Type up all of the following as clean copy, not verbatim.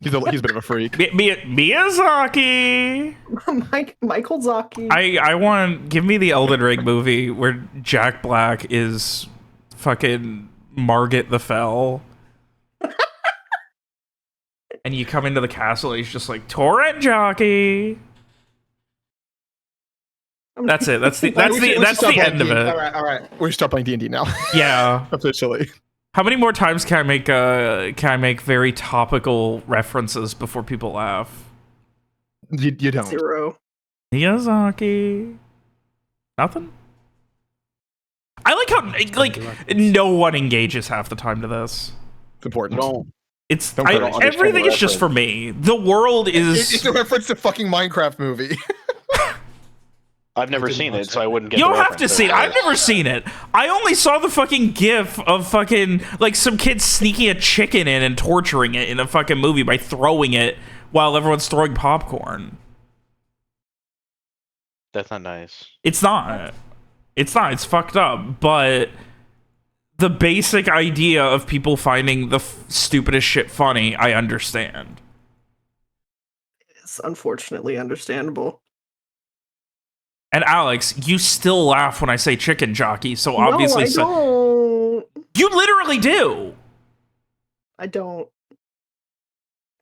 He's a bit of a freak. Miyazaki. Michael Zaki. I want give me the Elden Ring movie where Jack Black is fucking Margit the Fell. And you come into the castle and he's just like torrent jockey. That's it. That's the end of it. All right. We should start playing D&D now. Yeah. Officially. How many more times can I make very topical references before people laugh? You don't. 0. Miyazaki. Nothing? I like how no one engages half the time to this. It's important. Everything is just for me. The world is... It's a reference to fucking Minecraft movie. I've never seen it, so I wouldn't get. You don't have to see it. I've never seen it. I only saw the fucking GIF of fucking some kids sneaking a chicken in and torturing it in a fucking movie by throwing it while everyone's throwing popcorn. That's not nice. It's not. It's not. It's fucked up. But the basic idea of people finding the stupidest shit funny, I understand. It's unfortunately understandable. And Alex, you still laugh when I say chicken jockey, so obviously... No, I don't. You literally do! I don't.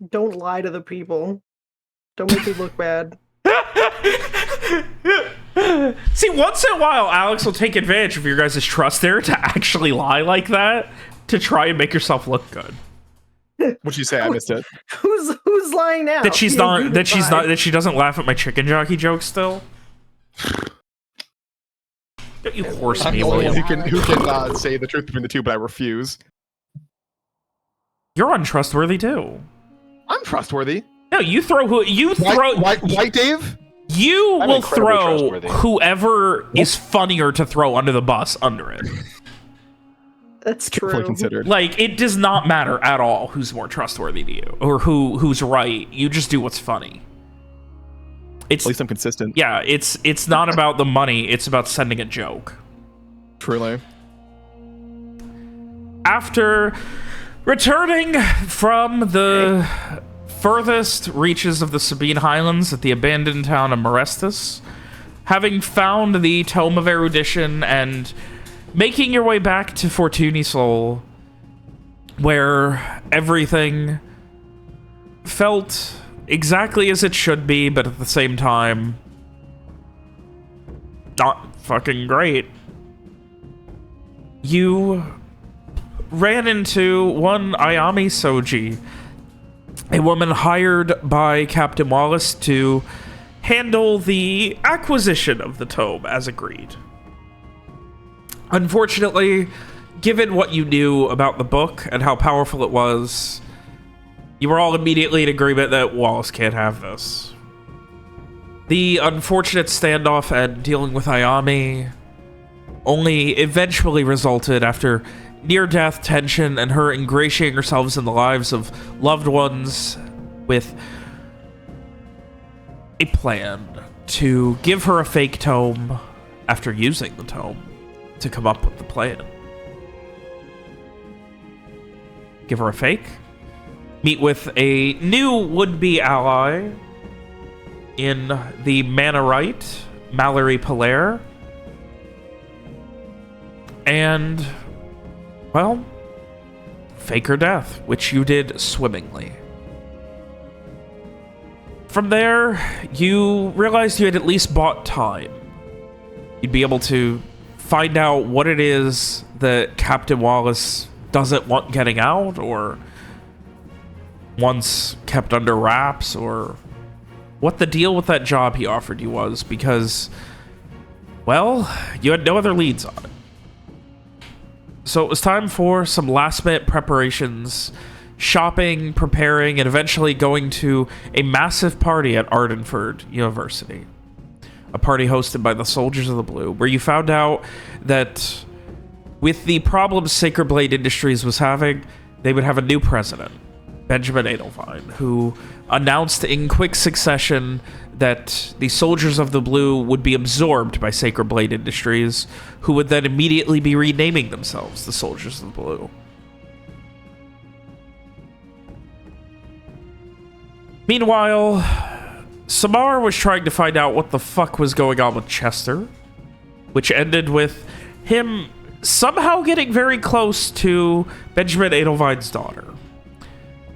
Don't lie to the people. Don't make me look bad. See, once in a while, Alex will take advantage of your guys' trust there to actually lie like that, to try and make yourself look good. What'd you say? I missed it. Who's lying now? That she doesn't laugh at my chicken jockey jokes still? Don't you horse me, William. Who can say the truth between the two, but I refuse. You're untrustworthy too. I'm trustworthy. No, you throw White Dave? You will throw whoever is funnier to throw under the bus under it. That's true. Fully considered. Like, it does not matter at all who's more trustworthy to you or who's right. You just do what's funny. At least I'm consistent. Yeah, it's not about the money, it's about sending a joke. Truly. After returning from the furthest reaches of the Sabine Highlands at the abandoned town of Morestus, having found the Tome of Erudition and making your way back to Fortuny Sol, where everything felt exactly as it should be, but at the same time, not fucking great. You ran into one Ayami Soji, a woman hired by Captain Wallace to handle the acquisition of the tome as agreed. Unfortunately, given what you knew about the book and how powerful it was, you were all immediately in agreement that Wallace can't have this. The unfortunate standoff and dealing with Ayami only eventually resulted after near-death tension and her ingratiating herself in the lives of loved ones with a plan to give her a fake tome after using the tome to come up with the plan. Give her a fake? Meet with a new would-be ally in the Mannerite, Mallory Polaire. And, well, fake her death, which you did swimmingly. From there, you realized you had at least bought time. You'd be able to find out what it is that Captain Wallace doesn't want getting out, or once kept under wraps, or what the deal with that job he offered you was, because, well, you had no other leads on it. So it was time for some last-minute preparations, shopping, preparing, and eventually going to a massive party at Ardenford University. A party hosted by the Soldiers of the Blue, where you found out that with the problems Sacred Blade Industries was having, they would have a new president, Benjamin Adelvine, who announced in quick succession that the Soldiers of the Blue would be absorbed by Sacred Blade Industries, who would then immediately be renaming themselves the Soldiers of the Blue. Meanwhile, Samar was trying to find out what the fuck was going on with Chester, which ended with him somehow getting very close to Benjamin Edelwein's daughter.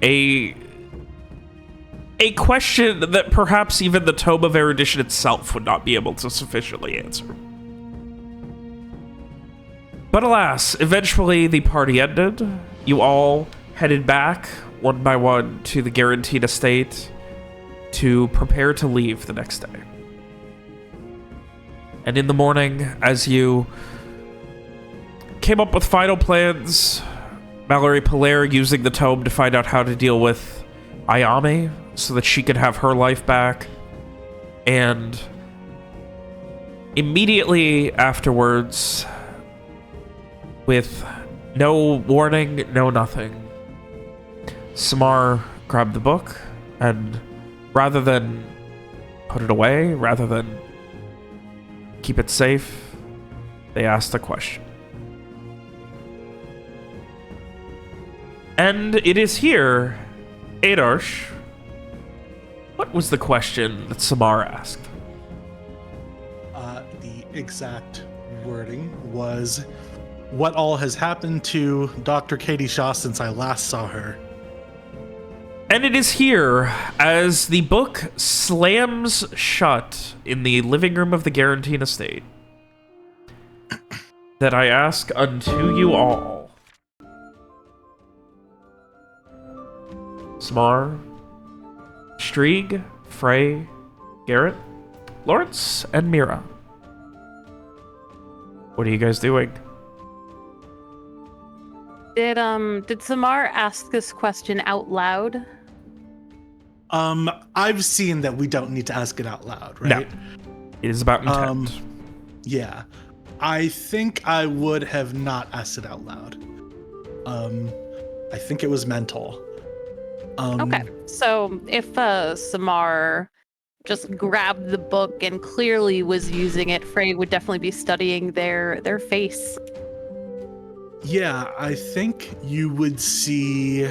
A question that perhaps even the Tome of Erudition itself would not be able to sufficiently answer. But alas, eventually the party ended. You all headed back, one by one, to the Guaranteed Estate to prepare to leave the next day. And in the morning, as you came up with final plans, Mallory Polaire using the tome to find out how to deal with Ayame so that she could have her life back. And immediately afterwards, with no warning, no nothing, Samar grabbed the book and rather than put it away, rather than keep it safe, they asked a question. And it is here, Adarsh. What was the question that Samar asked? The exact wording was, what all has happened to Dr. Katie Shaw since I last saw her? And it is here, as the book slams shut in the living room of the Guaranteed Estate, that I ask unto you all. Samar, Strieg, Frey, Garrett, Lawrence, and Mira. What are you guys doing? Did Samar ask this question out loud? I've seen that we don't need to ask it out loud, right? No. It is about intent. Yeah. I think I would have not asked it out loud. I think it was mental. Okay, so if Samar just grabbed the book and clearly was using it, Frey would definitely be studying their face. Yeah, I think you would see.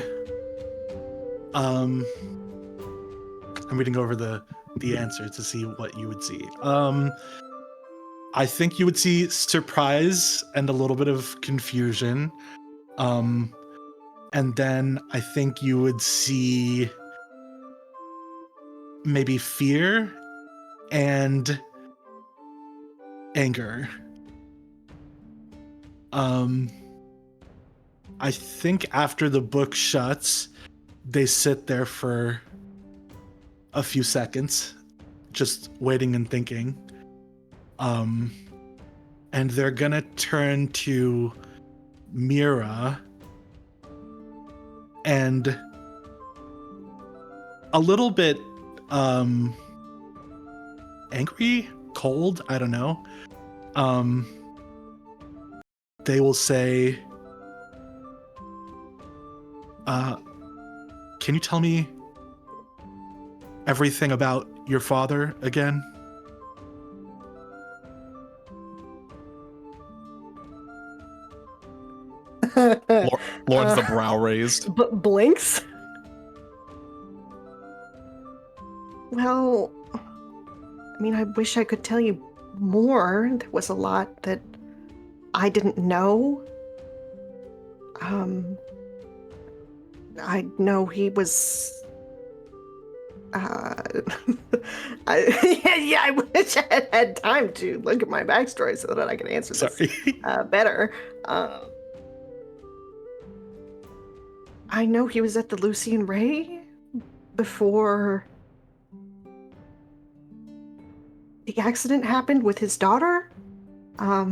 I'm reading over the answer to see what you would see. I think you would see surprise and a little bit of confusion. And then I think you would see maybe fear and anger. I think after the book shuts, they sit there for a few seconds, just waiting and thinking. And they're gonna turn to Mira and a little bit angry, cold, I don't know. They will say, can you tell me everything about your father again? Lauren's the brow raised. Blinks? Well, I mean, I wish I could tell you more. There was a lot that I didn't know. I know he was... I wish I had had time to look at my backstory so that I could answer this better. I know he was at the Lucian Ray before the accident happened with his daughter. I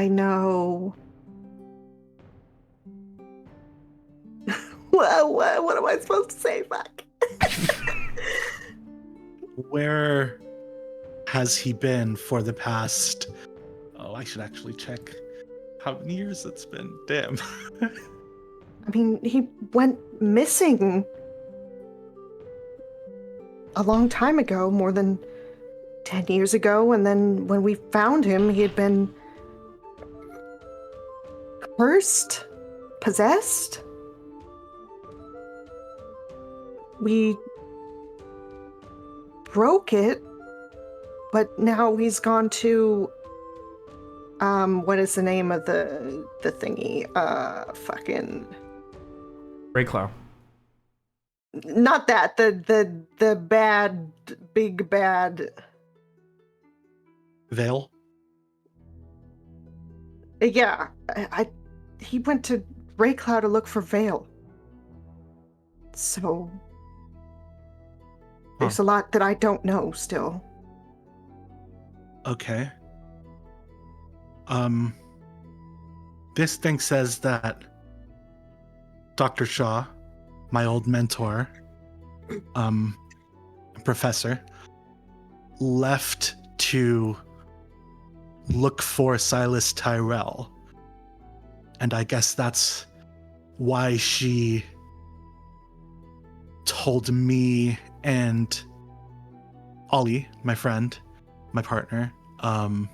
know... what am I supposed to say? Fuck. Where has he been for the past... Oh, I should actually check how many years it's been. Damn. I mean, he went missing a long time ago, more than 10 years ago, and then when we found him, he had been cursed? Possessed? We broke it, but now he's gone to what is the name of the thingy? Fucking Rayclow. not that the bad big bad. Vale? Yeah, he went to Raycloud to look for Vale. So there's a lot that I don't know still. Okay. This thing says that Dr. Shaw, my old mentor, professor, left to look for Silas Tyrell. And I guess that's why she told me and Ollie, my friend, my partner, my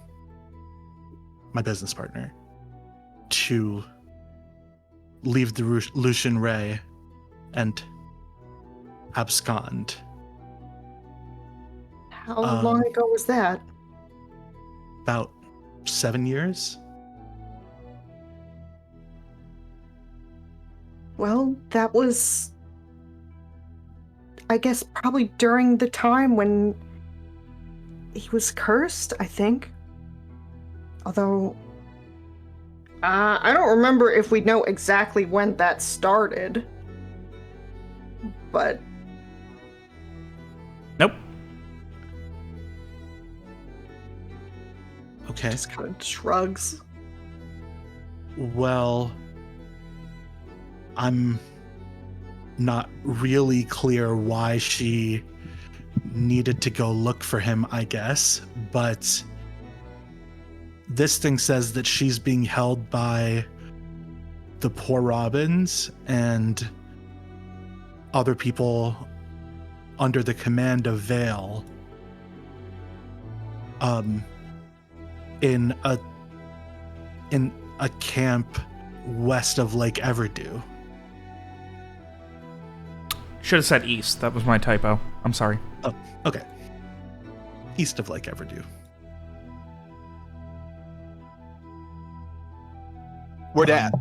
business partner, to leave the Lucian Ray and abscond. How long ago was that? About 7 years? Well, that was, I guess, probably during the time when he was cursed, I think. Although, I don't remember if we know exactly when that started. But... Nope. Okay. Just kind of shrugs. Well, I'm not really clear why she needed to go look for him, I guess, but this thing says that she's being held by the Poor Robins and other people under the command of Vale, in a camp west of Lake Everdew. Should have said east. That was my typo. I'm sorry. Oh, okay. East of Lake Everdew. Where at?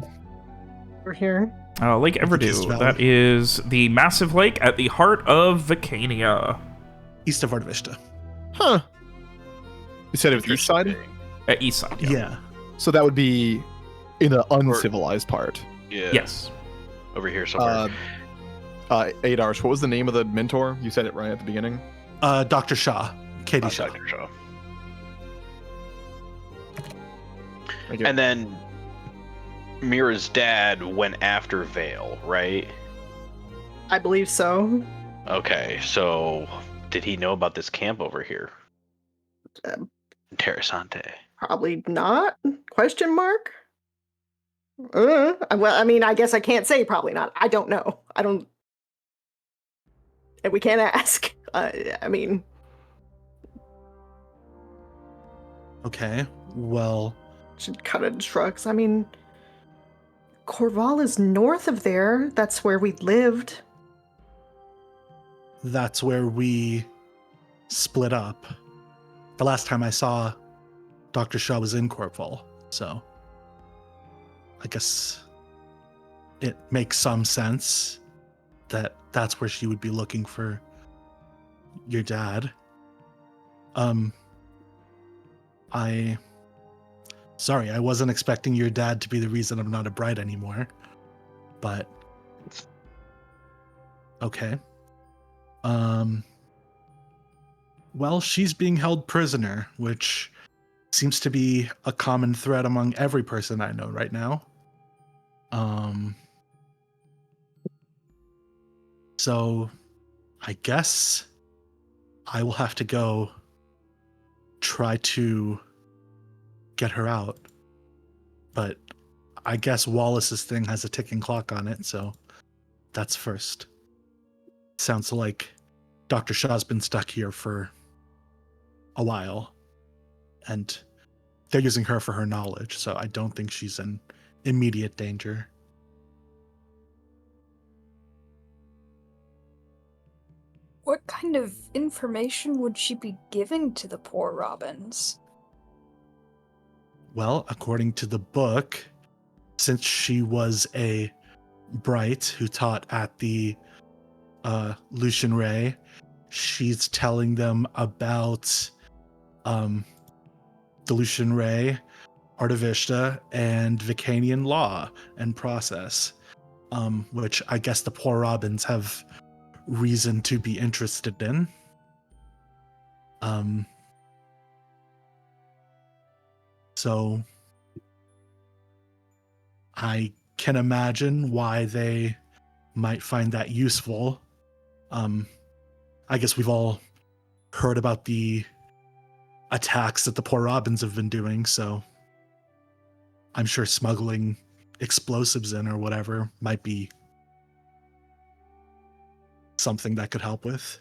We're here. Lake East Everdew. Valley. That is the massive lake at the heart of Vicania. East of Ardvista. Huh. You said it was east side? At east side. Yeah. So that would be in the uncivilized part. Yeah. Yes. Over here somewhere. Adarsh, what was the name of the mentor? You said it right at the beginning. Dr. Shaw. Katie Shaw. Dr. Shaw. Thank you. And then Mira's dad went after Vale, right? I believe so. Okay, so did he know about this camp over here? Interessante. Probably not? Question mark? Well, I mean, I guess I can't say probably not. I don't know. I don't... And we can't ask. I mean... Okay. Well, She kind of shrugs. I mean... Corval is north of there. That's where we lived. that's where we split up. The last time I saw Dr. Shaw was in Corval, so I guess it makes some sense that that's where she would be looking for your dad. Sorry, I wasn't expecting your dad to be the reason I'm not a bride anymore, but okay. Well, she's being held prisoner, which seems to be a common thread among every person I know right now. So I guess I will have to go try to get her out. But I guess Wallace's thing has a ticking clock on it, so that's first. Sounds like Dr. Shaw's been stuck here for a while, and they're using her for her knowledge, so I don't think she's in immediate danger. What kind of information would she be giving to the poor Robins? Well, according to the book, since she was a Bright who taught at the Lucian Ray, she's telling them about the Lucian Ray, Artivista, and Vicanian law and process, which I guess the poor Robins have reason to be interested in. So I can imagine why they might find that useful. I guess we've all heard about the attacks that the poor Robins have been doing, so I'm sure smuggling explosives in or whatever might be something that could help with.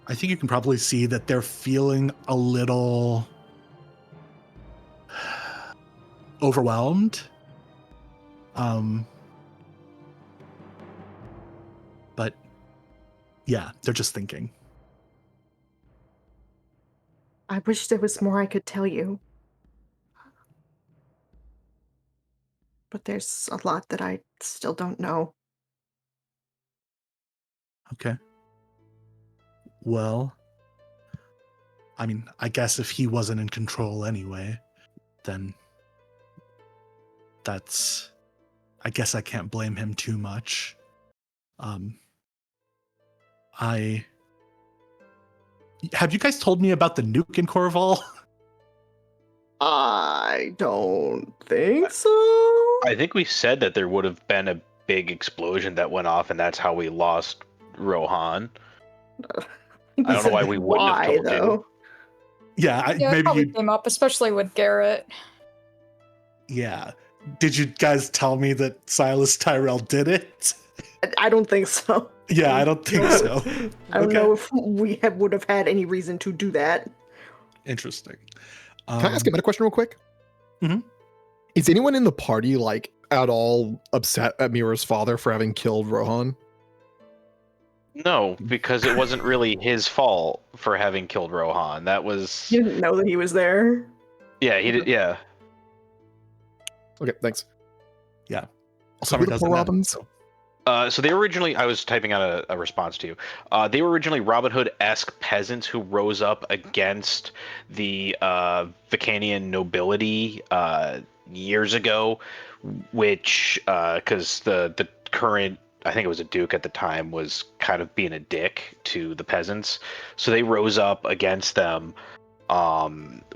I think you can probably see that they're feeling a little overwhelmed. But yeah, they're just thinking. I wish there was more I could tell you. But there's a lot that I still don't know. Okay. Well, I mean, I guess if he wasn't in control anyway, then I guess I can't blame him too much. Have you guys told me about the nuke in Corval? I don't think so. I think we said that there would have been a big explosion that went off, and that's how we lost Rohan. I don't know why we wouldn't have told you. Yeah, Yeah, it maybe probably you. came up, especially with Garrett. Yeah. Did you guys tell me that Silas Tyrell did it? I don't think so. Yeah, I don't think so. I don't know if we would have had any reason to do that. Interesting. Can I ask a meta question real quick? Mhm. Is anyone in the party like at all upset at Mira's father for having killed Rohan? No, because it wasn't really his fault for having killed Rohan. That was You didn't know that he was there. yeah, he did. Yeah, Okay, thanks. Yeah. So Summer who the doesn't poor know, Robins? so- So they were originally, I was typing out a response to you. They were originally Robin Hood-esque peasants who rose up against the Vicanian nobility years ago, which, because the current, I think it was a duke at the time, was kind of being a dick to the peasants. So they rose up against them,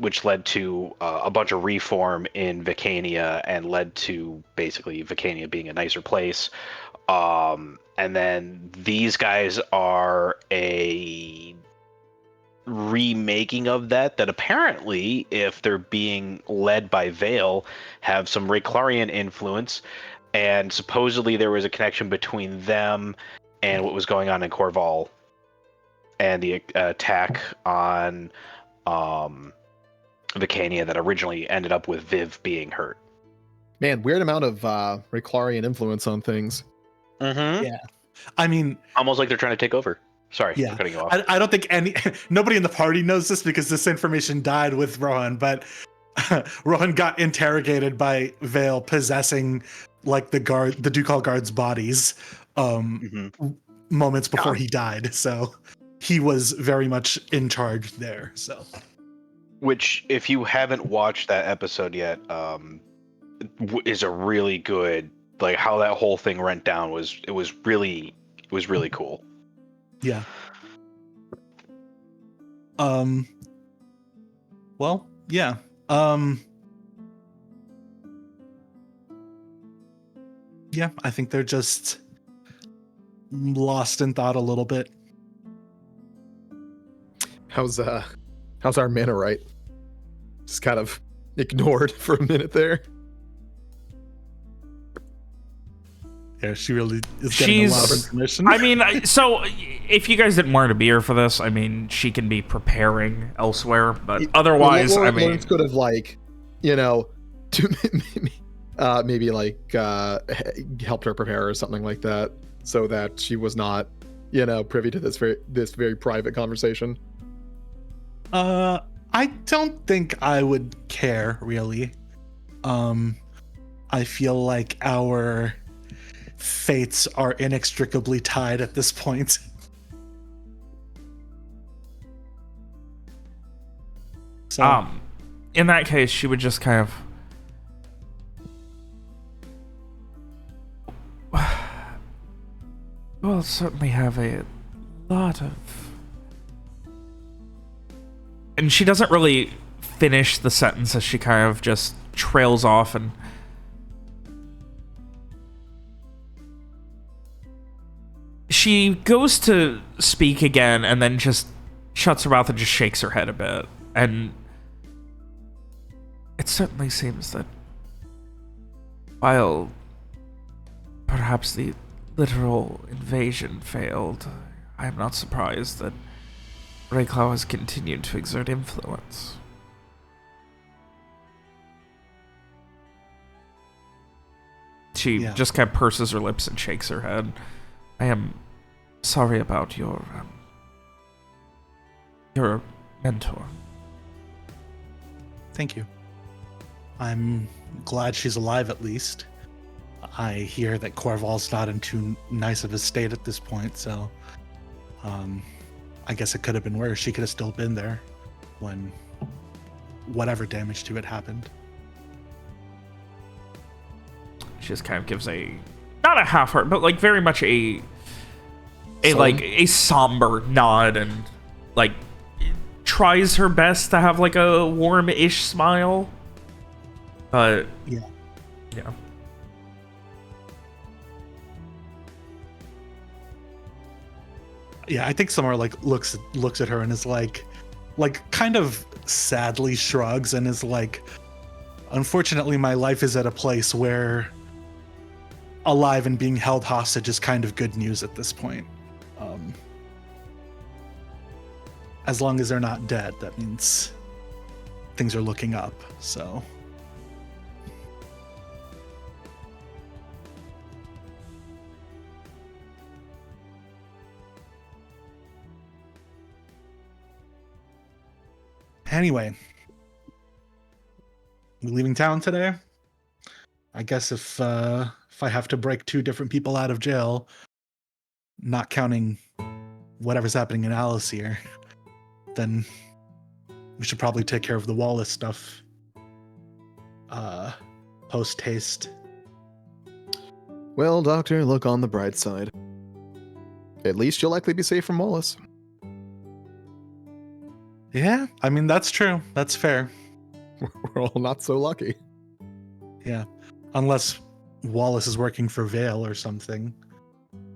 which led to a bunch of reform in Vicania and led to basically Vicania being a nicer place. And then these guys are a remaking of that apparently, if they're being led by Vale, have some Rayclarian influence, and supposedly there was a connection between them and what was going on in Corval and the attack on Vicania that originally ended up with Viv being hurt. Man, weird amount of Rayclarian influence on things. Mm-hmm. Yeah. I mean, Almost like they're trying to take over. Sorry yeah. for cutting you off. I don't think nobody in the party knows this because this information died with Rohan, but Rohan got interrogated by Vale possessing like the Ducal guards' bodies moments before he died. So he was very much in charge there. So, which, if you haven't watched that episode yet, is a really good, like, how that whole thing went down was really cool. Yeah. Well, yeah. Yeah, I think they're just lost in thought a little bit. How's our mana right? Just kind of ignored for a minute there. Yeah, she really is getting a lot of information. I mean, so if you guys didn't want her to be here for this, I mean, she can be preparing elsewhere, but otherwise, I mean, Lawrence could have like, you know, maybe like helped her prepare or something like that, so that she was not, you know, privy to this very private conversation. I don't think I would care really. I feel like our fates are inextricably tied at this point. So, in that case, she would just kind of, well, certainly have a lot of, and she doesn't really finish the sentence as she kind of just trails off and she goes to speak again and then just shuts her mouth and just shakes her head a bit. And it certainly seems that while perhaps the literal invasion failed, I am not surprised that Rayclaw has continued to exert influence. She just kind of purses her lips and shakes her head. I am sorry about your mentor. Thank you. I'm glad she's alive at least. I hear that Corval's not in too nice of a state at this point, so I guess it could have been worse. She could have still been there when whatever damage to it happened. She just kind of gives not a half heart, but like very much a somber nod and like tries her best to have like a warm-ish smile. But yeah. Yeah, I think Samar like looks at her and is like kind of sadly shrugs and is like, unfortunately my life is at a place where alive and being held hostage is kind of good news at this point. As long as they're not dead, that means things are looking up, so. Anyway, we leaving town today? I guess if I have to break 2 different people out of jail, not counting whatever's happening in Alacyr, then we should probably take care of the Wallace stuff post haste. Well, Doctor, look on the bright side. At least you'll likely be safe from Wallace. Yeah, I mean, that's true. That's fair. We're all not so lucky. Yeah, unless Wallace is working for Vale or something.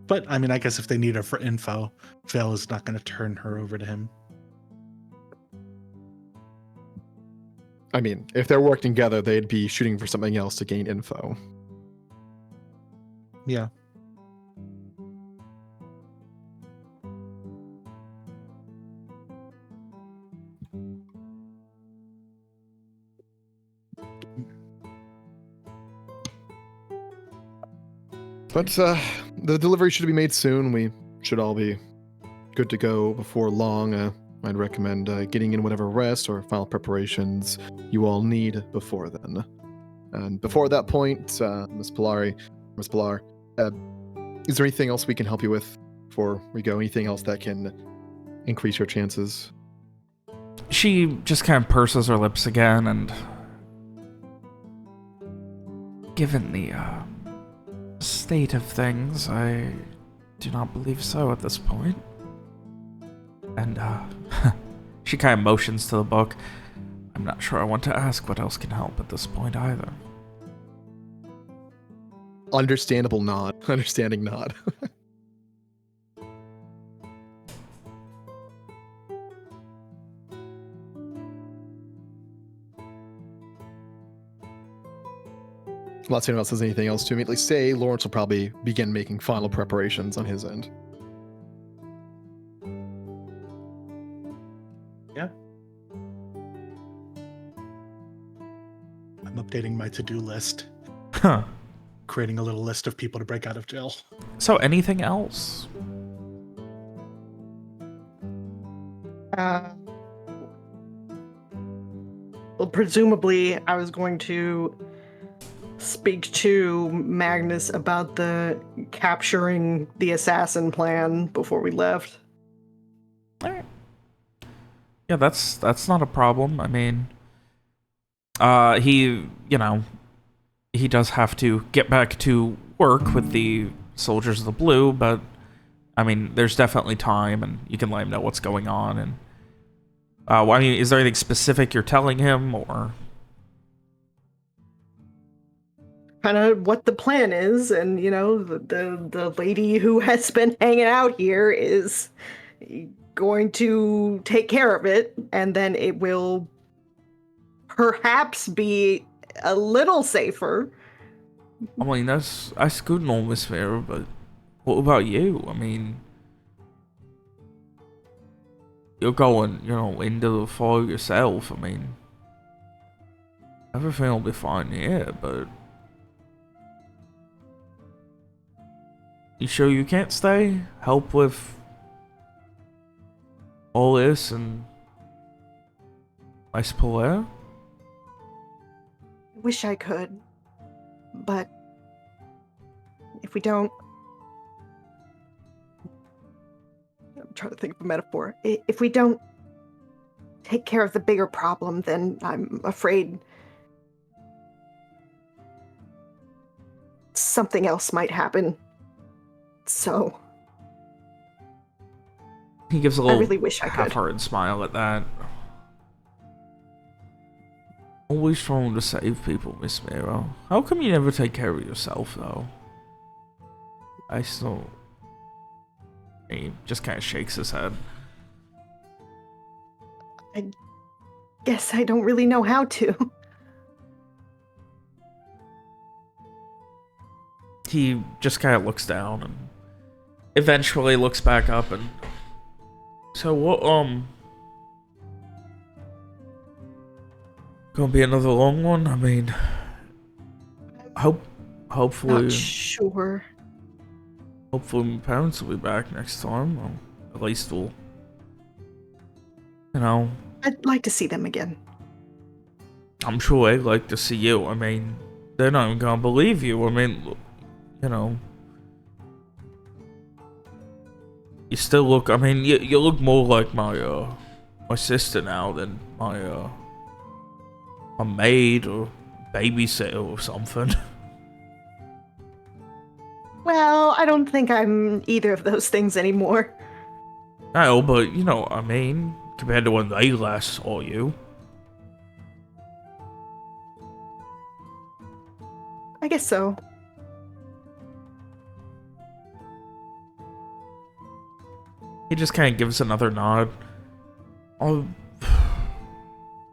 But, I mean, I guess if they need her for info, Vale is not going to turn her over to him. I mean, if they're working together, they'd be shooting for something else to gain info. Yeah. But the delivery should be made soon. We should all be good to go before long. I'd recommend getting in whatever rest or final preparations you all need before then. And before that point, Miss Pilar, is there anything else we can help you with before we go? Anything else that can increase your chances? She just kind of purses her lips again, and given the state of things, I do not believe so at this point. And she kind of motions to the book. I'm not sure I want to ask what else can help at this point either. Understandable nod. Understanding nod. Unless anyone else says anything else to immediately say, Lawrence will probably begin making final preparations on his end. Yeah. I'm updating my to-do list. Huh. Creating a little list of people to break out of jail. So anything else? Well, presumably, I was going to speak to Magnus about the capturing the assassin plan before we left. All right. Yeah, that's not a problem. I mean, he, you know, he does have to get back to work with the Soldiers of the Blue, but I mean, there's definitely time, and you can let him know what's going on. And I mean, is there anything specific you're telling him, or Kind of what the plan is, and you know, the lady who has been hanging out here is going to take care of it, and then it will perhaps be a little safer. I mean, that's good and all, Miss Vera, but what about you? I mean, you're going, you know, into the fire yourself. I mean, everything will be fine here, but you sure you can't stay? Help with all this and Ice Polaire? Wish I could, but if we don't... I'm trying to think of a metaphor. If we don't take care of the bigger problem, then I'm afraid something else might happen. So... He gives a I little really wish I could. half-hearted smile at that. Always trying to save people, Miss Miro. How come you never take care of yourself, though? I still... He just kind of shakes his head. I guess I don't really know how to. He just kind of looks down and eventually looks back up and... So what, gonna be another long one? I mean... Hopefully... Not sure. Hopefully my parents will be back next time. Or at least we'll... You know... I'd like to see them again. I'm sure they'd like to see you. I mean... They're not even gonna believe you. I mean... You know... You still look... I mean, you look more like my sister now than my maid or babysitter or something. Well, I don't think I'm either of those things anymore. No, but, you know what I mean, compared to when they last saw you. I guess so. He just kind of gives another nod.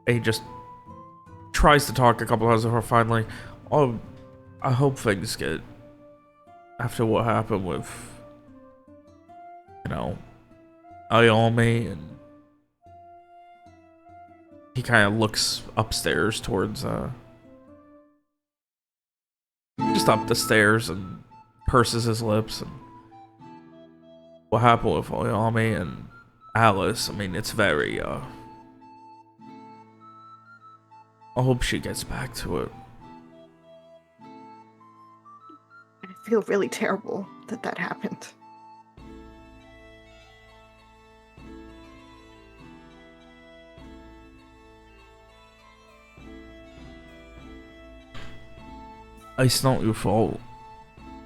He just tries to talk a couple hours before finally. I hope things get... After what happened with... You know... Ayami and... He kind of looks upstairs towards, just up the stairs and purses his lips and... What happened with Ayami and Alice, I mean, it's very, I hope she gets back to it. I feel really terrible that happened. It's not your fault.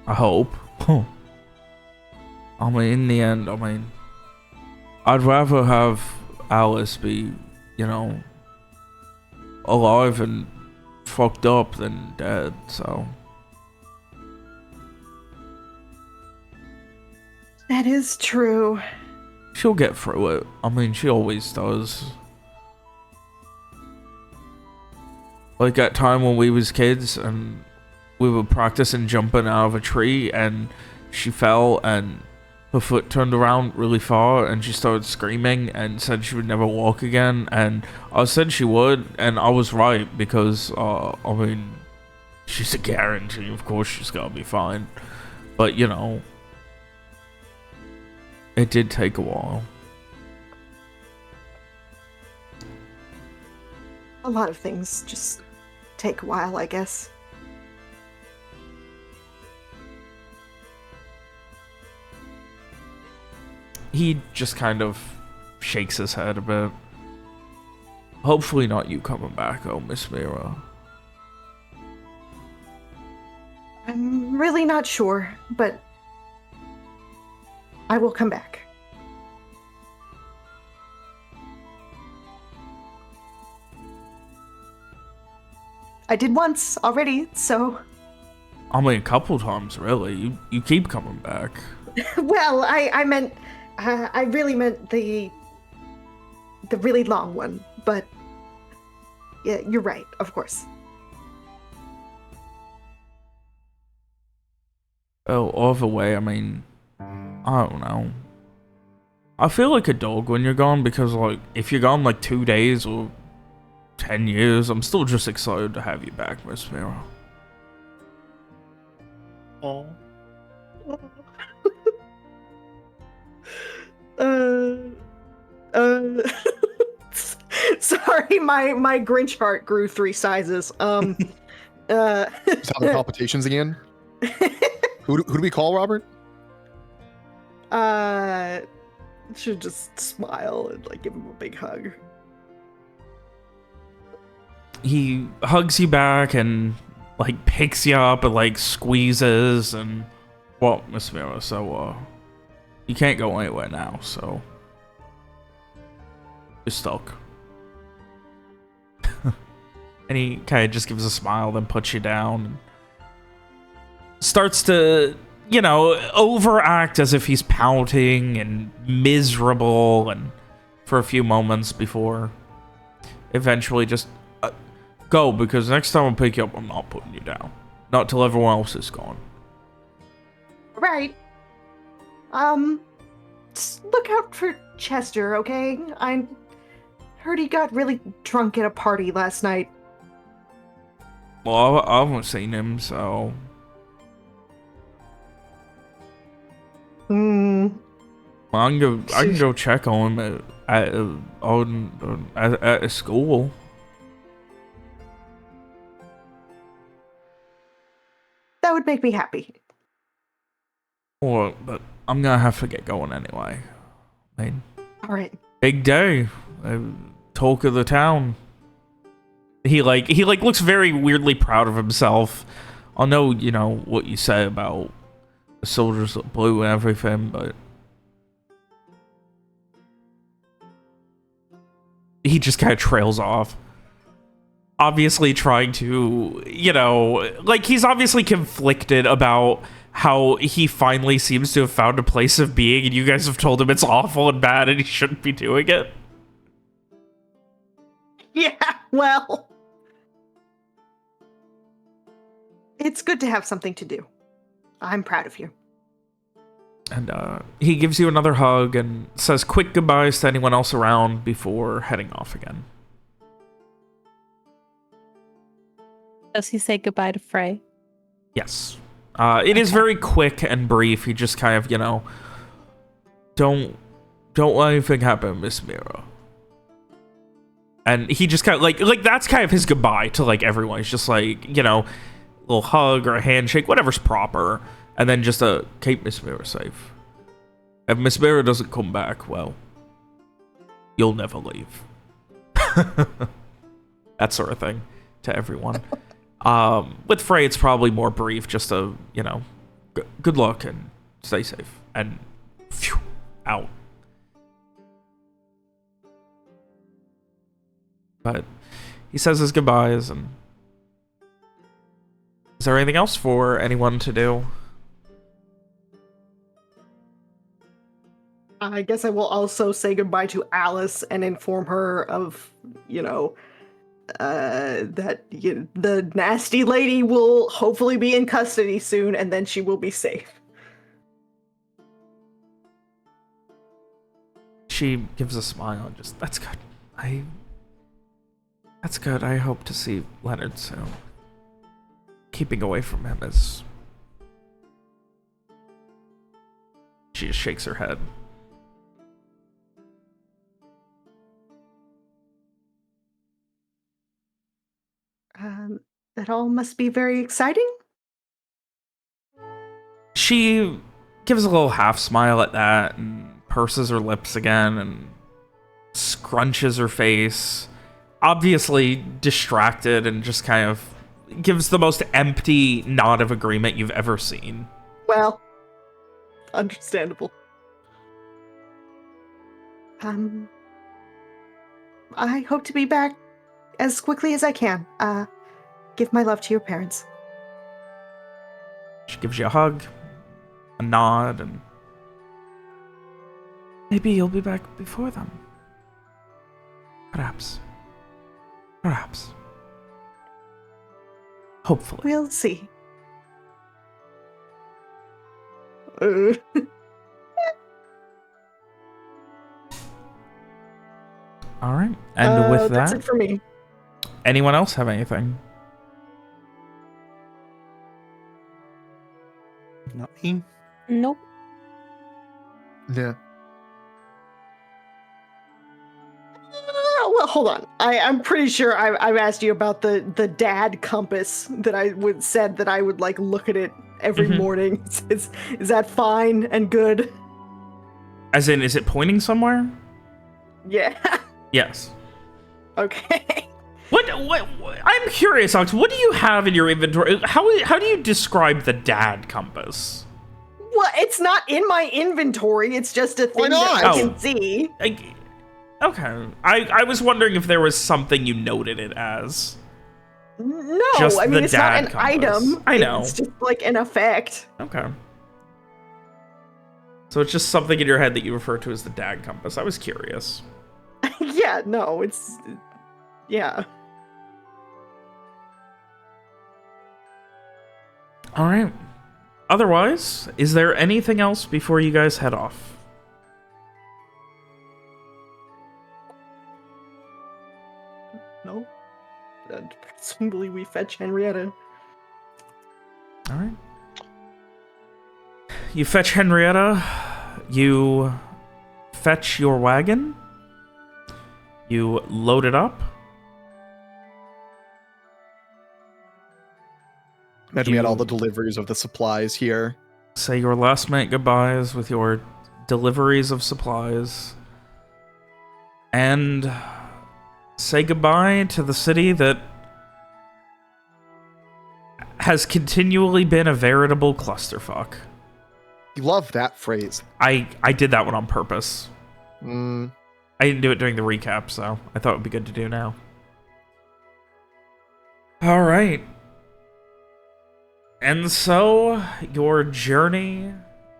I hope. I mean, in the end, I mean, I'd rather have Alice be, you know, alive and fucked up than dead, so. That is true. She'll get through it. I mean, she always does. Like that time when we was kids and we were practicing jumping out of a tree, and she fell, and her foot turned around really far, and she started screaming and said she would never walk again. And I said she would, and I was right, because, I mean, she's a guarantee. Of course she's gonna be fine. But, you know, it did take a while. A lot of things just take a while, I guess. He just kind of shakes his head a bit. Hopefully not you coming back, oh, Miss Mira. I'm really not sure, but I will come back. I did once already, so... I mean, a couple times, really. You keep coming back. Well, I meant... I really meant the really long one, but... Yeah, you're right, of course. Oh, either way, I mean... I don't know. I feel like a dog when you're gone, because, like, if you're gone, like, 2 days or 10 years, I'm still just excited to have you back, Miss Mira. Oh. Sorry, my Grinch heart grew 3 sizes. Just having palpitations again. Who do we call, Robert? Should just smile and like give him a big hug. He hugs you back and like picks you up and like squeezes and well, Miss Mira, so you can't go anywhere now, so you're stuck. And he kind of just gives a smile, then puts you down and starts to, you know, overact as if he's pouting and miserable and for a few moments before eventually just go, because next time I pick you up, I'm not putting you down. Not till everyone else is gone. Right. Just look out for Chester, okay? I heard he got really drunk at a party last night. Well, I haven't seen him, so... Hmm. Well, I can go check on him at school. That would make me happy. Or, but I'm gonna have to get going anyway. I mean, All right. big day. Talk of the town. He looks very weirdly proud of himself. I know, you know, what you say about the soldiers of blue and everything, but he just kind of trails off. Obviously trying to, you know, like he's obviously conflicted about how he finally seems to have found a place of being, and you guys have told him it's awful and bad and he shouldn't be doing it. Yeah, well... It's good to have something to do. I'm proud of you. And he gives you another hug and says quick goodbyes to anyone else around before heading off again. Does he say goodbye to Frey? Yes. It is very quick and brief. He just kind of, you know, don't let anything happen, Miss Mira. And he just kind of like that's kind of his goodbye to like everyone. He's just like, you know, a little hug or a handshake, whatever's proper, and then just keep Miss Mira safe. If Miss Mira doesn't come back, well, you'll never leave. That sort of thing to everyone. With Frey, it's probably more brief, just a, you know, good luck and stay safe. And phew, out. But he says his goodbyes, and is there anything else for anyone to do? I guess I will also say goodbye to Alice and inform her of, you know, that the nasty lady will hopefully be in custody soon, and then she will be safe. She gives a smile and just, that's good. That's good. I hope to see Leonard soon. Keeping away from him is... She just shakes her head. That all must be very exciting. She gives a little half smile at that and purses her lips again and scrunches her face. Obviously distracted and just kind of gives the most empty nod of agreement you've ever seen. Well, understandable. I hope to be back as quickly as I can. Give my love to your parents. She gives you a hug, a nod, and maybe you'll be back before them. Perhaps. Perhaps. Hopefully. We'll see. All right. And with that's that, it for me. anyone else have anything? Not me. Nope. Yeah. Well, hold on. I'm pretty sure I've asked you about the dad compass that I said that I would like look at it every morning. Is that fine and good? As in, is it pointing somewhere? Yeah. Yes. Okay. What I'm curious, Alex, what do you have in your inventory? How do you describe the dad compass? Well, it's not in my inventory. It's just a thing that I can see. Okay. I was wondering if there was something you noted it as. No, Just I mean, the it's not dad an compass. item. I know. It's just like an effect. Okay. So it's just something in your head that you refer to as the dad compass. I was curious. Yeah, no, it's... Yeah. All right. Otherwise, is there anything else before you guys head off? No. Presumably we fetch Henrietta. All right. You fetch Henrietta. You fetch your wagon. You load it up. Imagine we had all the deliveries of the supplies here. Say your last minute goodbyes with your deliveries of supplies. And say goodbye to the city that has continually been a veritable clusterfuck. You love that phrase. I did that one on purpose. I didn't do it during the recap, so I thought it would be good to do now. All right. And so, your journey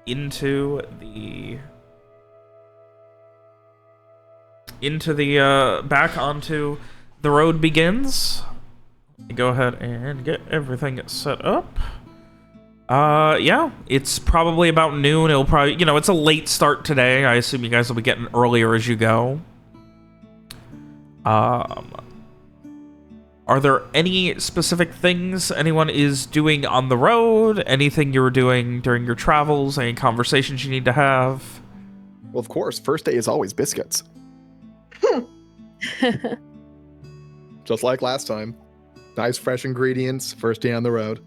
into the back onto the road begins. Go ahead and get everything set up. Yeah, it's probably about noon. It'll probably, it's a late start today. I assume you guys will be getting earlier as you go. Are there any specific things anyone is doing on the road? Anything you were doing during your travels? Any conversations you need to have? Well, of course, first day is always biscuits. Just like last time. Nice, fresh ingredients, first day on the road.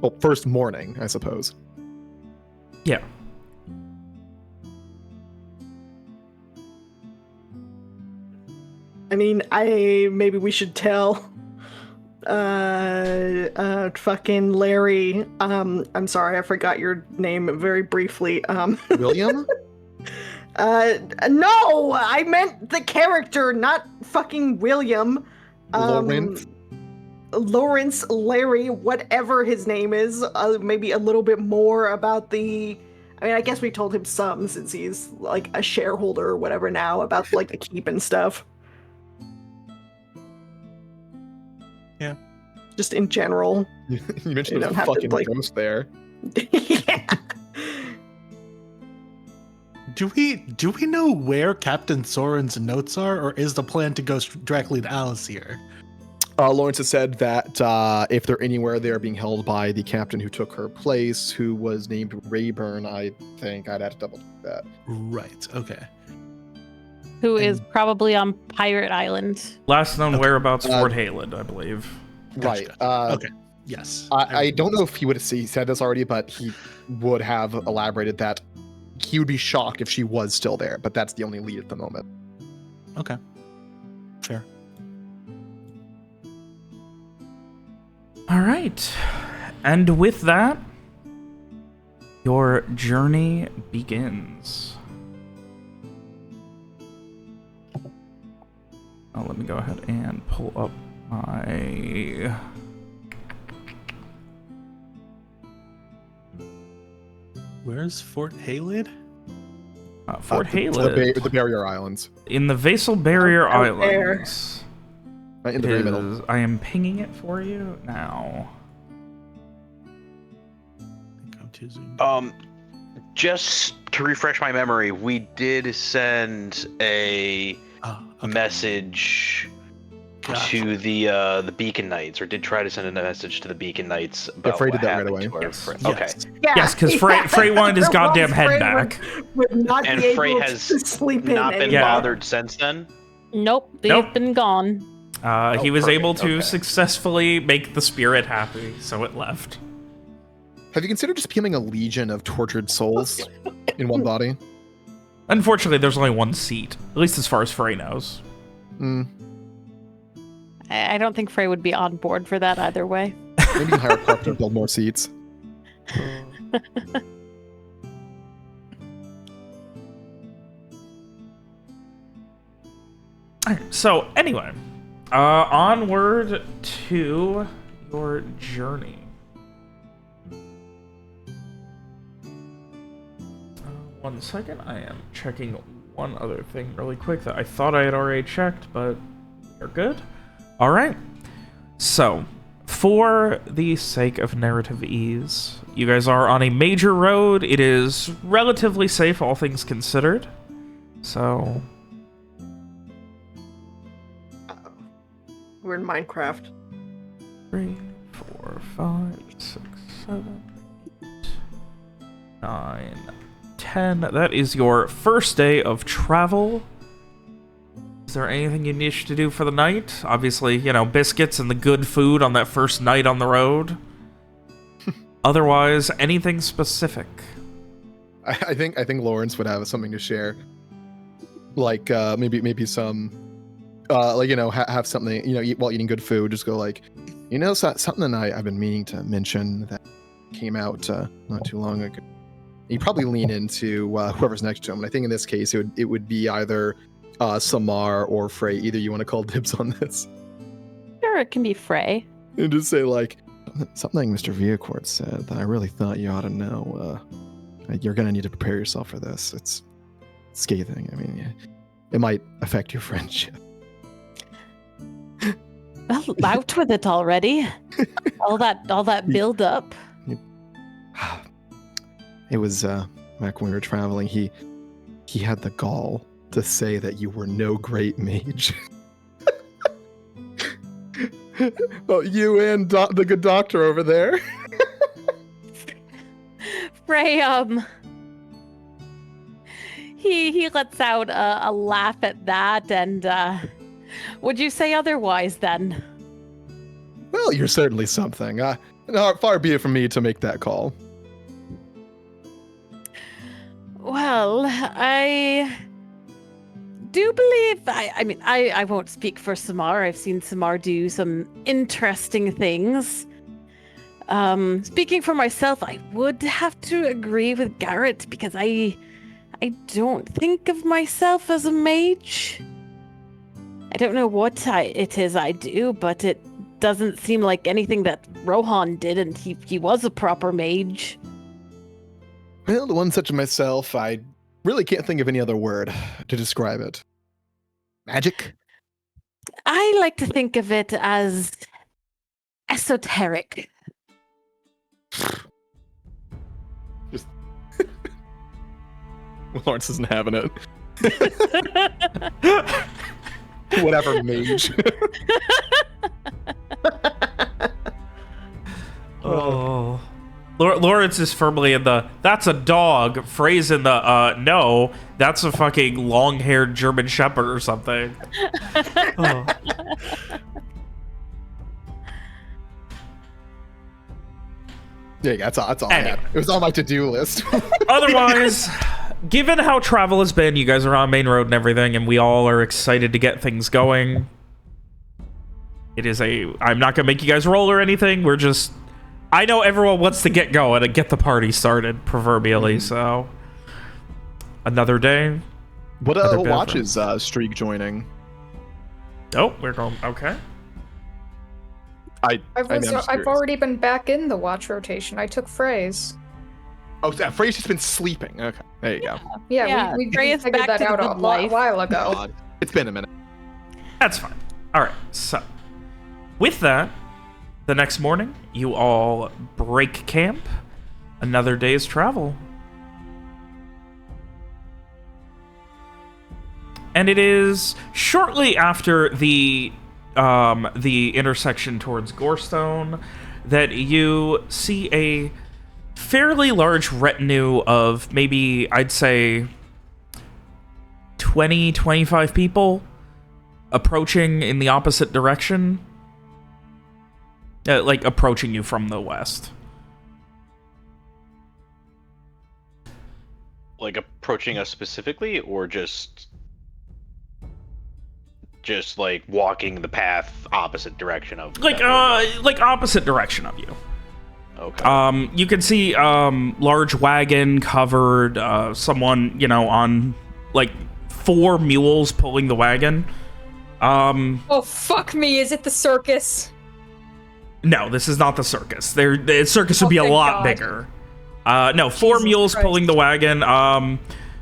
Well, first morning, I suppose. Yeah. I mean, maybe we should tell fucking Larry. I'm sorry, I forgot your name very briefly. William? No, I meant the character, not fucking William. Lawrence, Larry, whatever his name is. Maybe a little bit more about the... I mean, I guess we told him some since he's like a shareholder or whatever now about like the keep and stuff. Just in general. You mentioned You the don't have to, fucking like- ghost there. Yeah. Do we know where Captain Soren's notes are, or is the plan to go directly to Alacyr? Lawrence has said that if they're anywhere, they are being held by the captain who took her place, who was named Rayburn, I think. I'd have to double check that. Right. Okay. Who is probably on Pirate Island. Last known whereabouts, Uh, Fort Hayland, I believe. Right. Okay. Yes. I don't know if he would have said this already, but he would have elaborated that he would be shocked if she was still there, but that's the only lead at the moment. Okay. Fair. All right. And with that, your journey begins. Oh, let me go ahead and pull up my... Where's Fort Halid? Fort The Hayland. the Barrier Islands. In the Vasal Barrier Out there. Islands. Right in the very middle. I am pinging it for you now. I think I'm too zoomed. Just to refresh my memory, we did send a Okay. message Gotcha. to the Beacon Knights, or did try to send a message to the Beacon Knights about Frey what did that right happened away. to our Yes. friend. Yes. Okay. Yeah, Yes, because Frey wanted his goddamn head Frey back. would not And be able Frey to has sleep in Not been Yeah. bothered since then. Nope, they've Nope. been gone. He was perfect, able to okay. successfully make the spirit happy, so it left. Have you considered just becoming a legion of tortured souls in one body? Unfortunately, there's only one seat, at least as far as Frey knows. Mm, I don't think Frey would be on board for that either way. maybe you can hire a carpenter to build more seats. So, anyway, onward to your journey. One second, I am checking one other thing really quick that I thought I had already checked, but you're good. All right. So, for the sake of narrative ease, you guys are on a major road. It is relatively safe, all things considered. So, We're in Minecraft. 3, 4, 5, 6, 7, 8, 9, 10. That is your first day of travel. Is there anything you need to do for the night? Obviously, you know, biscuits and the good food on that first night on the road. Otherwise, anything specific? I think Lawrence would have something to share. Like maybe some like, you know, have something, you know, eat while eating good food. Just go like, you know, something I've been meaning to mention that came out not too long ago. You probably lean into whoever's next to him. And I think in this case, it would be either Samar or Frey. Either you want to call dibs on this. Sure, it can be Frey. And just say like, something Mr. Viacourt said that I really thought you ought to know. You're going to need to prepare yourself for this. It's scathing. I mean, it might affect your friendship. Well, out with it already. all that build up. It was back when we were traveling. He had the gall to say that you were no great mage. Well, you and the good doctor over there. Frey, he lets out a laugh at that, and would you say otherwise then? Well, you're certainly something. Far be it from me to make that call. Well, I do believe, I mean, I won't speak for Samar. I've seen Samar do some interesting things. Speaking for myself, I would have to agree with Garrett because I don't think of myself as a mage. I don't know what it is I do, but it doesn't seem like anything that Rohan did, and he was a proper mage. Well, to one such as myself, I really can't think of any other word to describe it. Magic? I like to think of it as esoteric. Just Lawrence isn't having it. Whatever, mage. Oh. Lawrence is firmly in the, that's a dog. Frey's in the, no, that's a fucking long-haired German Shepherd or something. Oh. Yeah, that's all I had. It was on my to-do list. Otherwise, given how travel has been, you guys are on main road and everything, and we all are excited to get things going. It is I'm not gonna make you guys roll or anything. We're just, I know everyone wants to get going and get the party started, proverbially, so. Another day. What watch is Streak joining? Oh, we're going, okay. I've already been back in the watch rotation. I took Frey's. Oh, Frey's just been sleeping. Okay, there you go. Yeah, we Frey is figured back that to out the a good life. while ago. God. It's been a minute. That's fine. All right, so with that, the next morning, you all break camp. Another day's travel. And it is shortly after the intersection towards Gorestone that you see a fairly large retinue of maybe, I'd say, 20, 25 people approaching in the opposite direction. Like, approaching you from the west. Like, approaching us specifically, or just like walking the path opposite direction of like opposite direction of you. Okay. You can see large wagon covered, someone, on like 4 mules pulling the wagon. Oh fuck me, is it the circus? No, this is not the circus. The circus would be a lot bigger. No, 4 mules Christ. pulling the wagon.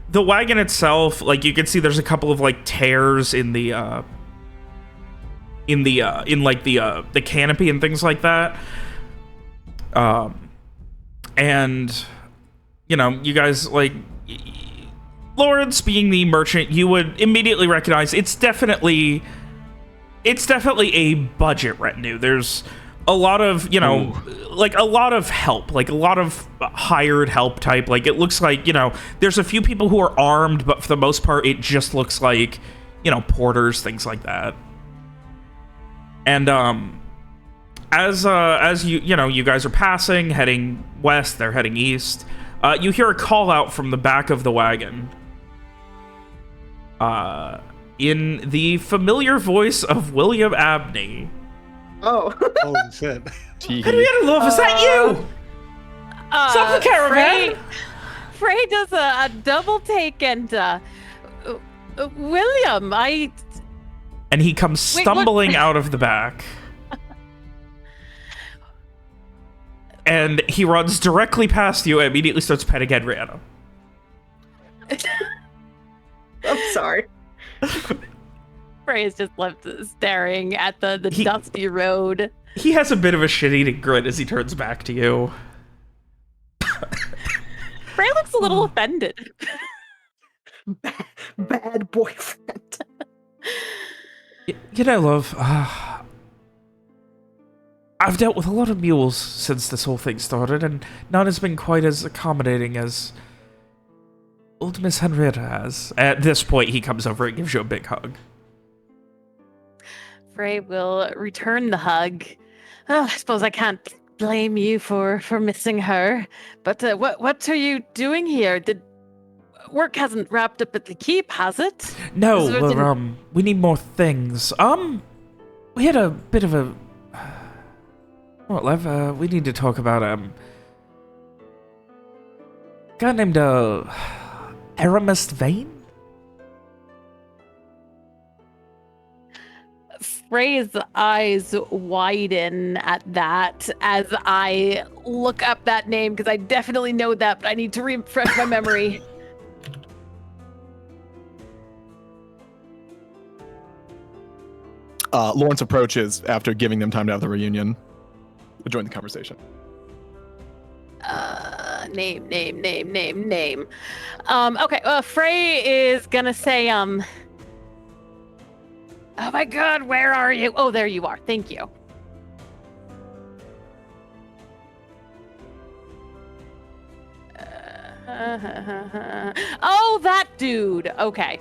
The wagon itself, like, you can see there's a couple of like tears in the canopy and things like that. And you guys, like, Lawrence being the merchant, you would immediately recognize it's definitely a budget retinue. There's a lot of, like a lot of help, like a lot of hired help type. Like, it looks like, there's a few people who are armed, but for the most part, it just looks like, porters, things like that. And, as you guys are passing, heading west, they're heading east, you hear a call out from the back of the wagon. In the familiar voice of William Abney. Oh. Holy shit. Henrietta Love, is that you? Stop the caravan! Frey does a double take and, William, And he comes stumbling out of the back. And he runs directly past you and immediately starts petting Henrietta. I'm sorry. Frey is just left staring at the dusty road. He has a bit of a shit-eating grin as he turns back to you. Frey looks a little offended. Bad boyfriend. Love, I've dealt with a lot of mules since this whole thing started, and none has been quite as accommodating as old Miss Henrietta has. At this point, he comes over and gives you a big hug. Frey will return the hug. Oh, I suppose I can't blame you for missing her. But what are you doing here? Work hasn't wrapped up at the keep, has it? No, we need more things. We had a bit of a... What, Lev? We need to talk about, a guy named, Aramis Vane? Frey's eyes widen at that as I look up that name, because I definitely know that, but I need to refresh my memory. Lawrence approaches after giving them time to have the reunion. join the conversation. Name. Okay, Frey is gonna say, oh my god, where are you? Oh, there you are. Thank you. Oh, that dude. Okay.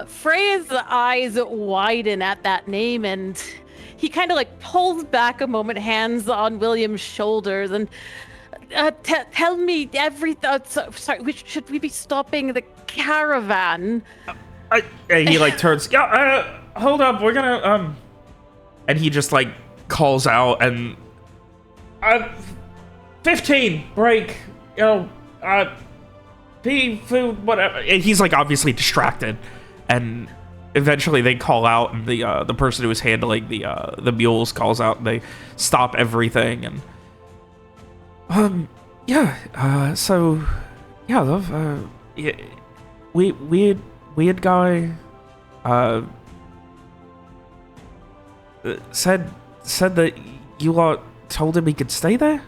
Frey's eyes widen at that name, and he kind of like pulls back a moment, hands on William's shoulders, and tell me everything. Sorry, should we be stopping the caravan? He like turns. Yeah, hold up. We're gonna and he just like calls out and 15 break. Tea, food, whatever. And he's like obviously distracted, and eventually they call out, and the person who was handling the mules calls out, and they stop everything, and so yeah, love, weird guy said that you lot told him he could stay there.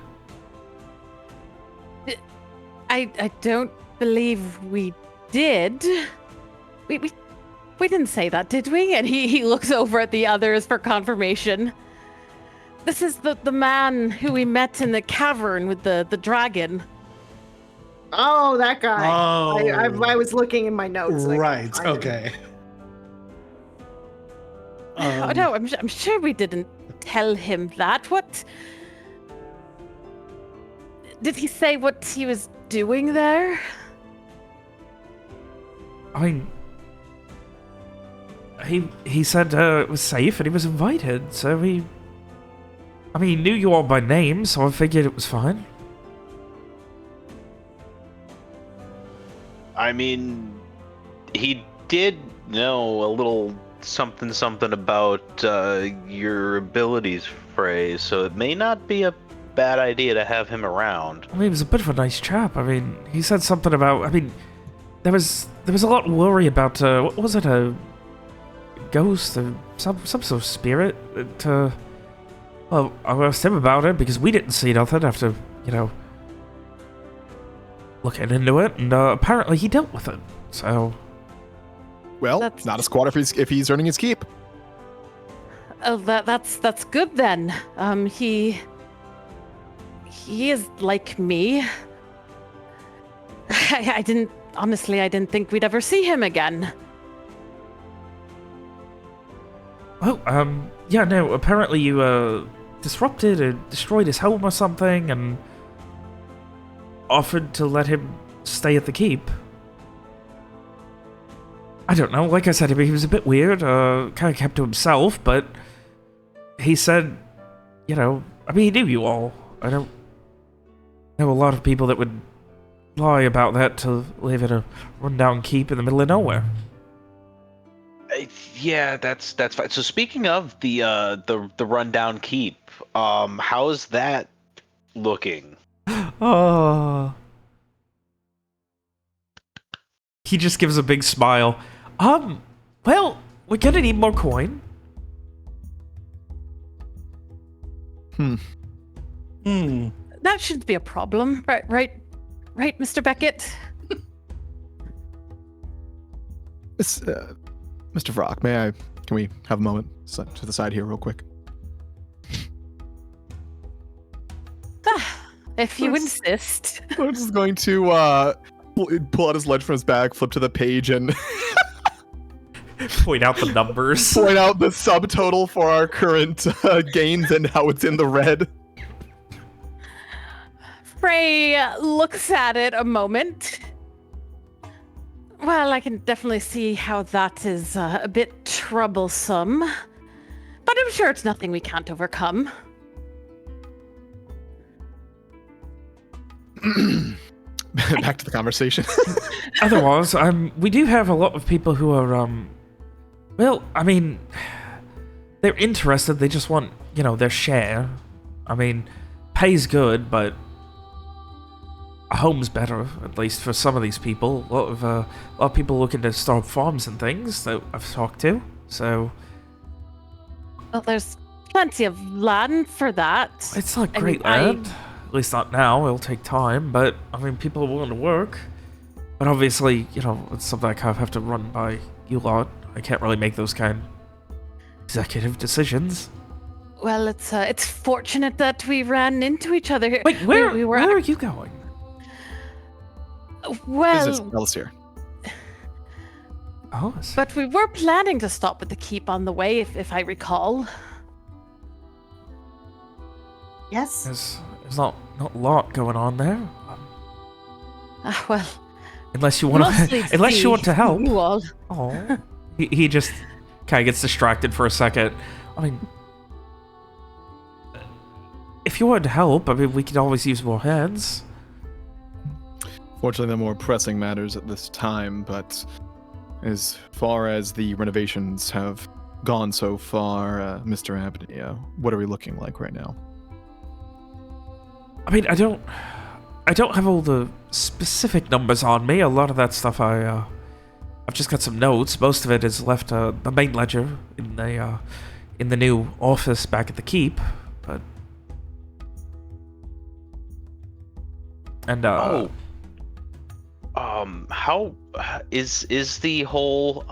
I don't believe we did. We didn't say that, did we? And he looks over at the others for confirmation. This is the man who we met in the cavern with the dragon. Oh, that guy. Oh. I was looking in my notes. Right. Okay. Oh no, I'm sure we didn't tell him that. What? Did he say what he was doing there? I mean, he said it was safe and he was invited, so he knew you all by name, so I figured it was fine. I mean, he did know a little something about your abilities, Frey, so it may not be a bad idea to have him around. I mean, he was a bit of a nice chap. I mean, he said something about, there was a lot of worry about, what was it, a ghost, some sort of spirit? Well, I asked him about it because we didn't see nothing after, looking into it, and apparently he dealt with it, so... Well, not a squatter if he's earning his keep. Oh, that's good then. He is like me. I didn't think we'd ever see him again. Well, yeah, no, apparently you, disrupted or destroyed his home or something, and offered to let him stay at the keep. I don't know, like I said, he was a bit weird, kind of kept to himself, but he said, he knew you all. I don't know a lot of people that would lie about that to live in a rundown keep in the middle of nowhere. Yeah, that's fine. So speaking of the rundown keep, how's that looking? Oh. He just gives a big smile. Well, we're gonna need more coin. That shouldn't be a problem, right, Mr. Beckett? Mr. Vrock, can we have a moment to the side here real quick? If you insist. I'm just going to pull out his ledger from his bag, flip to the page, and point out the numbers. Point out the subtotal for our current gains and how it's in the red. Frey looks at it a moment. Well, I can definitely see how that is a bit troublesome. But I'm sure it's nothing we can't overcome. Back to the conversation. Otherwise, we do have a lot of people who are, they're interested, they just want, their share. Pay's good, but a home's better, at least for some of these people. A lot of people looking to start farms and things that I've talked to, so... Well, there's plenty of land for that. It's not I great mean, land. At least not now. It'll take time, but I mean, people are willing to work. But obviously, you know, it's something I kind of have to run by you lot. I can't really make those kind of executive decisions. Well, it's fortunate that we ran into each other. Wait, where we were where are you going? well, This is Alacyr. Oh, but we were planning to stop at the keep on the way, if I recall. Yes. there's not a lot going on there. Well, Unless you want mostly to, unless you want to help. you all. Oh, he just kind of gets distracted for a second. I mean, if you wanted to help, I mean, we could always use more hands. Fortunately, there are more pressing matters at this time, but as far as the renovations have gone so far, Mr. Abney, what are we looking like right now? I mean, I don't have all the specific numbers on me. A lot of that stuff I've just got some notes. Most of it is left the main ledger in the new office back at the keep. But and how is the whole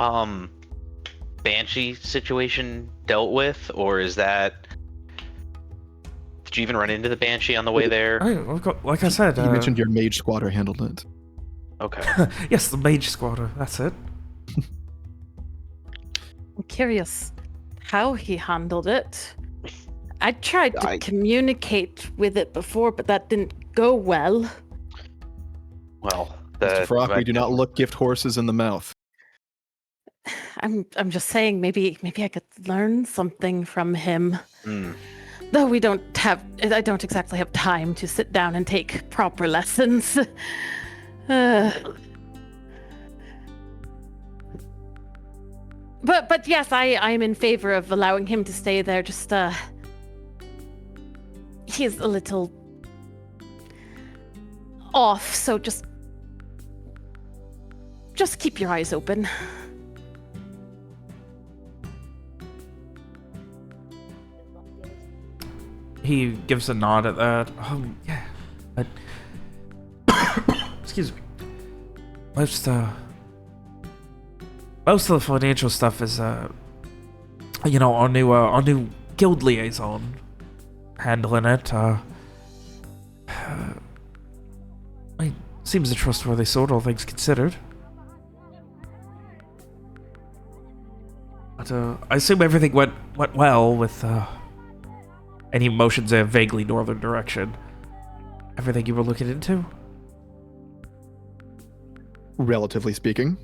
Banshee situation dealt with, or is that? Did you even run into the Banshee on the way there? like I said, You mentioned your mage squatter handled it. Okay. yes, the mage squatter. That's it. I'm curious how he handled it. I tried to communicate with it before, but that didn't go well. Well, Mr. Frock, we do not look gift horses in the mouth. I'm just saying maybe I could learn something from him. Mm. Though I don't exactly have time to sit down and take proper lessons. But yes, I'm in favor of allowing him to stay there. Just he's a little off, so just keep your eyes open. He gives a nod at that. Yeah. Excuse me. Most of the financial stuff is, you know, our new guild liaison handling it. He seems a trustworthy sort, all things considered. But I assume everything went well with. And he motions a vaguely northern direction. Everything you were looking into? Relatively speaking.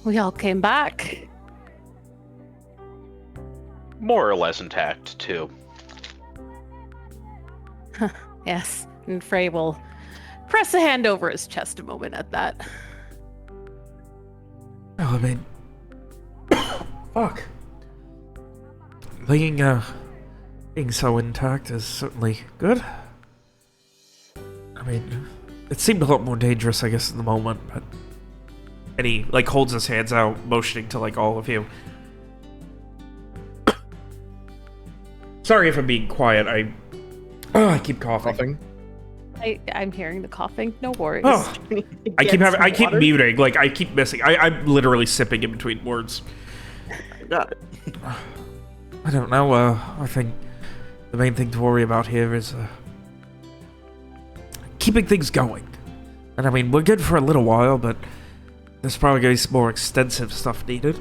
We all came back. More or less intact, too. Yes, and Frey will press a hand over his chest a moment at that. Oh, I mean... Fuck. Being so intact is certainly good. I mean, it seemed a lot more dangerous, I guess, in the moment, but... And he, like, holds his hands out, motioning to, like, all of you. Sorry if I'm being quiet, I keep coughing. I'm hearing the coughing, no worries. Oh, I keep muting, like, I keep missing. I'm literally sipping in between words. Got it. I don't know, I think the main thing to worry about here is, keeping things going. And I mean, we're good for a little while, but there's probably going to be some more extensive stuff needed.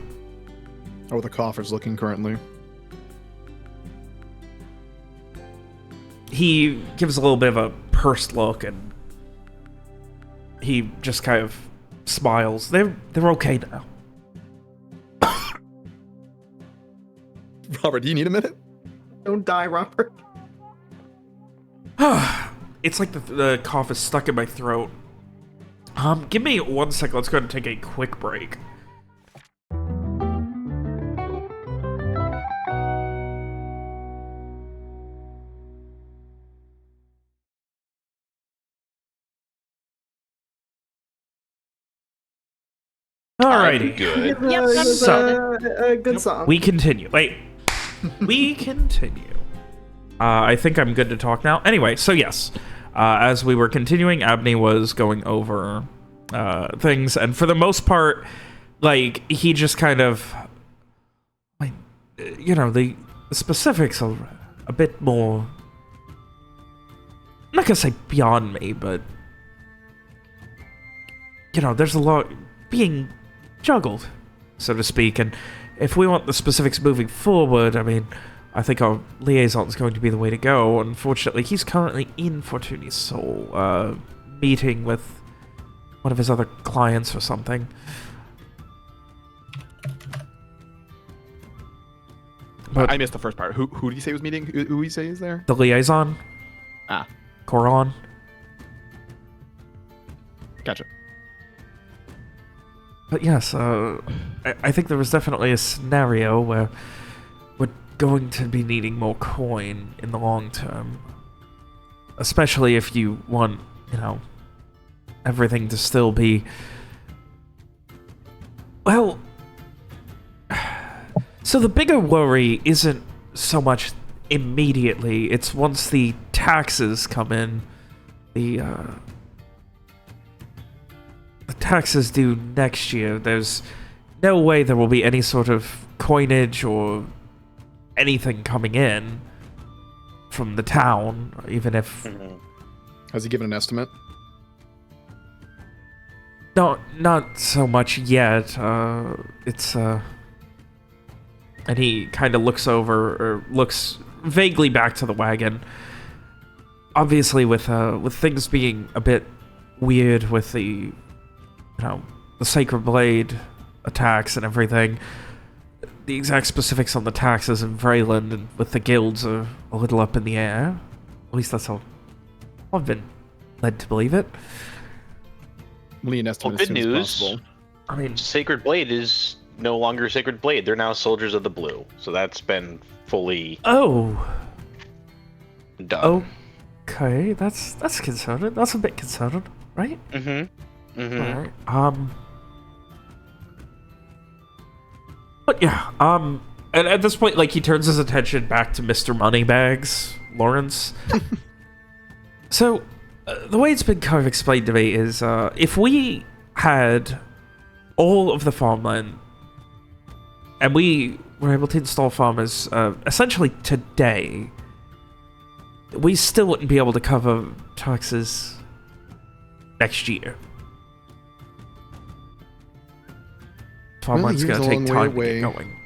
How are the coffers looking currently? He gives a little bit of a pursed look, and he just kind of smiles. They're okay now. Robert, do you need a minute? Don't die, Robert. It's like the cough is stuck in my throat. Give me 1 second. Let's go ahead and take a quick break. Alrighty. Good. Yep, that's So- a good song. We continue. Wait. We continue. I think I'm good to talk now. Anyway, so yes. As we were continuing, Abney was going over things, and for the most part, like, he just kind of, like, you know, the specifics are a bit more, I'm not gonna say beyond me, but, you know, there's a lot being juggled, so to speak, and if we want the specifics moving forward, I mean, I think our liaison is going to be the way to go. Unfortunately, he's currently in Fortuni's Soul, meeting with one of his other clients or something. But I missed the first part. Who did he say was meeting? Who he say is there? the liaison? Ah. Coron? Gotcha. But yes, I think there was definitely a scenario where we're going to be needing more coin in the long term. Especially if you want, you know, everything to still be... Well... So the bigger worry isn't so much immediately, it's once the taxes come in, the taxes due next year, there's no way there will be any sort of coinage or anything coming in from the town, even if... Has he given an estimate? No, not so much yet. It's, and he kind of looks over, or looks vaguely back to the wagon. Obviously, with things being a bit weird with the, you know, the Sacred Blade attacks and everything, the exact specifics on the taxes in Vreeland and with the guilds are a little up in the air. At least that's how I've been led to believe it. We'll need an estimate as Well, good soon as news. possible. I mean, Sacred Blade is no longer Sacred Blade. They're now Soldiers of the Blue. So that's been fully oh, done. okay, that's concerning. That's a bit concerning, right? Mm-hmm. Mm-hmm. All right. But yeah, and at this point, like, he turns his attention back to Mr. Moneybags, Lawrence. So, the way it's been kind of explained to me is, if we had all of the farmland, and we were able to install farmers, essentially today, we still wouldn't be able to cover taxes next year. Farmland's year's gonna a take long way time to away. get going.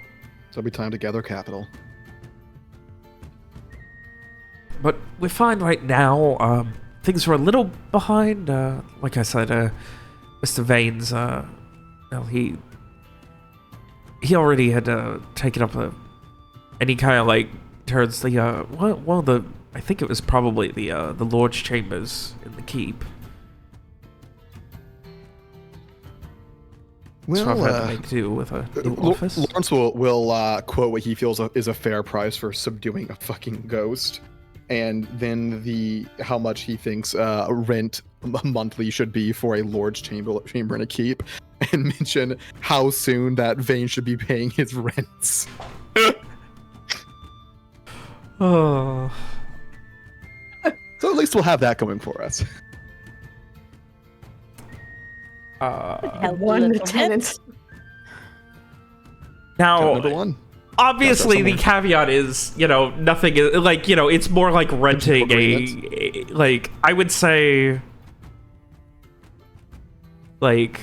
So it'll be time to gather capital. But we find right now, things are a little behind. Like I said, Mr. Vane's, well, he already had taken up and he kind of like turns the one of the, I think it was probably the Lord's chambers in the keep. So I've had to make do with a new office. Lawrence will quote what he feels is a fair price for subduing a fucking ghost, and then how much he thinks rent monthly should be for a lord's chamber in a keep, and mention how soon that Vane should be paying his rents. Oh. So at least we'll have that going for us. One little tenant. Now, Number one. obviously, the Got that caveat is, you know, nothing is, like, you know, it's more like renting like, I would say, like...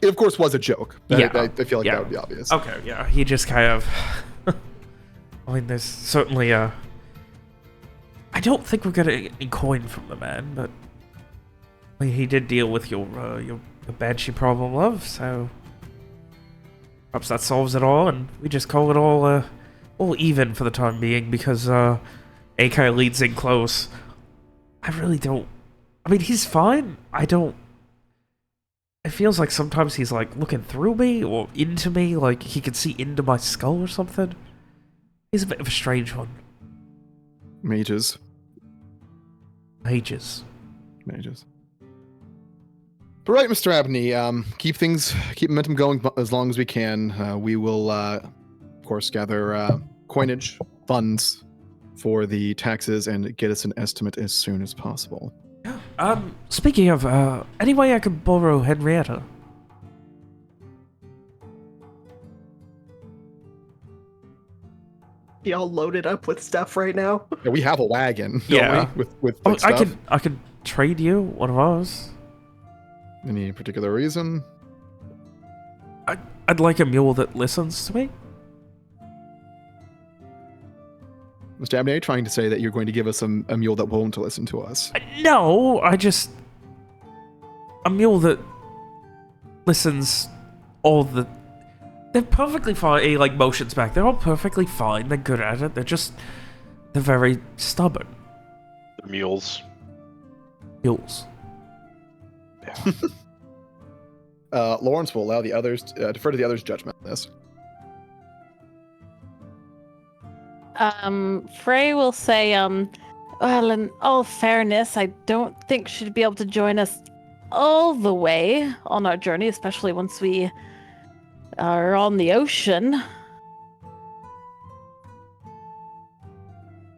It, of course, was a joke. Yeah. I feel like Yeah. that would be obvious. Okay, yeah, he just kind of... I mean, there's certainly a... I don't think we're gonna get any coin from the man, but... I mean, he did deal with your banshee problem, love, so... Perhaps that solves it all, and we just call it all even for the time being, because, Akai leads in close. I really don't... I mean, he's fine. It feels like sometimes he's, like, looking through me, or into me, like he can see into my skull or something. He's a bit of a strange one. Mages. Mages. But right, Mr. Abney, keep momentum going as long as we can. We will, of course, gather coinage, funds for the taxes, and get us an estimate as soon as possible. Speaking of, any way I could borrow Henrietta? Y'all loaded up with stuff right now. Yeah, we have a wagon, don't Yeah. we? With Oh, like, stuff. I could trade you one of ours. Any particular reason? I'd like a mule that listens to me. Mr. Abney, are you trying to say that you're going to give us a mule that won't listen to us? No, a mule that listens they're perfectly fine. He, like, motions back. They're all perfectly fine. They're good at it. They're very stubborn. They're mules. Mules. Lawrence will allow the others defer to the others' judgment on this. Frey will say, well, in all fairness, I don't think she'd be able to join us all the way on our journey, especially once we are on the ocean.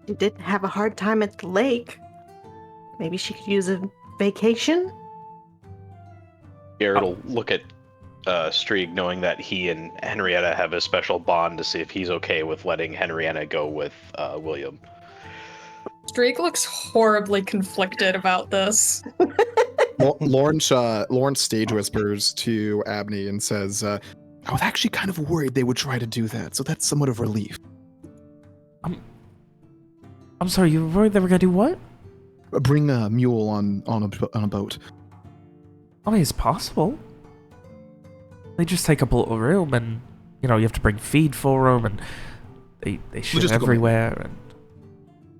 You did have a hard time at the lake. Maybe she could use a vacation? Garrett will look at Streeg, knowing that he and Henrietta have a special bond, to see if he's okay with letting Henrietta go with William. Streak looks horribly conflicted about this. Lawrence stage whispers to Abney and says, I was actually kind of worried they would try to do that, so that's somewhat of relief. I'm sorry, you were worried they were gonna do what? Bring a mule on a boat. I mean, it's possible. They just take up a little room, and you have to bring feed for them, and they shit everywhere. And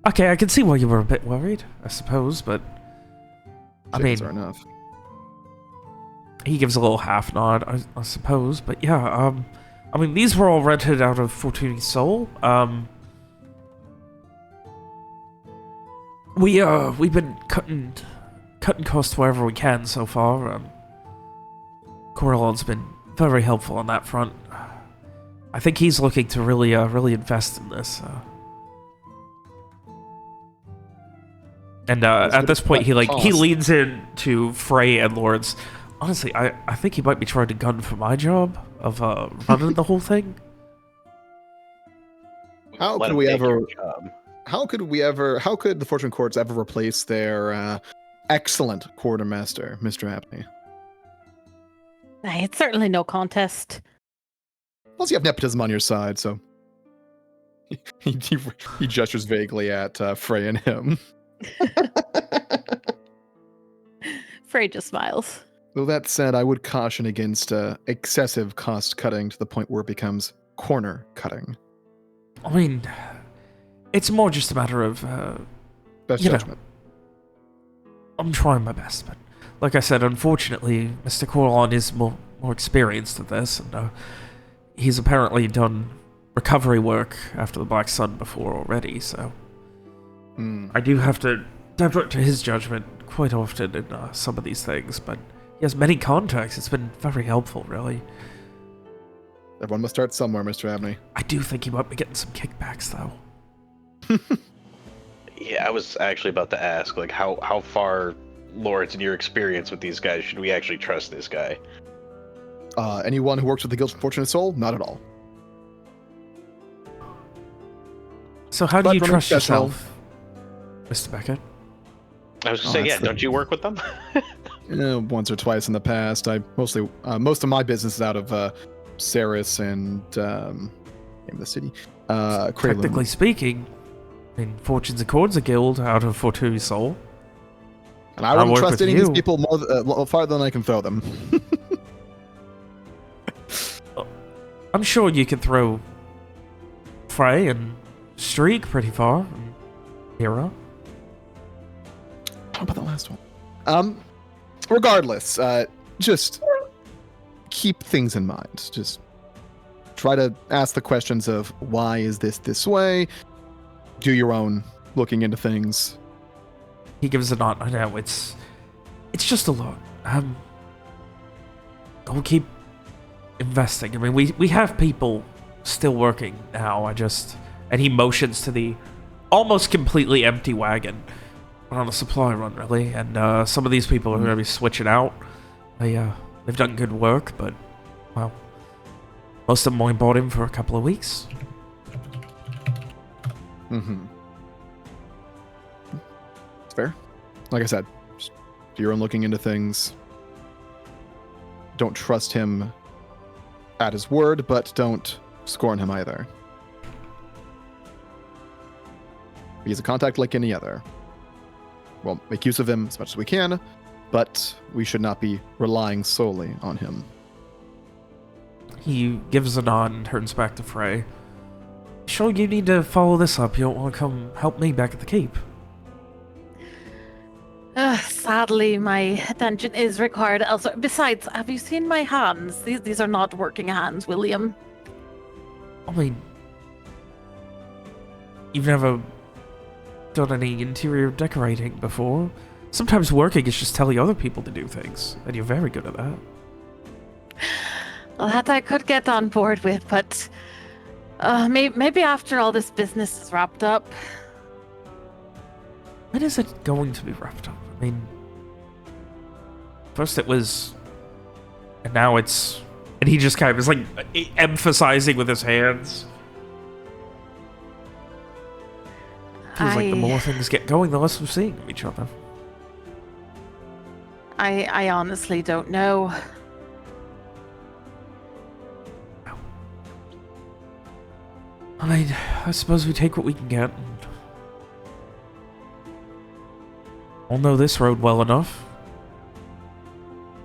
okay, I can see why you were a bit worried, I suppose, but I mean, are enough. He gives a little half nod, I suppose, but yeah. I mean, these were all rented out of Fortuny's Soul. We've been cutting costs wherever we can so far. Coralon's been very helpful on that front. I think he's looking to really invest in this. And at this point, he leans in to Frey and Lawrence. Honestly, I think he might be trying to gun for my job of running the whole thing. How could the Fortune Courts ever replace their excellent quartermaster, Mr. Abney? It's certainly no contest. Plus, you have nepotism on your side, so he gestures vaguely at Frey and him. Frey just smiles. Though that said, I would caution against excessive cost cutting to the point where it becomes corner cutting. I mean, it's more just a matter of best judgment. I'm trying my best, but like I said, unfortunately, Mr. Coralon is more experienced at this, and he's apparently done recovery work after the Black Sun before already, so I do have to divert to his judgment quite often in some of these things, but he has many contacts. It's been very helpful, really. Everyone must start somewhere, Mr. Abney. I do think he might be getting some kickbacks, though. Yeah, I was actually about to ask, like, how far, Lawrence, in your experience with these guys, should we actually trust this guy? Anyone who works with the Guild of Fortunate Soul? Not at all. So how do you trust yourself, Mr. Beckett? I was going to say, don't you work with them? Once or twice in the past. I most of my business is out of Ceres and name of the city. Technically speaking, I mean, Fortune's Accord's a guild out of Fortuny's Soul. And I wouldn't trust any of these people farther than I can throw them. I'm sure you could throw Frey and Streak pretty far. And Hero. How about the last one? Regardless, just keep things in mind. Just try to ask the questions of why is this way? Do your own looking into things. He gives a nod. I know it's just a lot. we'll keep investing. I mean, we have people still working now. And he motions to the almost completely empty wagon. We're on a supply run, really, and some of these people are going to be switching out. They've done good work, but, well, most of them only bought in for a couple of weeks. Mm-hmm. It's fair. Like I said, just do your own looking into things. Don't trust him at his word, but don't scorn him either. He's a contact like any other. We'll make use of him as much as we can, but we should not be relying solely on him. He gives a nod and turns back to Frey. Sure, you need to follow this up. You don't want to come help me back at the Cape. Sadly, my attention is required elsewhere. Besides, have you seen my hands? These are not working hands, William. I mean, you've never done any interior decorating before. Sometimes working is just telling other people to do things, and you're very good at that. Well, that I could get on board with, but maybe after all this business is wrapped up. When is it going to be wrapped up? I mean, first it was, and now it's, and he just kind of is like emphasizing with his hands. Feels like the more things get going, the less we're seeing of each other. I honestly don't know. I mean, I suppose we take what we can get. And I'll know this road well enough.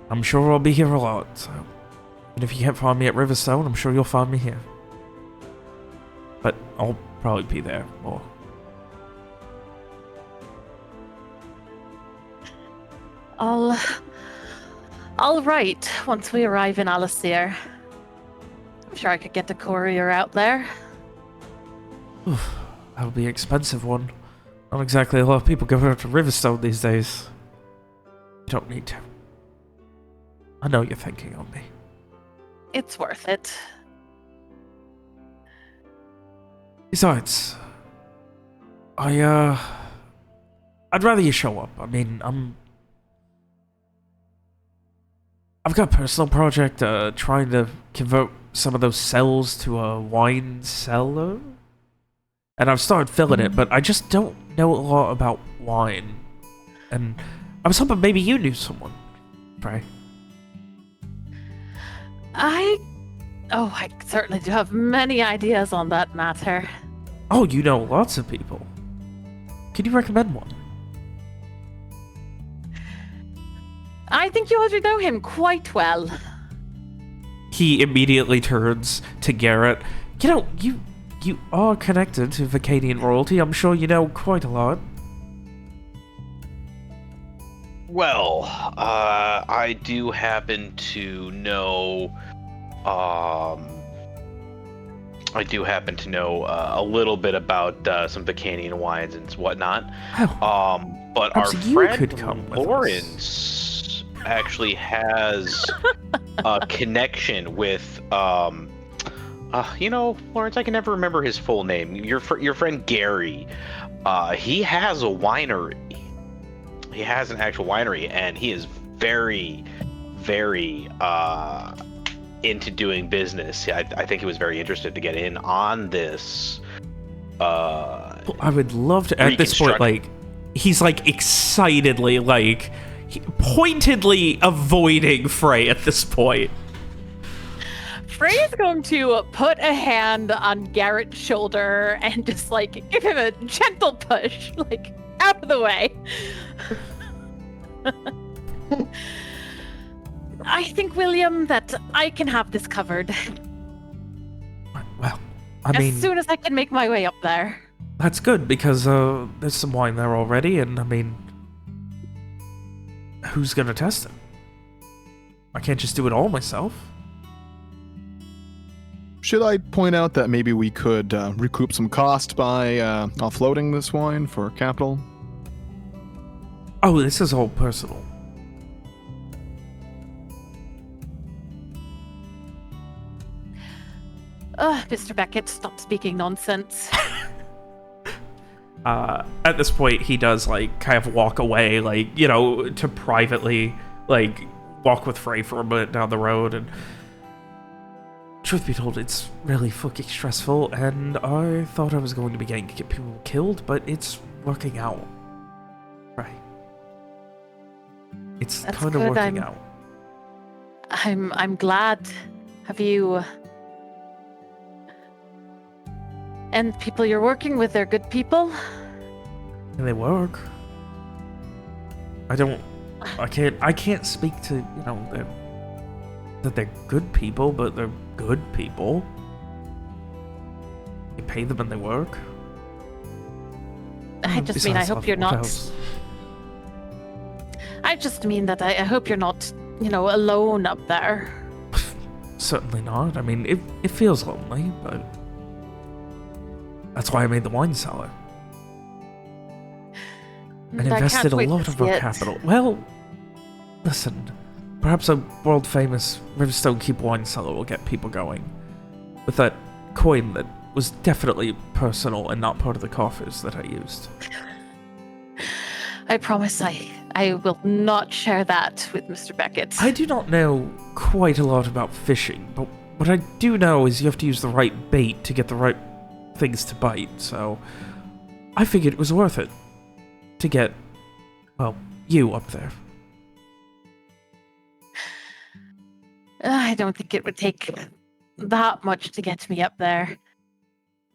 I'm sure I'll be here a lot, so... And if you can't find me at Riverstone, I'm sure you'll find me here. But I'll probably be there more. I'll write once we arrive in Alacyr. I'm sure I could get a courier out there. Oof, that would be an expensive one. Not exactly a lot of people going out to Riverstone these days. You don't need to. I know you're thinking on me. It's worth it. Besides, I'd rather you show up. I mean, I've got a personal project, trying to convert some of those cells to a wine cellar. And I've started filling it, but I just don't know a lot about wine. And I was hoping maybe you knew someone, Frey. I certainly do have many ideas on that matter. Oh, you know lots of people. Can you recommend one? I think you already know him quite well. He immediately turns to Garrett. You know, you are connected to Vacanian royalty. I'm sure you know quite a lot. Well, I do happen to know, a little bit about some Vacanian wines and whatnot. But our friend Lawrence actually has a connection with, Lawrence, I can never remember his full name. Your friend Gary, he has a winery. He has an actual winery, and he is very, very into doing business. I think he was very interested to get in on this. Well, I would love to, at this point, like, he's, like, excitedly, like, pointedly avoiding Frey at this point. Frey is going to put a hand on Garrett's shoulder and just, like, give him a gentle push, like, out of the way. I think, William, that I can have this covered. Well, I mean... As soon as I can make my way up there. That's good, because there's some wine there already, and, I mean... Who's gonna test it? I can't just do it all myself. Should I point out that maybe we could recoup some cost by offloading this wine for capital? Oh, this is all personal. Mr. Beckett, stop speaking nonsense. At this point, he does, like, kind of walk away, like, you know, to privately, like, walk with Frey for a bit down the road, and truth be told, it's really fucking stressful, and I thought I was going to be getting people killed, but it's working out. Right. It's kind of working out. I'm glad. Have you... And people you're working with, they're good people? And they work. I can't speak to, you know, that they're good people, but they're good people. You pay them and they work. I just mean, I hope you're not... I just mean that I hope you're not, you know, alone up there. Certainly not. I mean, it feels lonely, but... That's why I made the wine cellar. And invested a lot of our capital. Well, listen, perhaps a world-famous Riverstone Keep wine cellar will get people going. With that coin that was definitely personal and not part of the coffers that I used. I promise I will not share that with Mr. Beckett. I do not know quite a lot about fishing, but what I do know is you have to use the right bait to get the right things to bite, so I figured it was worth it to get, well, you up there. I don't think it would take that much to get me up there,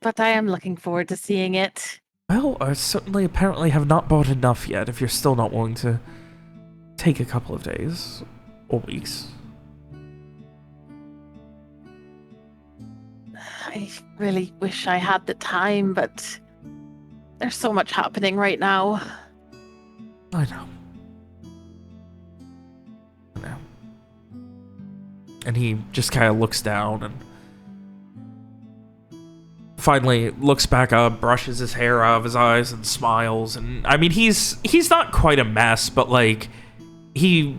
but I am looking forward to seeing it. Well, I certainly apparently have not bought enough yet if you're still not willing to take a couple of days or weeks. I really wish I had the time, but there's so much happening right now. I know. And he just kind of looks down and finally looks back up, brushes his hair out of his eyes and smiles. And I mean, he's not quite a mess, but like he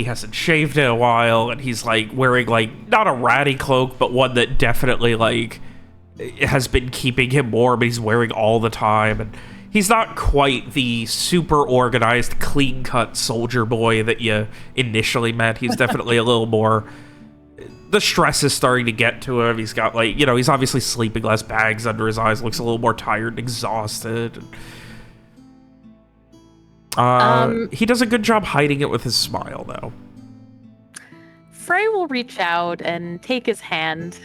hasn't shaved in a while, and he's like wearing like not a ratty cloak, but one that definitely like has been keeping him warm. He's wearing all the time, and he's not quite the super organized, clean-cut soldier boy that you initially met. He's definitely a little more... The stress is starting to get to him. He's got, like, you know, he's obviously sleeping less, bags under his eyes, looks a little more tired and exhausted. He does a good job hiding it with his smile, though. Frey will reach out and take his hand.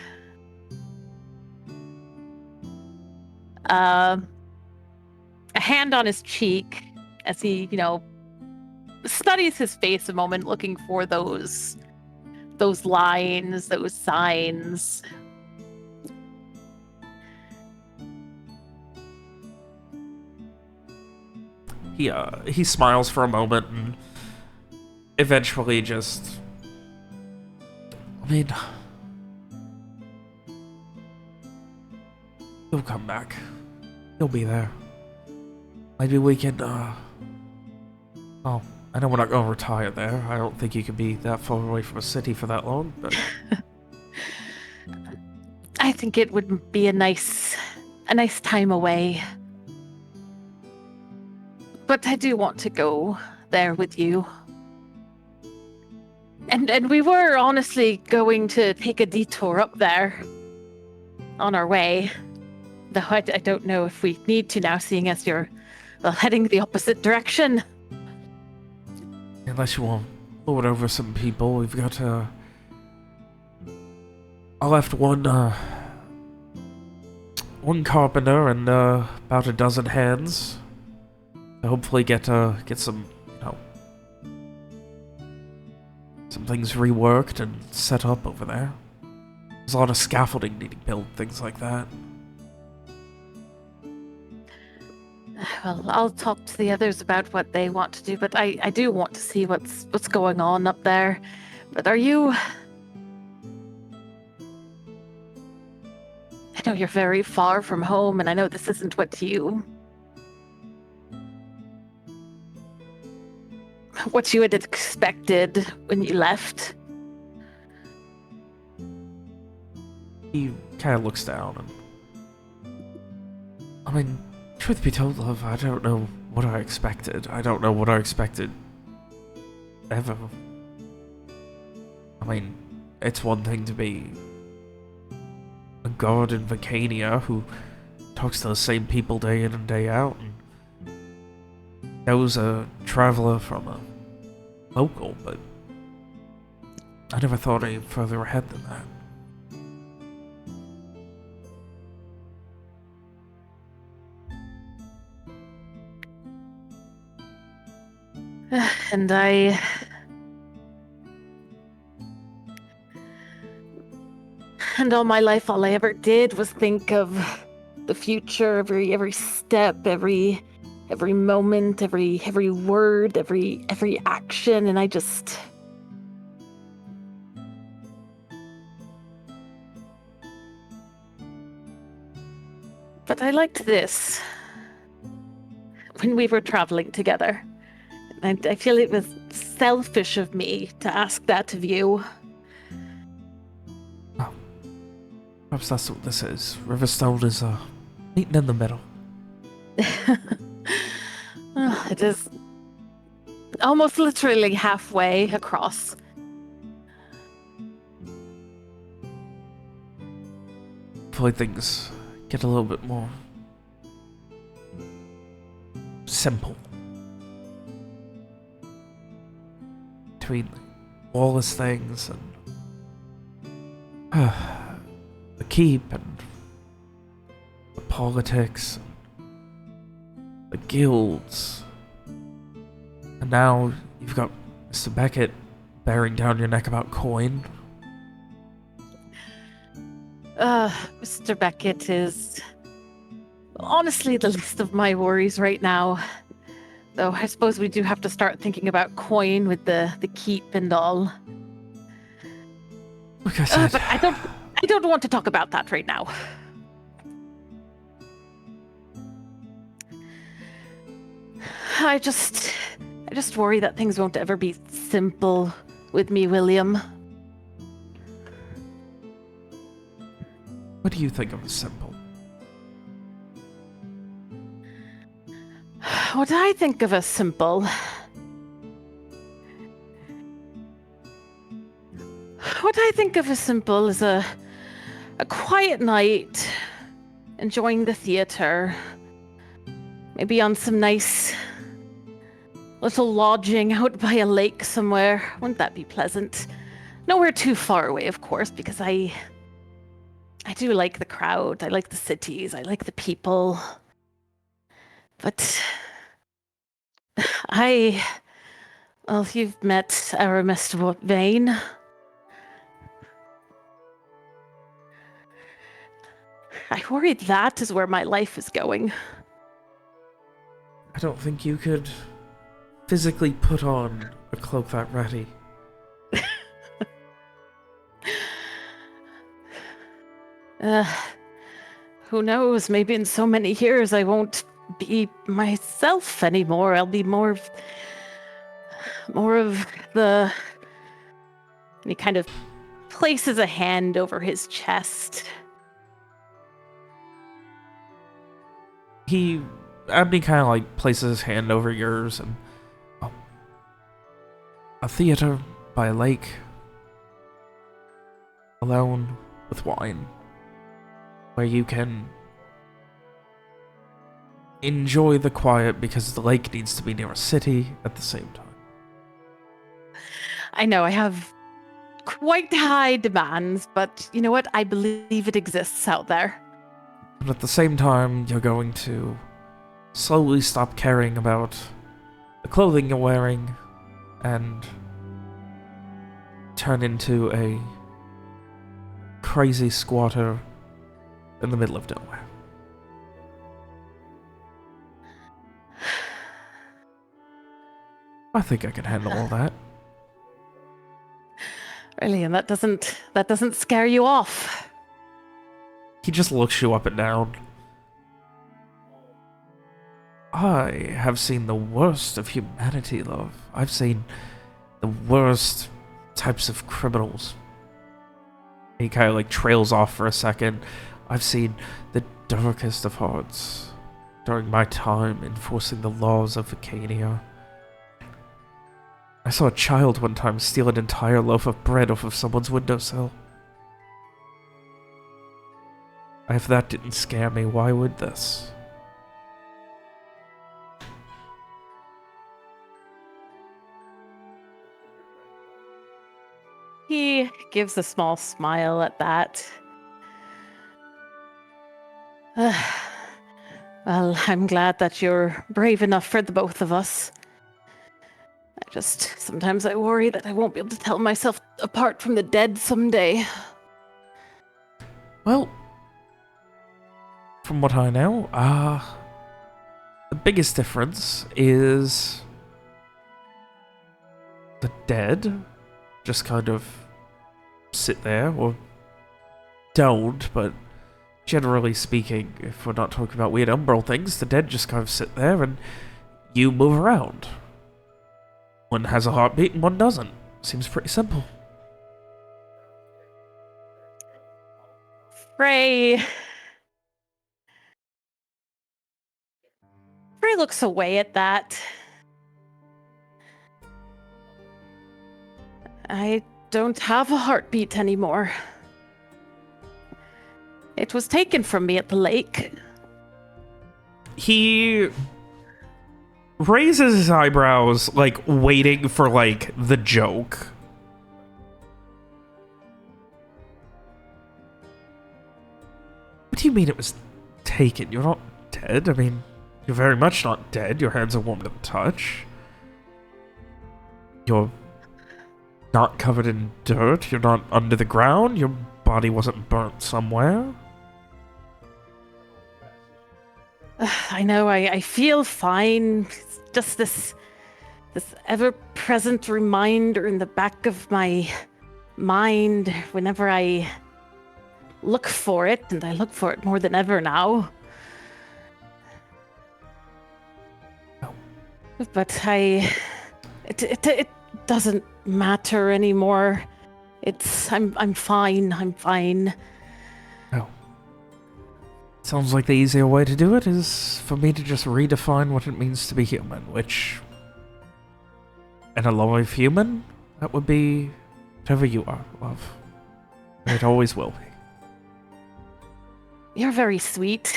A hand on his cheek as he, you know, studies his face a moment, looking for those lines, those signs. He smiles for a moment and eventually just... I mean... He'll come back. He'll be there. Maybe we can, Oh, I know we're not going to retire there. I don't think you can be that far away from a city for that long, but... I think it would be a nice time away. But I do want to go there with you. And we were honestly going to take a detour up there on our way. Though I don't know if we need to now, seeing as you're heading the opposite direction. Unless you want to lord over some people, we've got, I left one carpenter and, about a dozen hands to hopefully get some, you know, some things reworked and set up over there. There's a lot of scaffolding needing built, things like that. Well, I'll talk to the others about what they want to do, but I do want to see what's going on up there. But are you... I know you're very far from home, and I know this isn't what you had expected when you left. He kind of looks down and... I mean, truth be told, love, I don't know what I expected. I don't know what I expected ever. I mean, it's one thing to be a god in Vacania who talks to the same people day in and day out and knows a traveler from a local, but I never thought any further ahead than that. And all my life, all I ever did was think of the future, every step, every moment, every word, every action, and I just... But I liked this when we were traveling together. I feel it was selfish of me to ask that of you. Oh. Perhaps that's what this is. Riverstone is, meeting in the middle. It is almost literally halfway across. Hopefully things get a little bit more simple. Between lawless things and the keep and the politics and the guilds, and now you've got Mr. Beckett bearing down your neck about coin. Mr. Beckett is honestly the least of my worries right now. Though I suppose we do have to start thinking about coin with the keep and all. Like I said, but I don't want to talk about that right now. I just worry that things won't ever be simple with me, William. what do you think of as simple? What I think of as simple... What I think of as simple is a quiet night, enjoying the theater, maybe on some nice little lodging out by a lake somewhere. Wouldn't that be pleasant? Nowhere too far away, of course, because I do like the crowd, I like the cities, I like the people. But well, you've met our Mr. Vane. I worry that is where my life is going. I don't think you could physically put on a cloak that ratty. Who knows? Maybe in so many years I won't be myself anymore. I'll be more of the... And he kind of places a hand over his chest. Abney kind of like places his hand over yours and a theater by a lake, alone with wine, where you can enjoy the quiet because the lake needs to be near a city at the same time. I know I have quite high demands, but you know what? I believe it exists out there. But at the same time, you're going to slowly stop caring about the clothing you're wearing and turn into a crazy squatter in the middle of nowhere. I think I can handle all that. Really, and that doesn't scare you off. He just looks you up and down. I have seen the worst of humanity, love. I've seen the worst types of criminals. He kind of like trails off for a second. I've seen the darkest of hearts during my time enforcing the laws of Vacania. I saw a child one time steal an entire loaf of bread off of someone's windowsill. If that didn't scare me, why would this? He gives a small smile at that. Well, I'm glad that you're brave enough for the both of us. Sometimes I worry that I won't be able to tell myself apart from the dead someday. Well, from what I know, the biggest difference is the dead just kind of sit there, or don't, but generally speaking, if we're not talking about weird umbral things, the dead just kind of sit there and you move around. One has a heartbeat and one doesn't. Seems pretty simple. Frey looks away at that. I don't have a heartbeat anymore. It was taken from me at the lake. He raises his eyebrows, like, waiting for, like, the joke. What do you mean it was taken? You're not dead? I mean, you're very much not dead. Your hands are warm to the touch. You're not covered in dirt. You're not under the ground. Your body wasn't burnt somewhere. I know, I feel fine. It's just this ever-present reminder in the back of my mind whenever I look for it, and I look for it more than ever now. Oh. But it doesn't matter anymore. I'm fine. I'm fine. Oh. Sounds like the easier way to do it is for me to just redefine what it means to be human, which... an alive human? That would be whatever you are, love. It always will be. You're very sweet.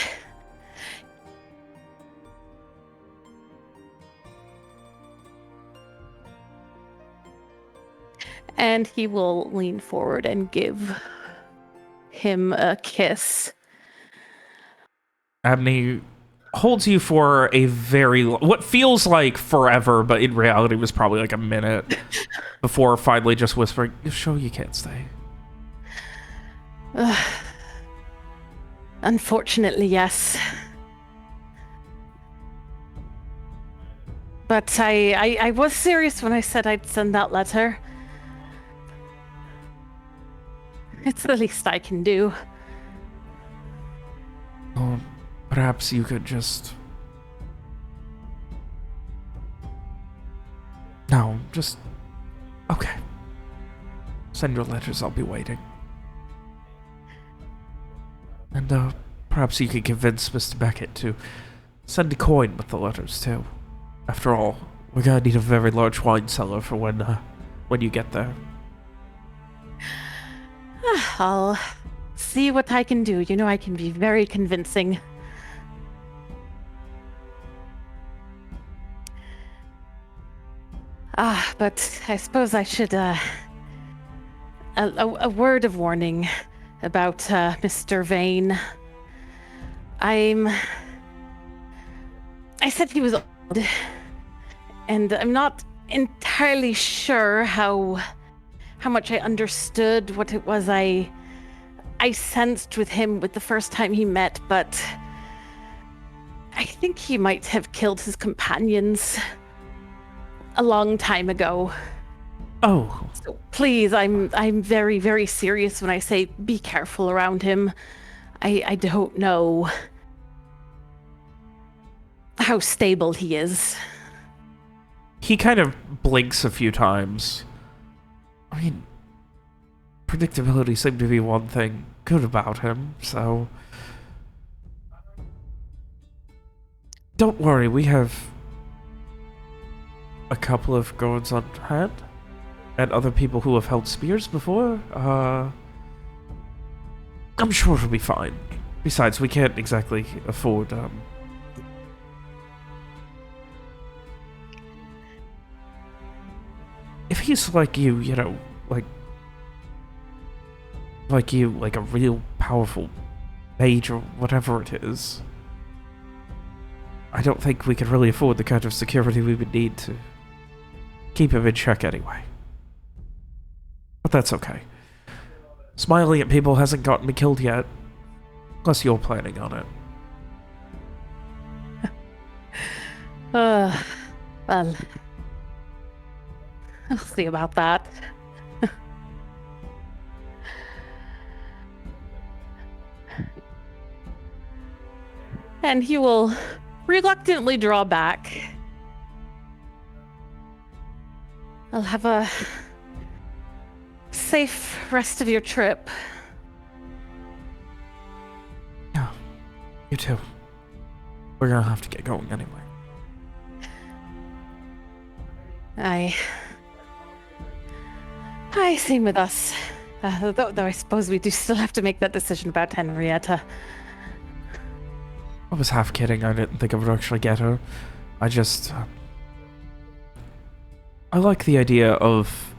And he will lean forward and give him a kiss. Abney holds you for a very... what feels like forever, but in reality was probably like a minute, before finally just whispering, "You sure you can't stay?" Unfortunately, yes. But I was serious when I said I'd send that letter. It's the least I can do. Or perhaps you could just... No, just... okay. Send your letters, I'll be waiting. And, perhaps you could convince Mr. Beckett to send a coin with the letters, too. After all, we're gonna need a very large wine cellar for when you get there. I'll see what I can do. You know, I can be very convincing. But I suppose I should, a word of warning about, Mr. Vane. I said he was old, and I'm not entirely sure how much I understood what it was I sensed with him with the first time he met, but I think he might have killed his companions a long time ago. Oh. So please, I'm very, very serious when I say be careful around him. I don't know how stable he is. He kind of blinks a few times. I mean, predictability seemed to be one thing good about him, so... Don't worry, we have a couple of guards on hand, and other people who have held spears before. I'm sure it'll be fine. Besides, we can't exactly afford, if he's like you, you know, like a real powerful mage or whatever it is, I don't think we could really afford the kind of security we would need to keep him in check anyway. But that's okay. Smiling at people hasn't gotten me killed yet. Unless you're planning on it. Well, I'll see about that. And he will reluctantly draw back. I'll have a safe rest of your trip. Yeah, you too. We're gonna have to get going anyway. Same with us. Though I suppose we do still have to make that decision about Henrietta. I was half kidding. I didn't think I would actually get her. I just... I like the idea of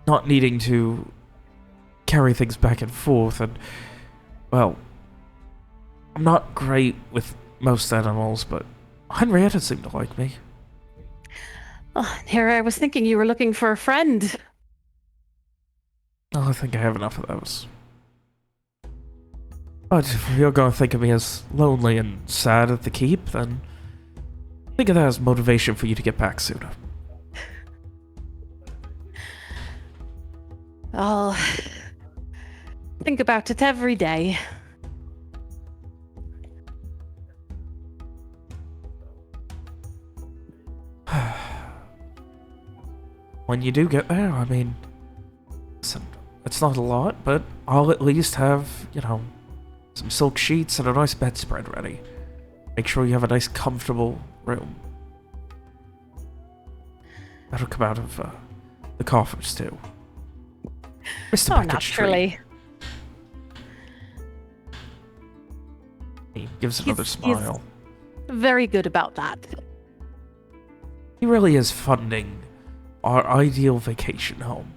not needing to carry things back and forth, and, well, I'm not great with most animals, but Henrietta seemed to like me. Oh, here I was thinking you were looking for a friend. Oh, I think I have enough of those. But if you're going to think of me as lonely and sad at the keep, then think of that as motivation for you to get back sooner. I'll think about it every day. When you do get there, I mean, listen, it's not a lot, but I'll at least have, you know, some silk sheets and a nice bedspread ready. Make sure you have a nice, comfortable room. That'll come out of the coffers, too. Mr. Oh, Package naturally. He gives another smile. He's very good about that. He really is funding our ideal vacation home.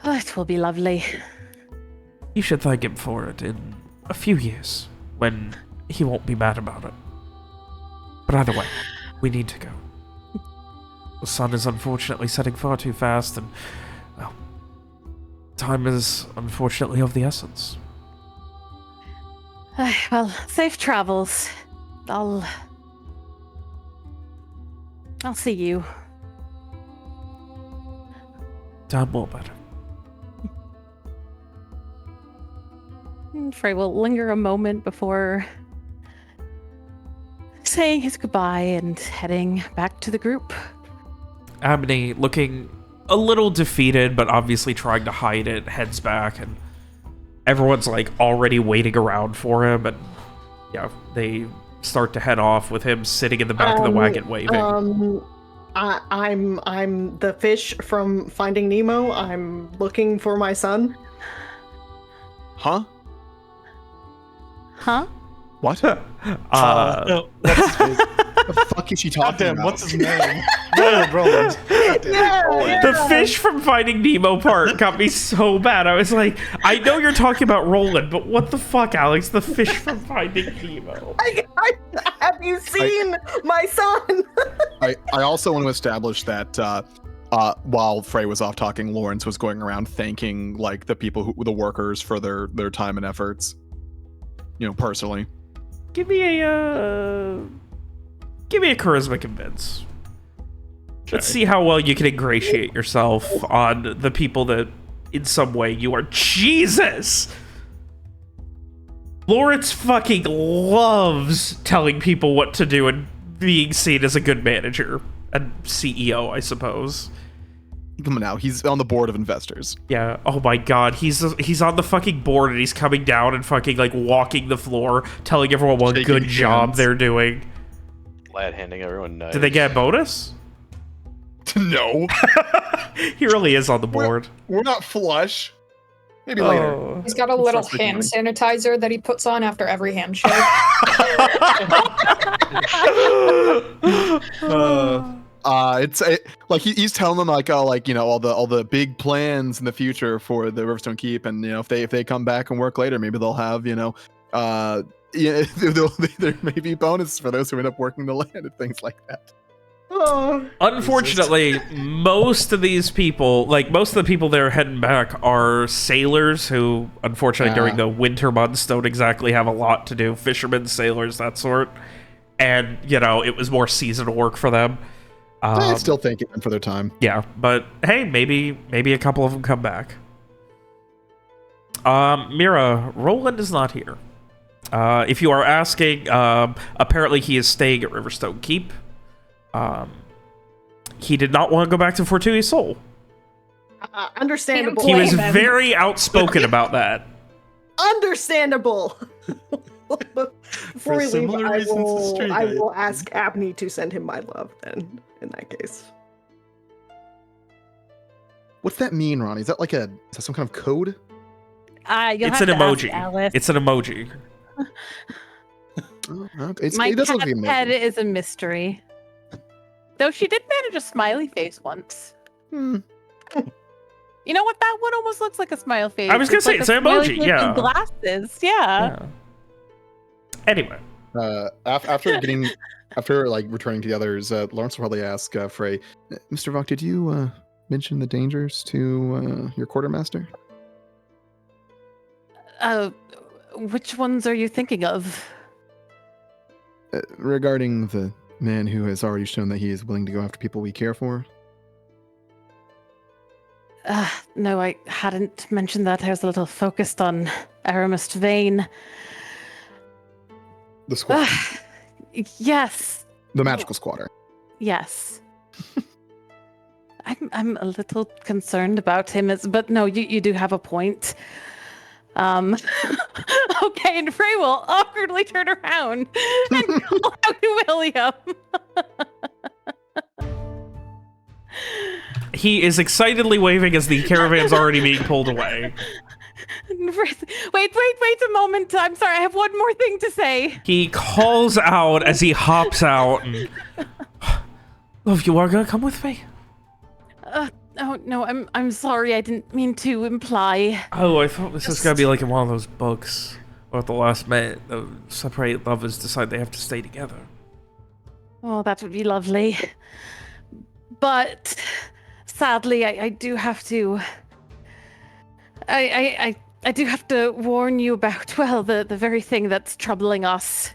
Oh, it will be lovely. You should thank him for it in a few years, when he won't be mad about it. But either way, we need to go. The sun is unfortunately setting far too fast, and, well, time is unfortunately of the essence. Well, safe travels. I'll see you. Time more better. Frey will linger a moment before saying his goodbye and heading back to the group. Abney, looking a little defeated, but obviously trying to hide it, heads back, and everyone's like already waiting around for him, and yeah, they start to head off with him sitting in the back of the wagon waving. I'm the fish from Finding Nemo. I'm looking for my son. Huh? Huh? What? No, that's What the fuck is she talking goddamn. about? What's his name? Roland. The fish from Finding Nemo part got me so bad. I was like, I know you're talking about Roland, but what the fuck, Alex? The fish from Finding Nemo. Have you seen my son? I also want to establish that while Frey was off talking, Lawrence was going around thanking like the people the workers for their time and efforts. You know, personally. Give me a charisma convince. Let's see how well you can ingratiate yourself on the people that, in some way, you are. Jesus! Lawrence fucking loves telling people what to do and being seen as a good manager and CEO, I suppose. Come on now, he's on the board of investors. Yeah. Oh my God, he's on the fucking board and he's coming down and fucking like walking the floor, telling everyone what Shaking good job hands. they're doing. Glad handing everyone knives. Did they get a bonus? No, He really is on the board. we're not flush. Maybe later. Oh. He's got a little Starts making hand sanitizer that he puts on after every handshake. Like he's telling them like, oh, like, you know, all the big plans in the future for the Riverstone Keep, and you know, if they come back and work later, maybe they'll have, you know, yeah, there may be bonuses for those who end up working the land and things like that. Oh, Unfortunately, most of these people, like most of the people that are heading back, are sailors who, unfortunately, during the winter months, don't exactly have a lot to do. Fishermen, sailors, that sort. And, you know, it was more seasonal work for them. Still thanking them for their time. Yeah, but hey, maybe a couple of them come back. Mira, Roland is not here. If you are asking, apparently he is staying at Riverstone Keep. He did not want to go back to Fortuny Soul. Understandable. He was Amen. very outspoken about that. Understandable. Before we leave, similar reasons to Street I Knight. will ask Abney to send him my love then, in that case. What's that mean, Ronnie? Is that some kind of code? You'll It's have an to ask emoji. Alice. It's an emoji. My It does look cat's like a head emoji. is a mystery. Though she did manage a smiley face once. You know what? That one almost looks like a smile face. I was gonna say, like it's a an smiley emoji, face yeah. and glasses, yeah. Anyway, After returning to the others, Lawrence will probably ask Frey, Mr. Vok, did you mention the dangers to your quartermaster? Which ones are you thinking of? Regarding the man who has already shown that he is willing to go after people we care for? No, I hadn't mentioned that. I was a little focused on Aramis Vane. The squad. Yes. The magical squatter. Yes. I'm a little concerned about him, but no, you do have a point. Okay, and Frey will awkwardly turn around and call out William. he is excitedly waving as the caravan's already being pulled away. Wait a moment. I'm sorry, I have one more thing to say. He calls out as he hops out. And, love, you are gonna come with me? Oh no, I'm sorry. I didn't mean to imply. Oh, I thought this was gonna be like in one of those books, or at the last minute, the separated lovers decide they have to stay together. Oh, that would be lovely. But sadly, I do have to. I do have to warn you about, well, the very thing that's troubling us.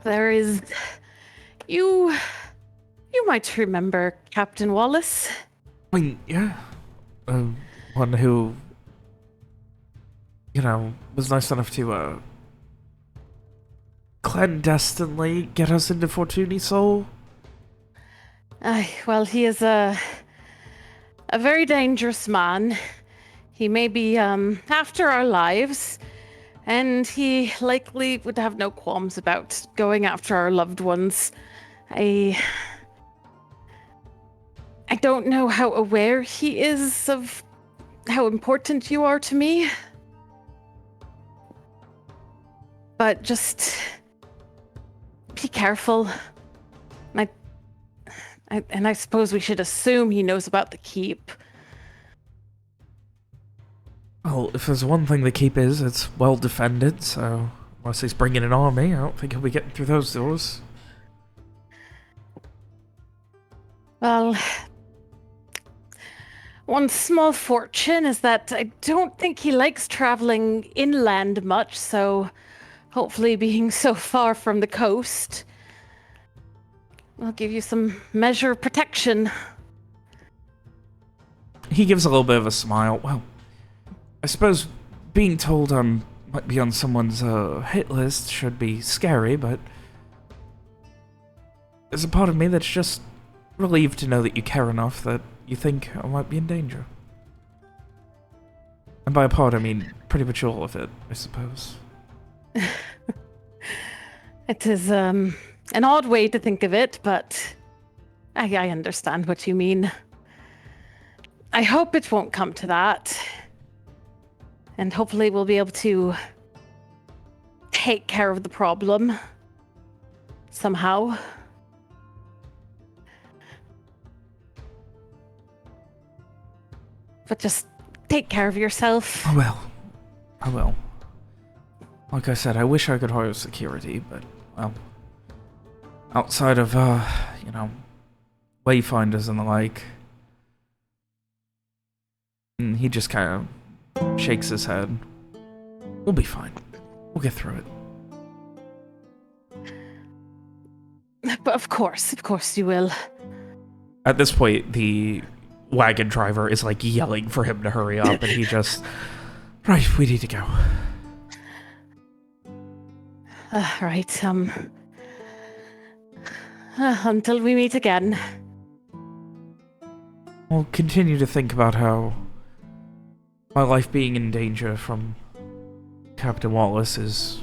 There is. You might remember Captain Wallace. I mean, yeah. One who, you know, was nice enough to, clandestinely get us into Fortuny Soul. Well, he is a very dangerous man. He may be, after our lives, and he likely would have no qualms about going after our loved ones. I don't know how aware he is of how important you are to me. But just be careful. And I suppose we should assume he knows about the keep. Well, if there's one thing the keep is, it's well defended, so unless he's bringing an army, I don't think he'll be getting through those doors. Well, one small fortune is that I don't think he likes traveling inland much, so hopefully being so far from the coast will give you some measure of protection. He gives a little bit of a smile. Well, I suppose being told I might be on someone's hit list should be scary, but there's a part of me that's just relieved to know that you care enough that you think I might be in danger. And by a part, I mean pretty much all of it, I suppose. It is an odd way to think of it, but I understand what you mean. I hope it won't come to that. And hopefully we'll be able to take care of the problem somehow. But just take care of yourself. I will. I will. Like I said, I wish I could hire security, but, well, outside of, you know, wayfinders and the like. And he just kind of shakes his head. We'll be fine. We'll get through it. But of course you will. At this point, the wagon driver is like yelling for him to hurry up, and he just, right, we need to go. Right, until we meet again. I'll continue to think about how my life being in danger from Captain Wallace is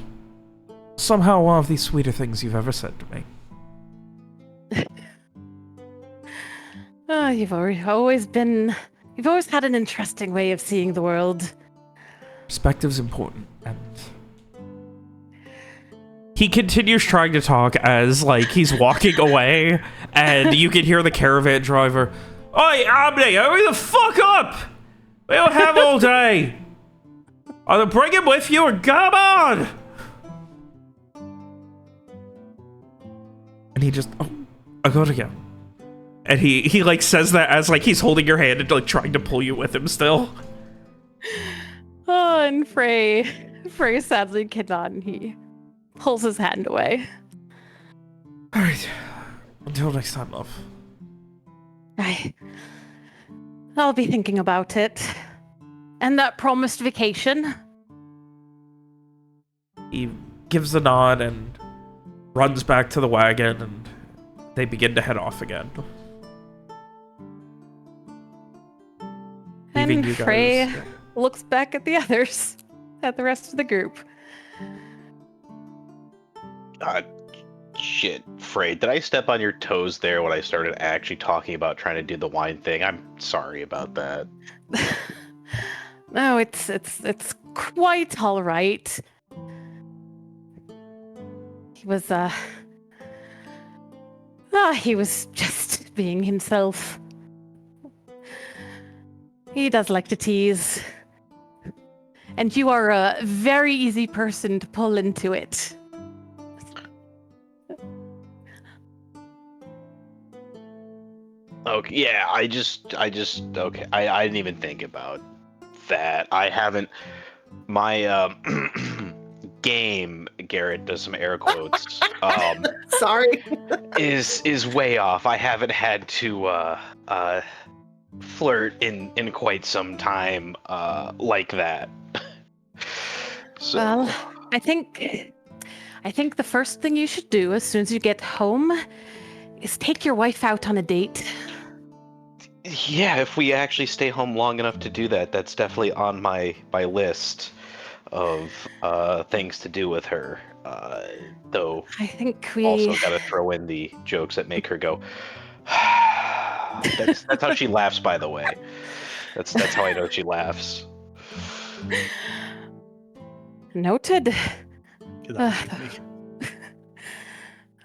somehow one of the sweeter things you've ever said to me. You've always had an interesting way of seeing the world. Perspective's important, and he continues trying to talk as, like, he's walking away, and you can hear the caravan driver, "Oi, Abney, hurry the fuck up! We don't have all day! Either bring him with you or come on!" And he just, "Oh, I gotta go." And he like says that as like he's holding your hand and like trying to pull you with him still. Oh, and Frey sadly cannot, and he pulls his hand away. All right, until next time, love. I'll be thinking about it. And that promised vacation. He gives a nod and runs back to the wagon, and they begin to head off again. Leaving And you guys. Frey looks back at the others, at the rest of the group. Shit, Frey, did I step on your toes there when I started actually talking about trying to do the wine thing? I'm sorry about that. No, it's quite all right. He was just being himself. He does like to tease. And you are a very easy person to pull into it. Okay, yeah, I didn't even think about that. I haven't, my, game, Garrett does some air quotes, Sorry. is way off. I haven't had to, flirt in quite some time, like that. So. Well, I think the first thing you should do as soon as you get home is take your wife out on a date. Yeah, if we actually stay home long enough to do that, that's definitely on my list of things to do with her. Though I think we also gotta throw in the jokes that make her go. That's how she laughs, by the way. That's how I know she laughs. Noted. Get off of me.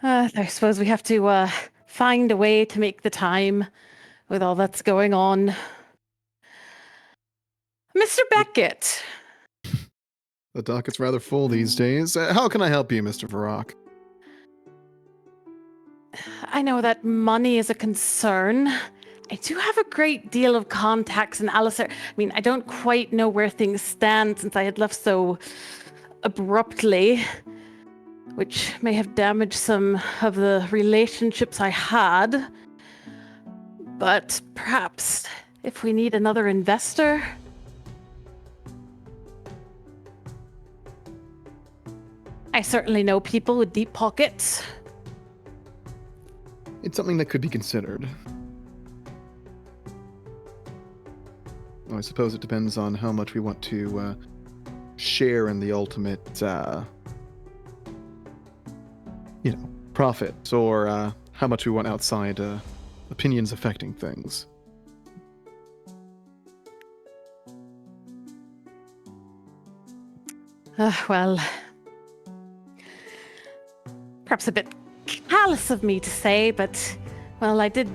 I suppose we have to find a way to make the time with all that's going on. Mr. Beckett. The docket's rather full these days. How can I help you, Mr. Varrock? I know that money is a concern. I do have a great deal of contacts in Alacyr. I mean, I don't quite know where things stand since I had left so abruptly, which may have damaged some of the relationships I had. But perhaps if we need another investor. I certainly know people with deep pockets. it's something that could be considered. I suppose it depends on how much we want to share in the ultimate, profits, or how much we want outside opinions affecting things. Well, perhaps a bit callous of me to say, but, well, I did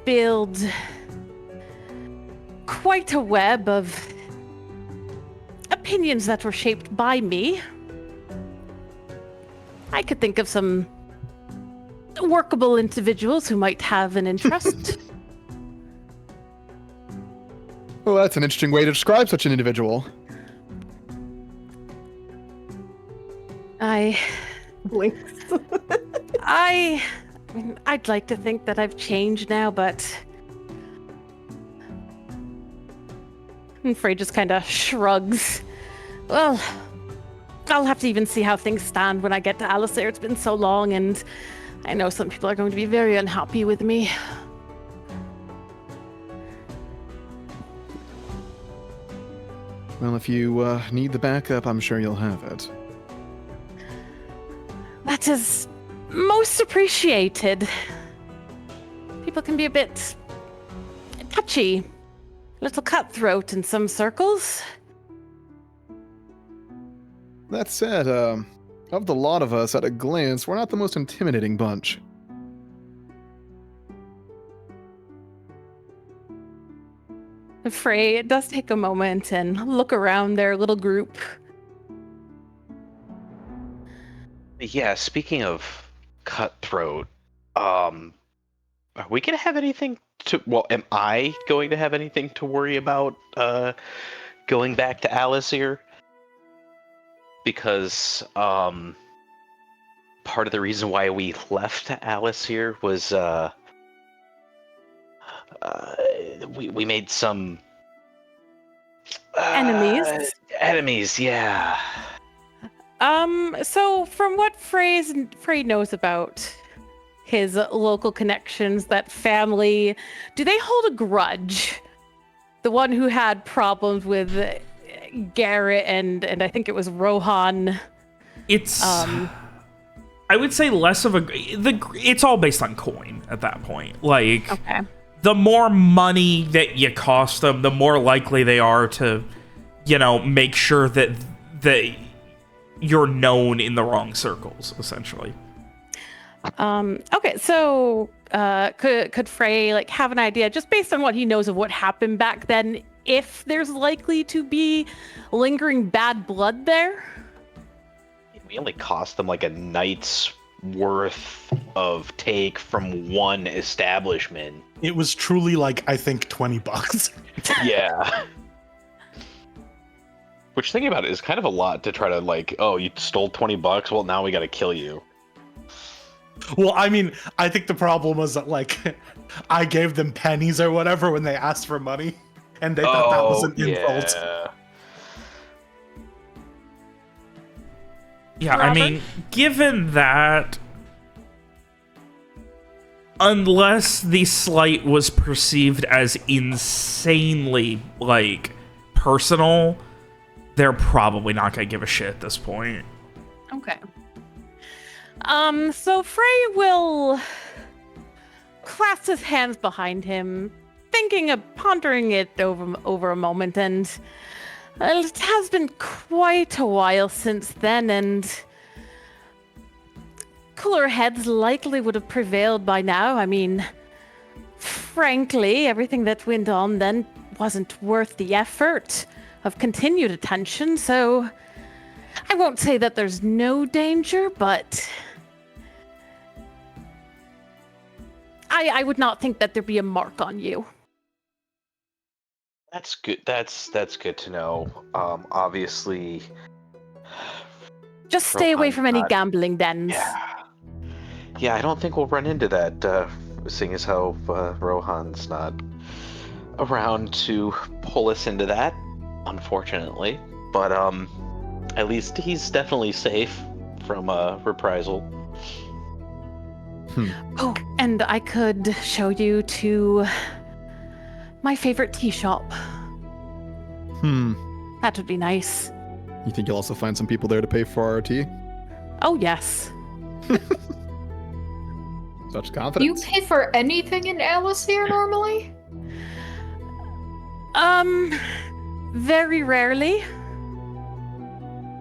build quite a web of opinions that were shaped by me. I could think of some workable individuals who might have an interest. Well, that's an interesting way to describe such an individual. Blinks. I mean, I'd like to think that I've changed now, but... And Frey just kind of shrugs. Well, I'll have to even see how things stand when I get to Alacyr. It's been so long, and I know some people are going to be very unhappy with me. Well, if you need the backup, I'm sure you'll have it. That is most appreciated. People can be a bit touchy, a little cutthroat in some circles. That said, of the lot of us, at a glance, we're not the most intimidating bunch. Frey does take a moment and look around their little group. Yeah, speaking of cutthroat, are we gonna have anything to? Well, am I going to have anything to worry about going back to Alacyr? Because part of the reason why we left Alacyr was we made some Enemies? Enemies, yeah. So from what Frey knows about his local connections, that family, do they hold a grudge? The one who had problems with Garrett and I think it was Rohan. It's I would say less of it's all based on coin at that point. Like, okay. The more money that you cost them, the more likely they are to, make sure that you're known in the wrong circles, essentially. Okay, so could Frey have an idea, just based on what he knows of what happened back then, if there's likely to be lingering bad blood there? We only cost them like a night's worth of take from one establishment. It was truly I think $20. Yeah. Which, thinking about it, is kind of a lot to try to oh, you stole $20, well, now we gotta kill you. Well, I mean, I think the problem was that I gave them pennies or whatever when they asked for money, and they thought that was an insult. Yeah, Robert? I mean, given that, unless the slight was perceived as insanely, personal, they're probably not going to give a shit at this point. Okay. So Frey will clasp his hands behind him, pondering it over a moment, and it has been quite a while since then, and cooler heads likely would have prevailed by now. I mean, frankly, everything that went on then wasn't worth the effort of continued attention, so I won't say that there's no danger, but I would not think that there'd be a mark on you. That's good. That's good to know. Obviously, just stay away Rohan's from any not- gambling dens. Yeah, I don't think we'll run into that, seeing as how Rohan's not around to pull us into that, unfortunately. But at least he's definitely safe from reprisal. Oh, and I could show you to my favorite tea shop. That would be nice. You think you'll also find some people there to pay for our tea? Oh, yes. Such Do you confidence. pay for anything in Alacyr normally? Very rarely.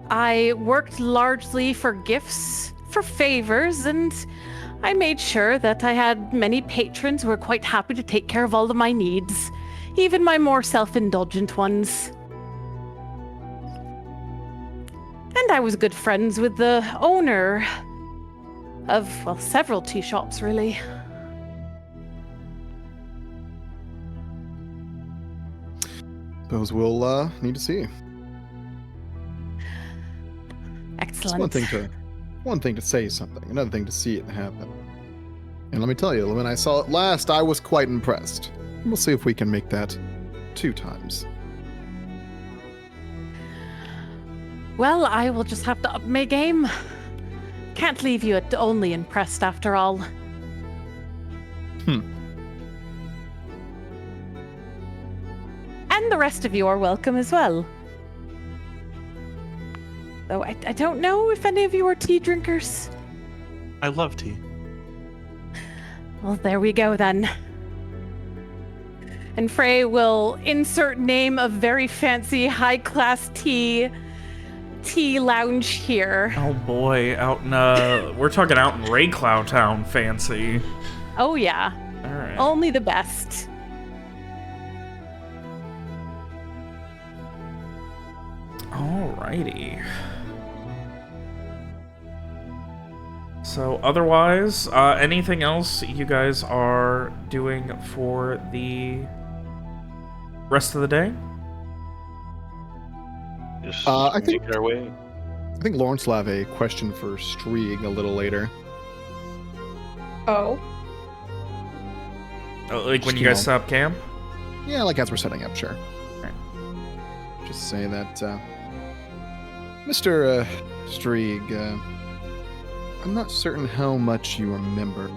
I worked largely for gifts, for favors, and I made sure that I had many patrons who were quite happy to take care of all of my needs, even my more self-indulgent ones. And I was good friends with the owner of, well, several tea shops, really. Suppose we'll need to see. Excellent. It's one thing to say something, another thing to see it happen. And let me tell you, when I saw it last, I was quite impressed. We'll see if we can make that 2 times. Well, I will just have to up my game. Can't leave you at only impressed after all. And the rest of you are welcome as well. Though I don't know if any of you are tea drinkers. I love tea. Well, there we go then. And Frey will insert name of very fancy high-class tea lounge here. Oh boy, out in we're talking out in Raycloud Town, fancy. Oh yeah. All right. Only the best. Alrighty. So otherwise, anything else you guys are doing for the rest of the day? Just I think- making our way. I think Lawrence will have a question for Strieg a little later. Oh. Like when Just, you guys set up camp? Yeah, like as we're setting up, sure. Right. Just say that, Mr. Strieg, I'm not certain how much you remember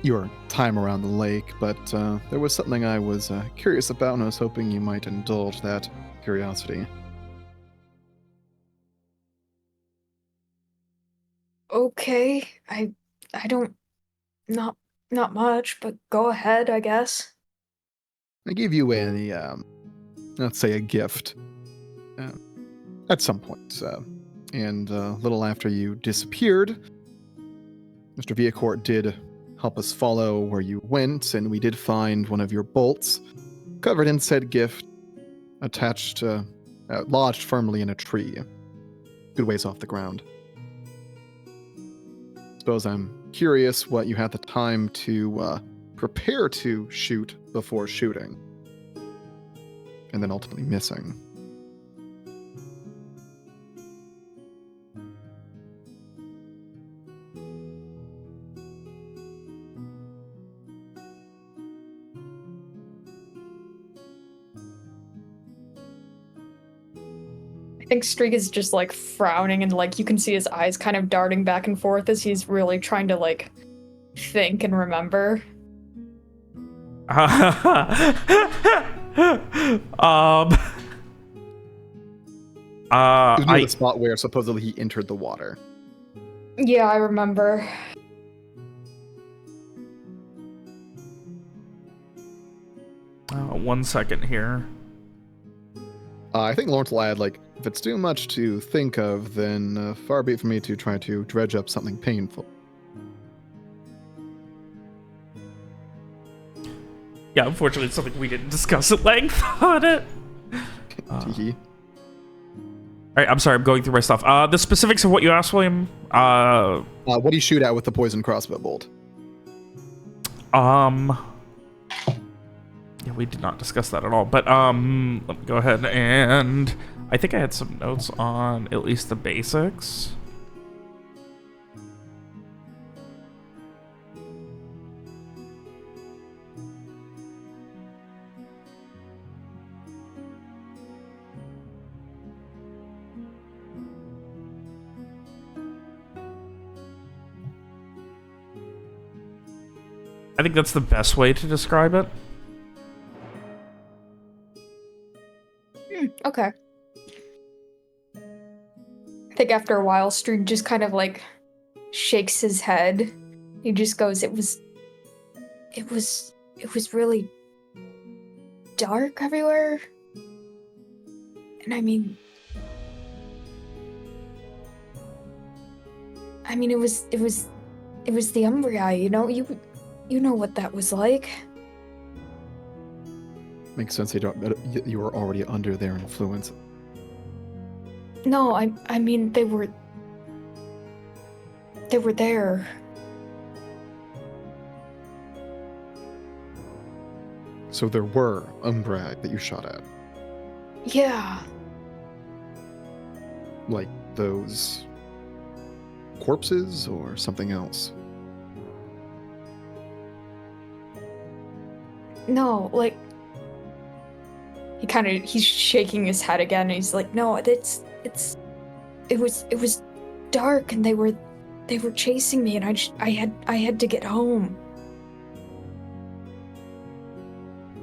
your time around the lake, but there was something I was curious about, and I was hoping you might indulge that curiosity. Okay. I don't not much, but go ahead, I guess. I gave you let's say a gift at some point, and a little after you disappeared, Mr. Viacourt did help us follow where you went, and we did find one of your bolts covered in said gift, attached, lodged firmly in a tree, good ways off the ground. Suppose I'm curious what you had the time to prepare to shoot before shooting, and then ultimately missing. I think Streak is just like frowning and like you can see his eyes kind of darting back and forth as he's really trying to like think and remember. It was near I the spot where supposedly he entered the water. Yeah, I remember. one second here. I think Lawrence will add, like, if it's too much to think of, then far be it for me to try to dredge up something painful. Yeah, unfortunately, it's something we didn't discuss at length on it. Teehee. All right, I'm sorry, I'm going through my stuff. The specifics of what you asked, William. What do you shoot at with the poison crossbow bolt? Yeah, we did not discuss that at all. But let me go ahead and I think I had some notes on at least the basics. I think that's the best way to describe it. Okay. I think after a while, Streak just kind of like shakes his head. He just goes, it was really dark everywhere. And I mean, it was the Umbria, you know? You know what that was like. Makes sense. You were already under their influence. No, I mean they were there. So there were Umbrag that you shot at. Yeah. Like those corpses or something else? No, like he's shaking his head again and he's like, no, it was dark and they were chasing me and I had to get home.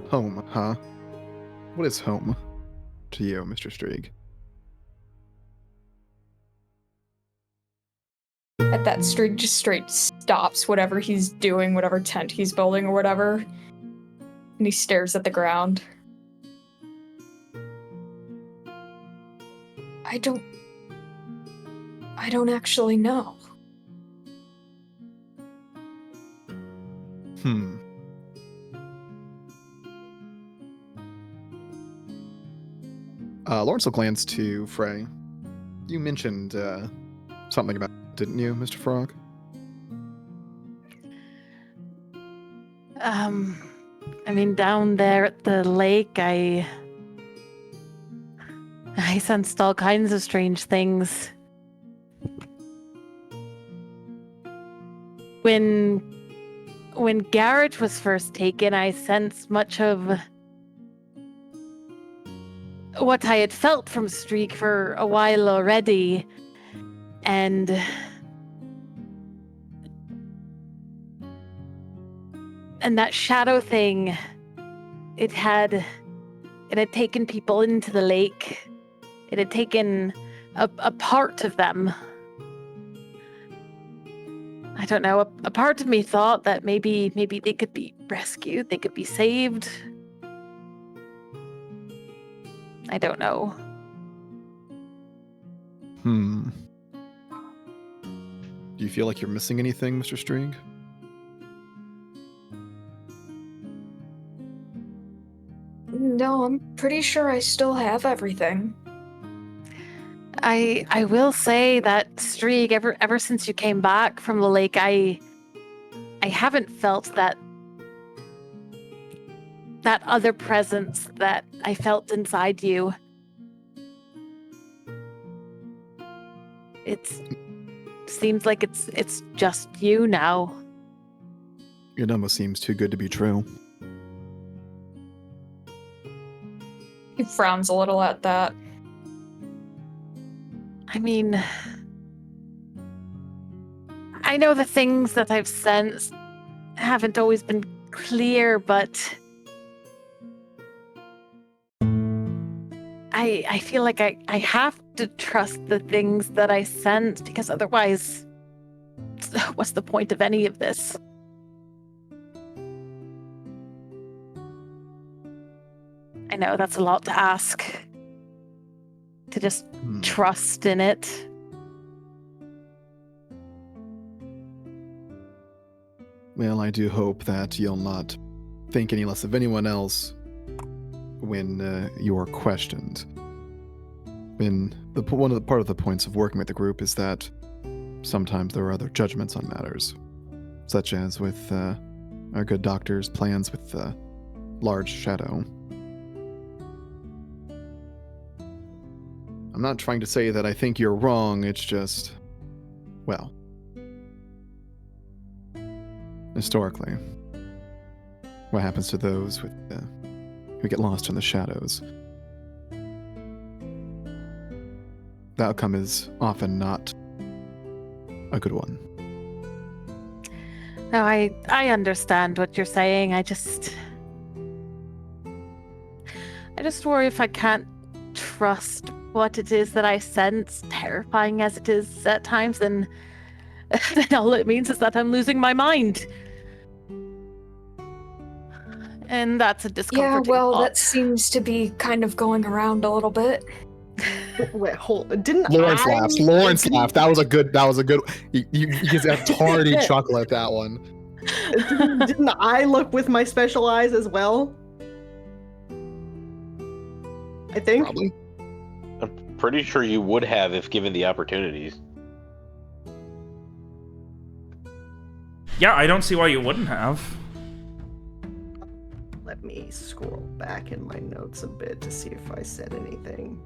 Home, huh? What is home to you, Mr. Streeg? At that, Streak just straight stops whatever he's doing, whatever tent he's building or whatever, and he stares at the ground. I don't actually know. Lawrence will glance to Frey. You mentioned something about it, didn't you, Mr. Frog? I mean, down there at the lake, I sensed all kinds of strange things. When Garrett was first taken, I sensed much of what I had felt from Streak for a while already, and that shadow thing, it had taken people into the lake. It had taken a part of them. I don't know, a part of me thought that maybe they could be rescued, they could be saved. I don't know. Do you feel like you're missing anything, Mr. Streeg? No, I'm pretty sure I still have everything. I will say that, Streak, ever since you came back from the lake, I haven't felt that other presence that I felt inside you. It seems like it's just you now. It almost seems too good to be true. He frowns a little at that. I mean, I know the things that I've sensed haven't always been clear, but I feel like I have to trust the things that I sense, because otherwise, what's the point of any of this? I know that's a lot to ask. To just trust in it. Well, I do hope that you'll not think any less of anyone else when you're questioned. Part of the points of working with the group is that sometimes there are other judgments on matters, such as with our good doctor's plans with the large shadow. I'm not trying to say that I think you're wrong, it's just, well, historically, what happens to those who get lost in the shadows? The outcome is often not a good one. No, I understand what you're saying. I just worry if I can't trust what it is that I sense, terrifying as it is at times, then all it means is that I'm losing my mind. And that's a Yeah, discomforting well, thought. that seems to be kind of going around a little bit. Wait, hold. Didn't Lawrence I? laughs. Lawrence laughed. That was a good. You get a tardy chuckle at that one. Didn't I look with my special eyes as well? I think. Probably. I'm pretty sure you would have if given the opportunities. Yeah, I don't see why you wouldn't have. Let me scroll back in my notes a bit to see if I said anything.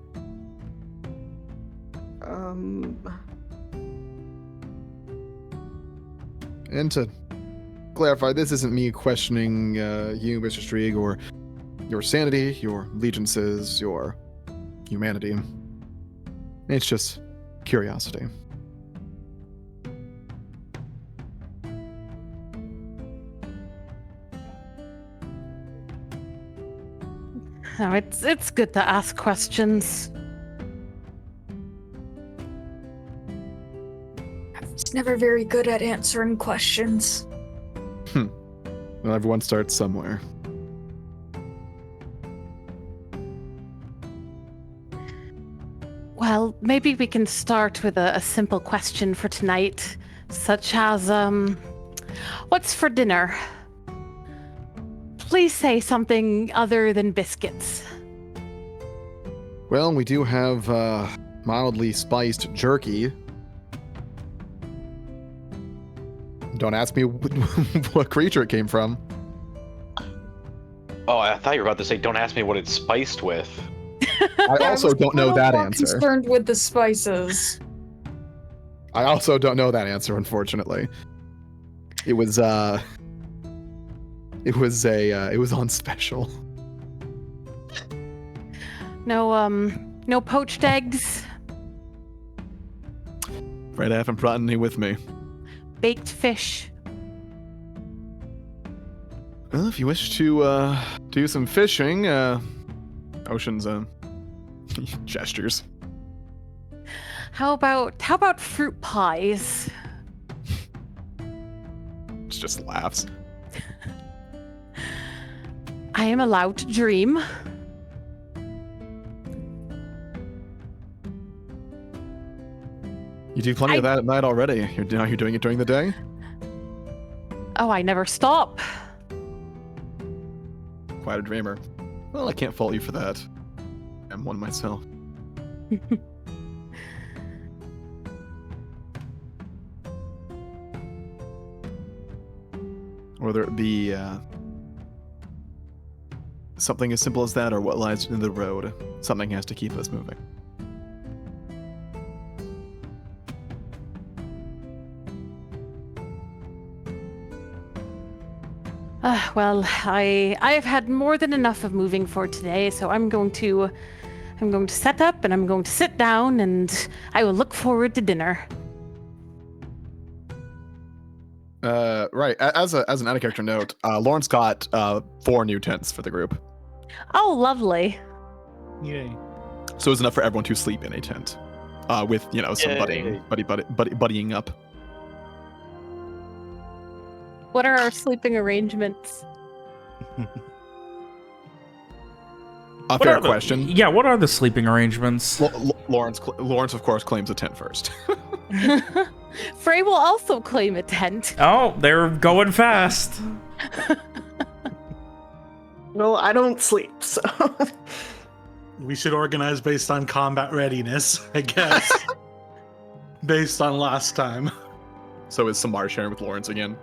And to clarify, this isn't me questioning you, Mr. Strieg, or your sanity, your allegiances, your humanity. It's just curiosity. No, it's good to ask questions. I was never very good at answering questions. Well, everyone starts somewhere. Well, maybe we can start with a simple question for tonight, such as, what's for dinner? Please say something other than biscuits. Well, we do have mildly spiced jerky. Don't ask me what creature it came from. Oh, I thought you were about to say, don't ask me what it's spiced with. I also don't know that more answer. Concerned with the spices. I also don't know that answer, unfortunately. It was on special. No poached eggs, Afraid I haven't brought any with me. baked fish. Well, if you wish to do some fishing, Ocean's gestures. How about fruit pies? Just laughs. I am allowed to dream. You do plenty of that at night already. You're doing it during the day? Oh, I never stop. Quite a dreamer. Well, I can't fault you for that. I'm one myself. Whether it be something as simple as that or what lies in the road, something has to keep us moving. Well, I've had more than enough of moving for today, so I'm going to set up and I'm going to sit down and I will look forward to dinner. Right. As an out of character note, Lawrence got 4 new tents for the group, Oh, lovely. Yay. so it's enough for everyone to sleep in a tent, with some Yay. buddying up. What are our sleeping arrangements? A What fair are the- question. Yeah, what are the sleeping arrangements? Lawrence, of course, claims a tent first. Frey will also claim a tent. Oh, they're going fast. Well, I don't sleep, so. We should organize based on combat readiness, I guess. Based on last time. So is Samar sharing with Lawrence again?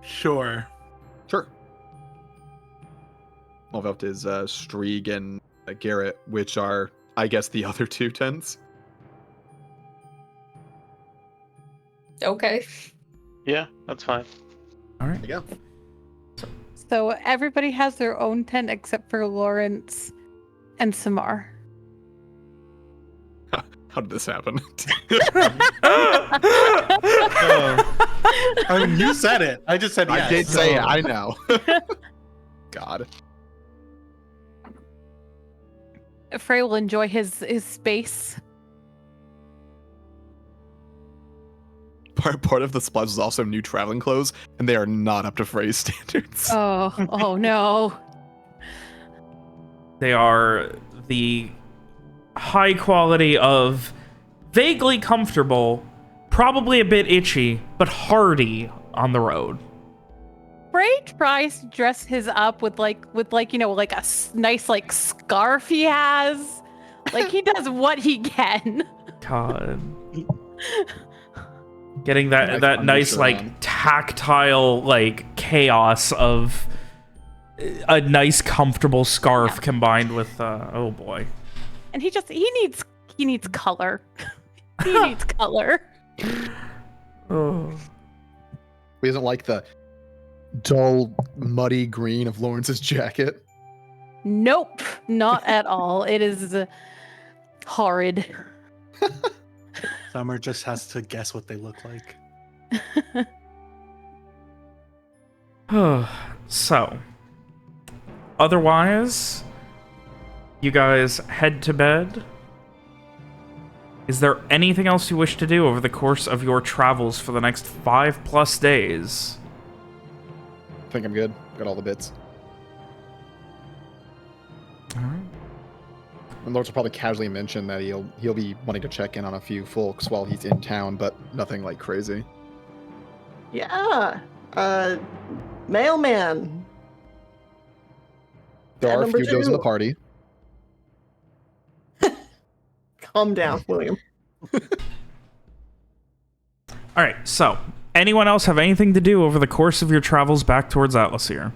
Sure. Sure. All left is Strieg and Garrett, which are, I guess, the other 2 tents. Okay. Yeah, that's fine. All right. There you go. So everybody has their own tent except for Lawrence and Samar. How did this happen? I mean, you said it. I just said yes. I did say it. so- I know. God. Frey will enjoy his space. Part of the splurge is also new traveling clothes, and they are not up to Frey's standards. Oh no. They are the high quality of vaguely comfortable, probably a bit itchy, but hardy on the road. Frey tries to dress his up with like you know, like a nice like scarf he has. Like he does what he can. God. Getting Nice that nice undershirt like on. tactile like chaos of a nice comfortable scarf combined with oh boy. And he needs color. He needs color. Oh. He doesn't like the dull, muddy green of Lawrence's jacket. Nope, not at all. It is horrid. Summer just has to guess what they look like. So, otherwise, you guys head to bed. Is there anything else you wish to do over the course of your travels for the next 5+ days? I think I'm good. Got all the bits. All right. And Lawrence will probably casually mention that he'll be wanting to check in on a few folks while he's in town, but nothing like crazy. Yeah. Mailman. There And are a number few of those in the 2. party. Calm down, William. All right, so anyone else have anything to do over the course of your travels back towards Alacyr?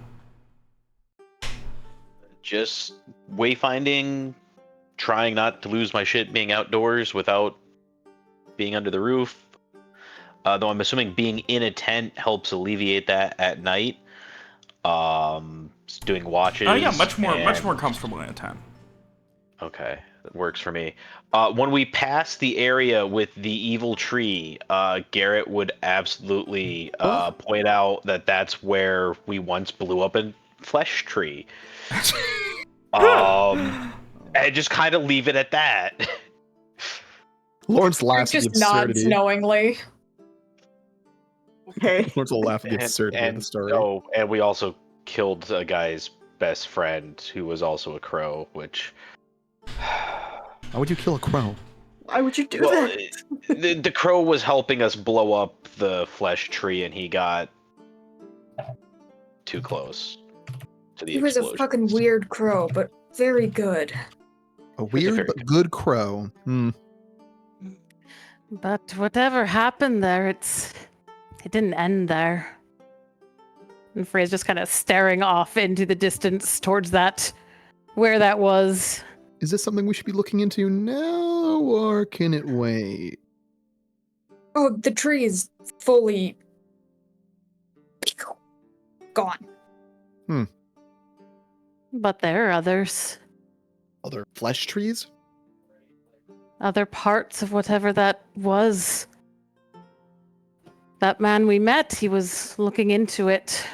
Just wayfinding, trying not to lose my shit being outdoors without being under the roof. Though I'm assuming being in a tent helps alleviate that at night. Doing watches. Oh yeah, much more and- comfortable in a tent. Okay, that works for me. When we pass the area with the evil tree, Garrett would absolutely point out that that's where we once blew up a flesh tree. And just kind of leave it at that. Lawrence laughs at the Just nods absurdity. knowingly. Okay. Lawrence will laugh at the absurdity of the story. Oh, and we also killed a guy's best friend who was also a crow, which... Why would you kill a crow? Why would you do Well, that? the crow was helping us blow up the flesh tree, and he got too close to the He was a explosion. fucking weird crow, but very good. A weird very but good crow. Hmm. But whatever happened there, it didn't end there. And Frey's just kind of staring off into the distance towards where that was. Is this something we should be looking into now, or can it wait? Oh, the tree is fully gone. But there are others. Other flesh trees? Other parts of whatever that was. That man we met, he was looking into it.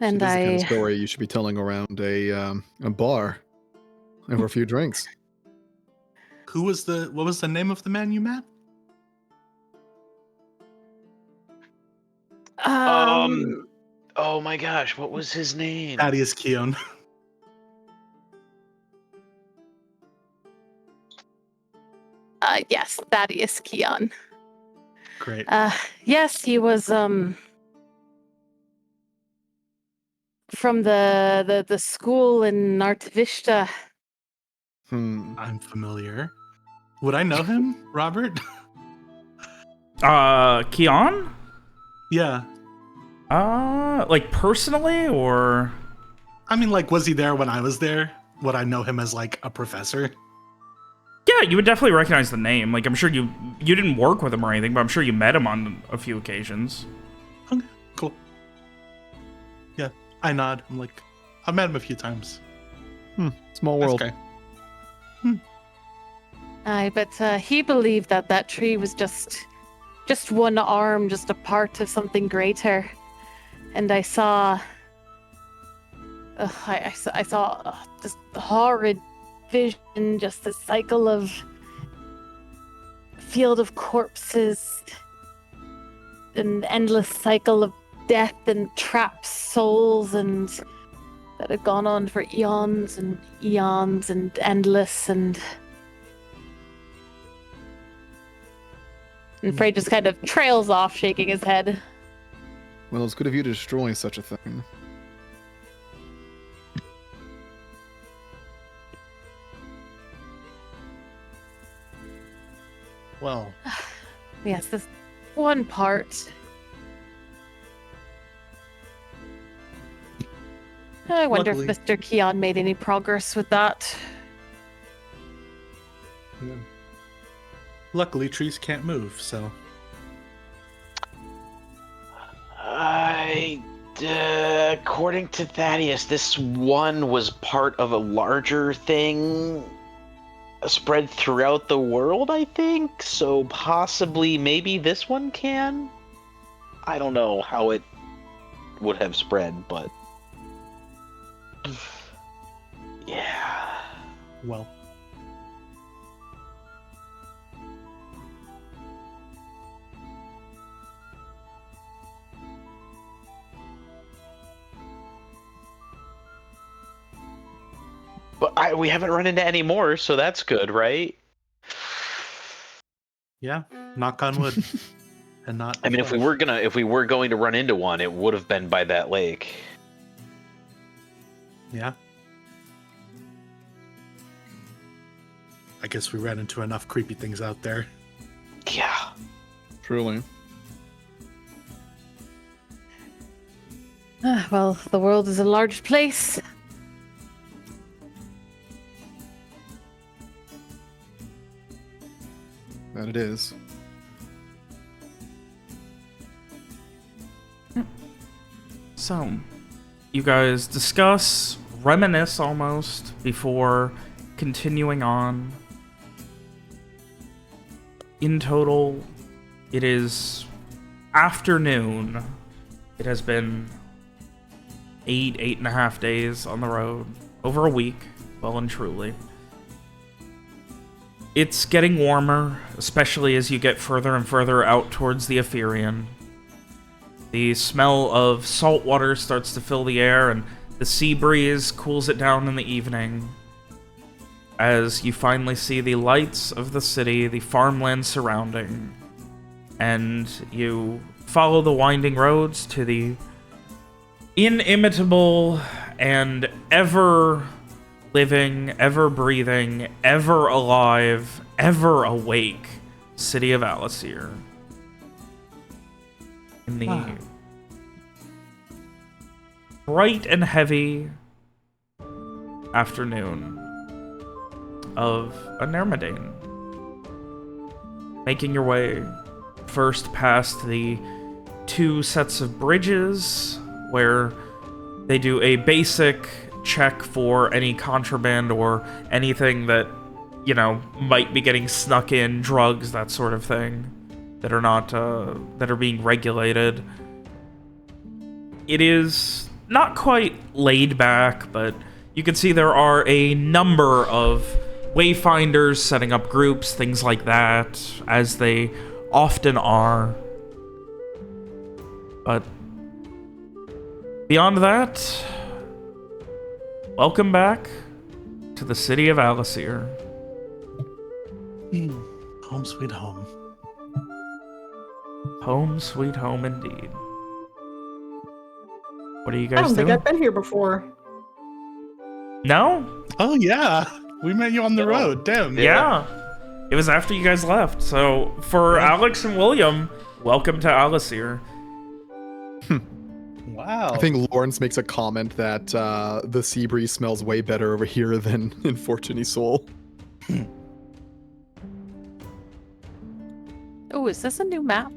And this is the kind of I... story you should be telling around a bar over a few drinks. What was the name of the man you met? Oh my gosh, what was his name? Thaddeus Keon. Yes, Thaddeus Keon. Great. Yes, he was from the school in Artavishta. I'm familiar. Would I know him, Robert? Kion? Yeah. Like personally, or? I mean, like, was he there when I was there? Would I know him as, like, a professor? Yeah, you would definitely recognize the name. Like, I'm sure you didn't work with him or anything, but I'm sure you met him on a few occasions. Okay, cool. Yeah, I nod. I'm like, I've met him a few times. Small world. Okay. Aye, but he believed that that tree was just one arm, just a part of something greater. And I saw, I saw this horrid vision, just a cycle of field of corpses, an endless cycle of death and trapped souls, and that had gone on for eons and endless, and Frey just kind of trails off, shaking his head. Well, it's good of you to destroy such a thing. Well, Yes, this one part. I wonder Luckily- if Mr. Keon made any progress with that. yeah. Luckily, trees can't move, so. According to Thaddeus, this one was part of a larger thing spread throughout the world, I think. So possibly, maybe this one can? I don't know how it would have spread, but. Yeah. Well. But we haven't run into any more, so that's good, right? Yeah. Knock on wood. And not. I mean, if we were going to run into one, it would have been by that lake. Yeah. I guess we ran into enough creepy things out there. Yeah. Truly. Well, the world is a large place. That it is. So, you guys discuss, reminisce almost, before continuing on. In total, it is afternoon. It has been 8.5 days on the road. Over a week, well and truly. It's getting warmer, especially as you get further and further out towards the Ephirian. The smell of salt water starts to fill the air, and the sea breeze cools it down in the evening. As you finally see the lights of the city, the farmland surrounding, and you follow the winding roads to the inimitable and ever-living, ever-breathing, ever-alive, ever-awake city of Alacyr. In the bright and heavy afternoon of a Nermadane. Making your way first past the 2 sets of bridges where they do a basic check for any contraband or anything that, you know, might be getting snuck in, drugs, that sort of thing, that are not, that are being regulated. It is not quite laid back, but you can see there are a number of wayfinders setting up groups, things like that, as they often are. But beyond that, welcome back to the city of Alacyr. Home sweet home. Home sweet home indeed. What are you I guys don't think doing? I've been here before. No? Oh, yeah. We met you on the road. Damn. Yeah. It was after you guys left. So, for Alex and William, welcome to Alacyr. Wow. I think Lawrence makes a comment that the sea breeze smells way better over here than in Fortuny Soul. Oh, is this a new map?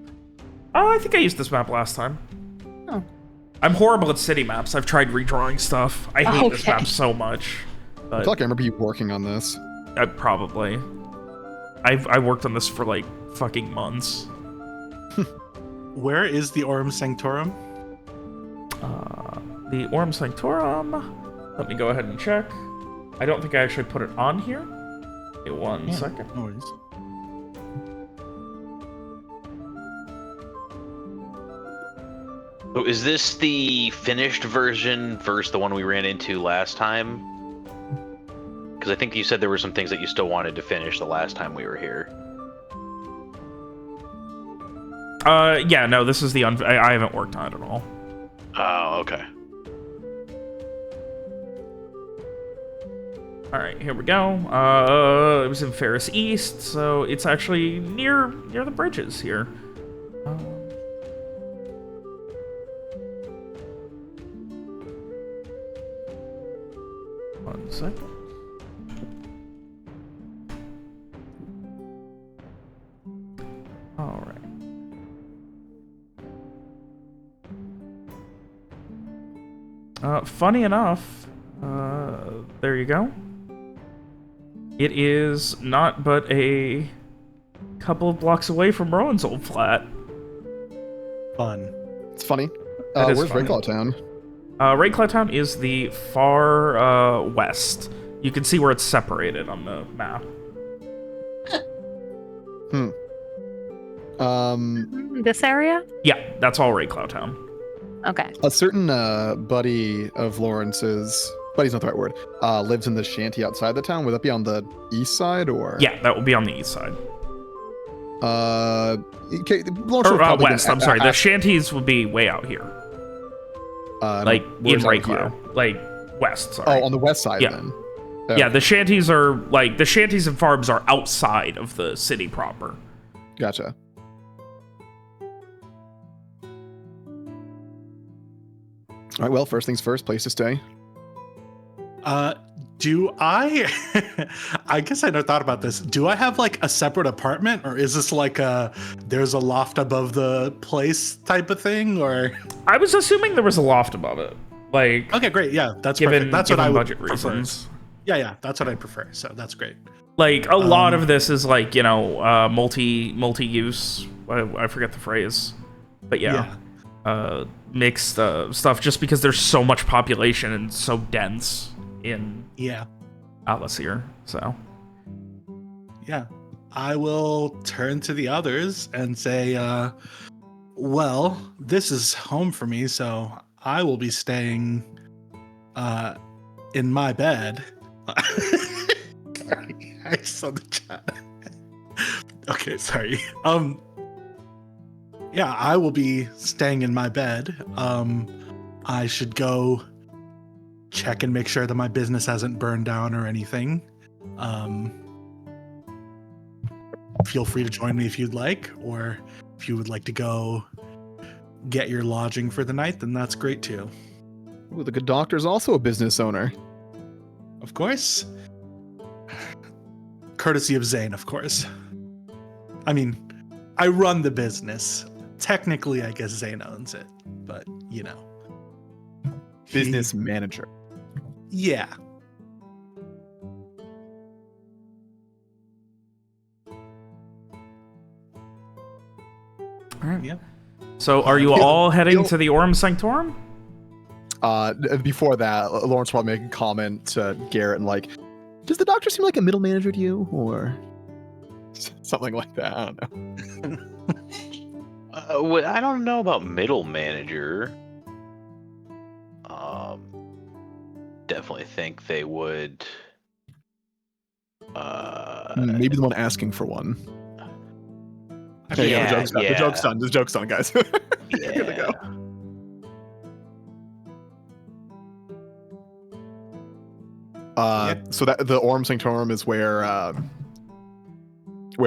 Oh, I think I used this map last time. Oh. I'm horrible at city maps. I've tried redrawing stuff. I hate this Okay. map so much. I But feel like I remember you working on this. probably. I worked on this for like fucking months. Where is the Aurum Sanctorum? The Aurum Sanctorum. Let me go ahead and check. I don't think I actually put it on here. Okay, one second. No worries. So is this the finished version versus the one we ran into last time? Because I think you said there were some things that you still wanted to finish the last time we were here. Yeah, no, this is the I haven't worked on it at all. Oh, okay. All right, here we go. It was in Ferris East, so it's actually near the bridges here. One second. All right. Funny enough, there you go. It is not but a couple of blocks away from Rowan's old flat. Fun. It's funny. That is Where's funny. Rayclaw Town? Rayclaw Town is the far west. You can see where it's separated on the map. This area? Yeah, that's all Rayclaw Town. Okay. A certain buddy of Lawrence's, buddy's not the right word, lives in the shanty outside the town. Would that be on the east side or? Yeah, that will be on the east side. Okay, Lawrence Or would probably west, been I'm sorry. The asked- shanties would be way out here. Like, in where's out here? Rayclaw. Like, west, sorry. Oh, on the west side Yeah. then. Yeah, the shanties are, like, the shanties and farms are outside of the city proper. Gotcha. All right, well, first things first, place to stay. Do I? I guess I never thought about this. Do I have like a separate apartment, or is this like there's a loft above the place type of thing, or? I was assuming there was a loft above it. Like, Okay, great. Yeah, that's given, perfect. That's what given I would budget prefer. reasons. Yeah, that's what I prefer. So that's great. Like, a lot of this is like, you know, multi-use. I forget the phrase. But yeah. Mixed stuff, just because there's so much population and so dense in Alacyr, so. Yeah. I will turn to the others and say, well, this is home for me, so I will be staying in my bed. Sorry, I saw the chat. Okay, sorry. Yeah, I will be staying in my bed. I should go check and make sure that my business hasn't burned down or anything. Feel free to join me if you'd like, or if you would like to go get your lodging for the night, then that's great too. Ooh, the good doctor's also a business owner. Of course. Courtesy of Zane, of course. I mean, I run the business. Technically, I guess Zane owns it, but you know. Business manager. Yeah. All right. Yeah. So, are you all heading to the Aurum Sanctorum? Before that, Lawrence probably make a comment to Garrett and like, does the doctor seem like a middle manager to you, or something like that? I don't know. I don't know about middle manager. Definitely think they would. Maybe the one asking for one. Okay, Yeah, the joke's done. yeah. The joke's done. The joke's done, guys. Good to go. So that the Aurum Sanctorum is where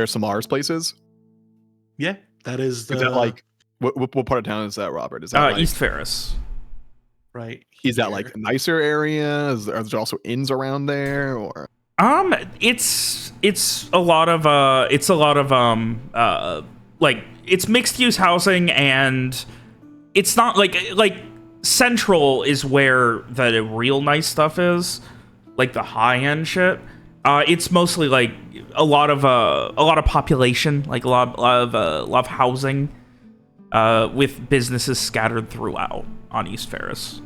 Samar's place is. Yeah, that is the Is that like what part of town is that, Robert? Is that like, East Ferris. right. is that here. like a nicer area? Are there also inns around there, or? It's a lot of like it's mixed use housing, and it's not like Central is where the real nice stuff is, like the high end shit. It's mostly like a lot of population, like a lot of housing, with businesses scattered throughout on East Ferris.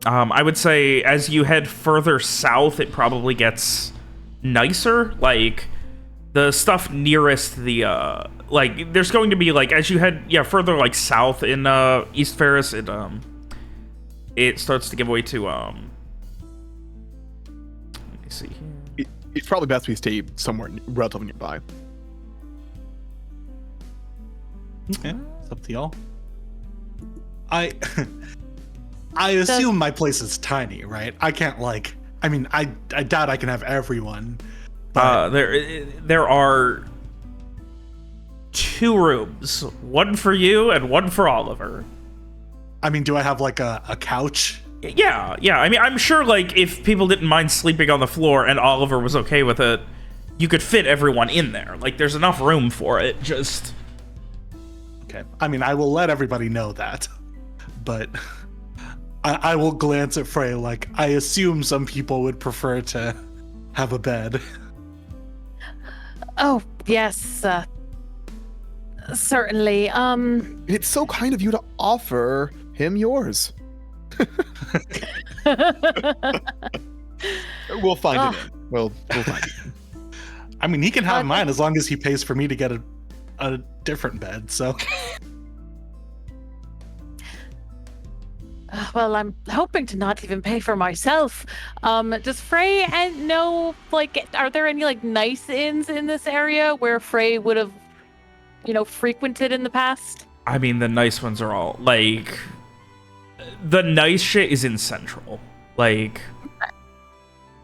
I would say as you head further south, it probably gets nicer. Like, the stuff nearest the, like, there's going to be, like, as you head, further, like, south in, East Ferris, it starts to give way to, let me see here. It's probably best we stay somewhere relatively nearby. Okay, it's up to y'all. I assume my place is tiny, right? I can't I doubt I can have everyone. But There are 2 rooms, one for you and one for Oliver. I mean, do I have like a couch? Yeah. I mean, I'm sure like if people didn't mind sleeping on the floor and Oliver was okay with it, you could fit everyone in there. Like, there's enough room for it. Just okay. I mean, I will let everybody know that, but I will glance at Frey like I assume some people would prefer to have a bed. Oh, yes, certainly. It's so kind of you to offer him yours. We'll find it. We'll find it. I mean, he can have mine as long as he pays for me to get a different bed. So. Well, I'm hoping to not even pay for myself. Does Frey know, like, are there any, like, nice inns in this area where Frey would have, frequented in the past? I mean, the nice ones are all, like, the nice shit is in Central. Like,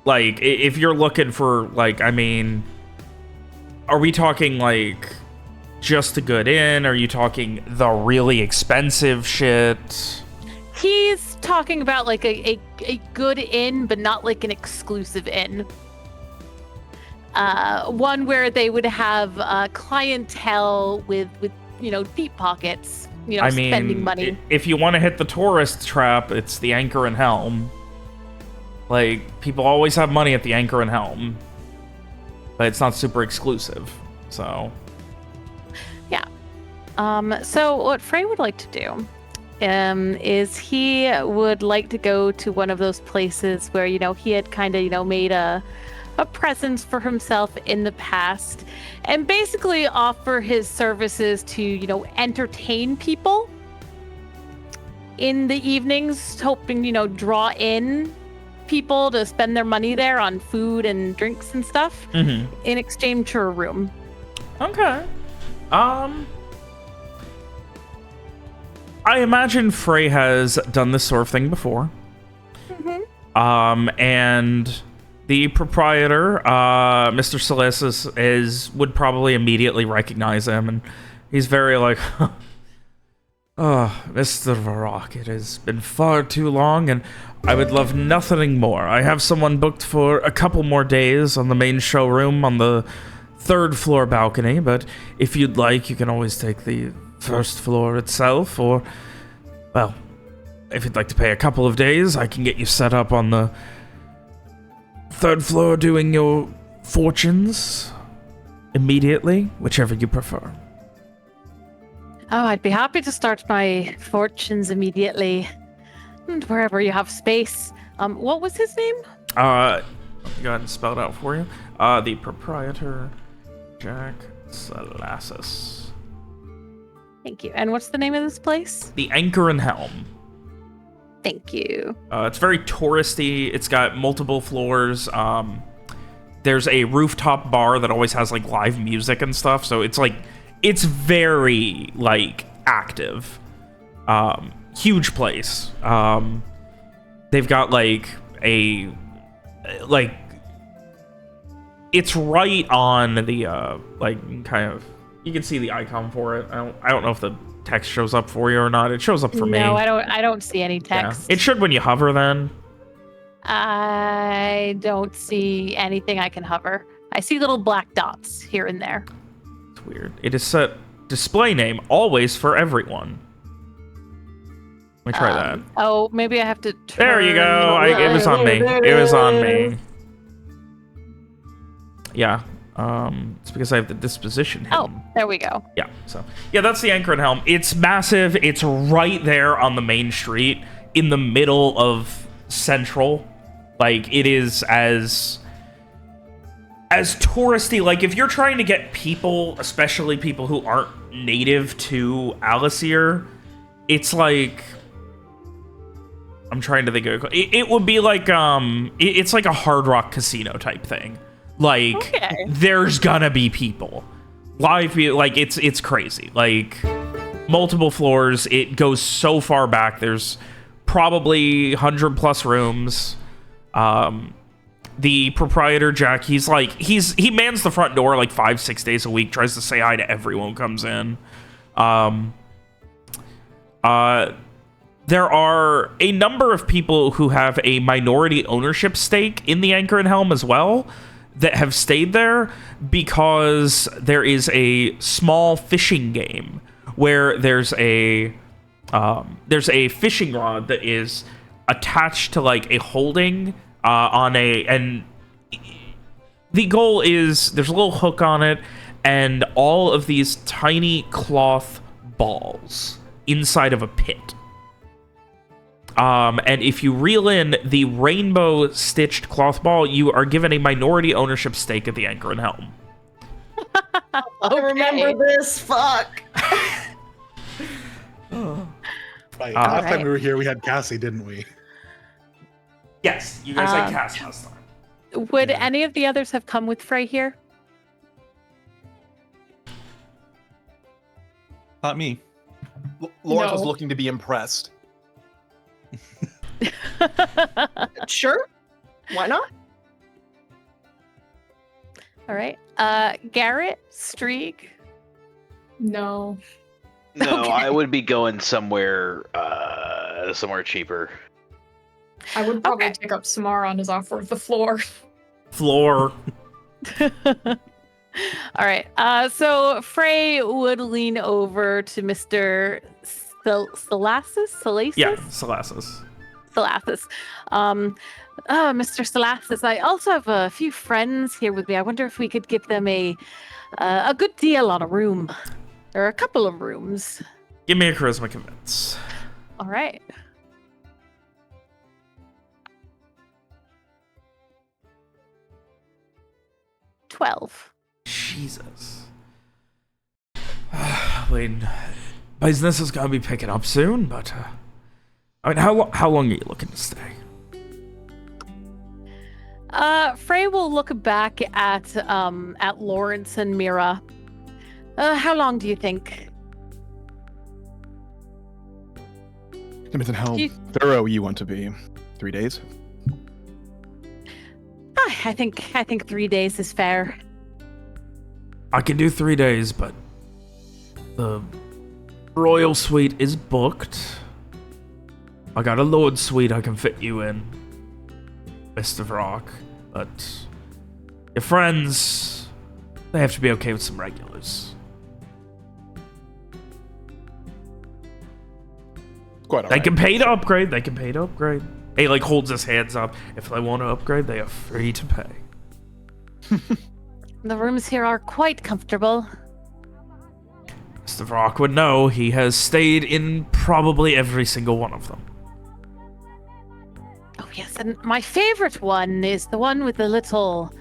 if you're looking for, like, I mean, are we talking, like, just a good inn? Are you talking the really expensive shit? He's talking about, like, a good inn, but not, like, an exclusive inn. One where they would have clientele with deep pockets, I mean, spending money. If you want to hit the tourist trap, it's the Anchor and Helm. Like, people always have money at the Anchor and Helm. But it's not super exclusive, so... Yeah. So what Frey would like to do is he would like to go to one of those places where, he had kind of, made a presence for himself in the past and basically offer his services to, entertain people in the evenings, hoping, draw in people to spend their money there on food and drinks and stuff in exchange for a room. Okay. I imagine Frey has done this sort of thing before. And the proprietor, Mr. Salacis, would probably immediately recognize him, and he's very like, "Oh, Mr. Varrock, it has been far too long, and I would love nothing more. I have someone booked for a couple more days on the main showroom on the 3rd floor balcony, but if you'd like, you can always take the 1st floor itself, or, well, if you'd like to pay a couple of days, I can get you set up on the 3rd floor doing your fortunes immediately, whichever you prefer." Oh, I'd be happy to start my fortunes immediately. And wherever you have space. What was his name? Let me go ahead and spell it out for you. The proprietor, Jack Salacis. Thank you. And what's the name of this place? The Anchor and Helm. Thank you. It's very touristy. It's got multiple floors. There's a rooftop bar that always has, like, live music and stuff. So it's, like, it's very, like, active. Huge place. They've got, like, it's right on the, like, kind of... You can see the icon for it. I don't know if the text shows up for you or not. It shows up for me. No, I don't see any text. Yeah. It should when you hover then. I don't see anything I can hover. I see little black dots here and there. It's weird. It is set display name always for everyone. Let me try that. Oh, maybe I have to turn... There you go. It was on me. It was on me. Yeah. It's because I have the disposition hidden. Oh, there we go. Yeah, so. Yeah, that's the Anchor and Helm. It's massive. It's right there on the main street in the middle of Central. Like, it is as touristy. Like, if you're trying to get people, especially people who aren't native to Alacyr, it's like... I'm trying to think of it. It would be like, it's like a Hard Rock Casino type thing. Like, there's gonna be people. Live, like, it's crazy. Like, multiple floors. It goes so far back. There's probably 100+ rooms. The proprietor, Jack, he mans the front door like 5-6 days a week, tries to say hi to everyone who comes in. There are a number of people who have a minority ownership stake in the Anchor and Helm as well that have stayed there because there is a small fishing game where there's a fishing rod that is attached to like a holding and the goal is there's a little hook on it and all of these tiny cloth balls inside of a pit. And if you reel in the rainbow stitched cloth ball, you are given a minority ownership stake at the Anchor and Helm. I remember this. Fuck. Right. Last time we were here, we had Cassie, didn't we? Yes, you guys had Cass last time. Would any of the others have come with Frey here? Not me. Lawrence was looking to be impressed. Sure. Why not? All right. Garrett, Streak. No. No, Okay. I would be going somewhere cheaper. I would probably take up Samar on his offer of the floor. Floor. All right. So Frey would lean over to Mr. Salacis? Yeah, Salacis. Salacis. Mr. Salacis, I also have a few friends here with me. I wonder if we could give them a good deal on a room. Or a couple of rooms. Give me a charisma convince. All right. $12. Jesus. I mean, business is gonna be picking up soon, but I mean, how long are you looking to stay? Frey will look back at Lawrence and Mira. How long do you think? Depends on how thorough you want to be. 3 days? I think 3 days is fair. I can do 3 days, but the royal suite is booked. I got a lord suite I can fit you in, Mr. Vrock, but your friends, they have to be okay with some regulars. Quite all They right. can pay to upgrade. They can pay to upgrade. He like holds his hands up. If they want to upgrade, they are free to pay. The rooms here are quite comfortable. Mr. Vrock would know. He has stayed in probably every single one of them. Oh yes, and my favorite one is the one with the little,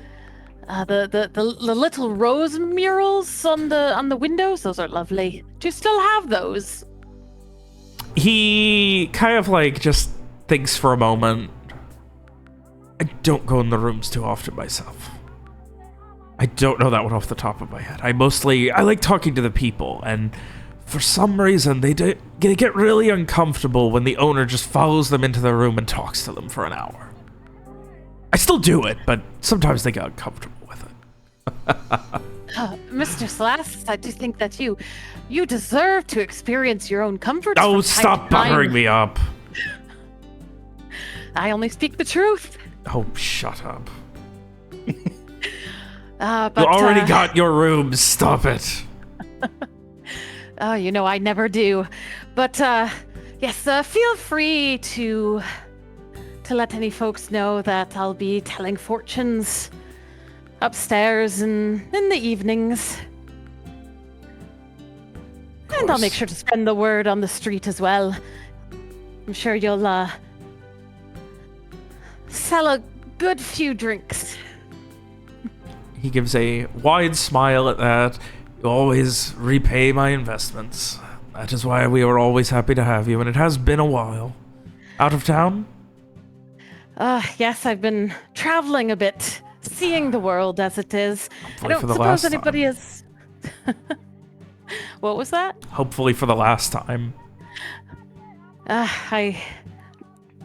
the little rose murals on the windows. Those are lovely. Do you still have those? He kind of like just thinks for a moment. I don't go in the rooms too often myself. I don't know that one off the top of my head. I like talking to the people, and for some reason they get really uncomfortable when the owner just follows them into their room and talks to them for an hour. I still do it, but sometimes they get uncomfortable with it. Mr. Slass, I do think that you deserve to experience your own comfort. Oh, stop buttering me up. I only speak the truth. Oh, shut up. But, You already got your rooms. Stop it. Oh, I never do. But Yes, feel free to let any folks know that I'll be telling fortunes upstairs in the evenings. And I'll make sure to spread the word on the street as well. I'm sure you'll sell a good few drinks. He gives a wide smile at that. You always repay my investments. That is why we are always happy to have you, and it has been a while. Out of town? Yes, I've been traveling a bit, seeing the world as it is. Hopefully I for don't the last suppose anybody time. has... What was that? Hopefully for the last time. I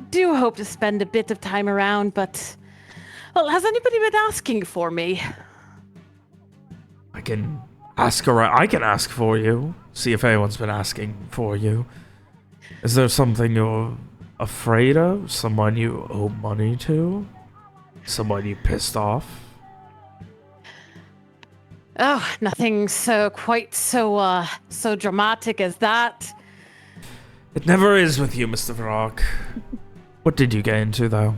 do hope to spend a bit of time around, but... Well, has anybody been asking for me? I can ask around. I can ask for you. See if anyone's been asking for you. Is there something you're afraid of? Someone you owe money to? Someone you pissed off? Oh, nothing quite so dramatic as that. It never is with you, Mr. Vrock. What did you get into, though?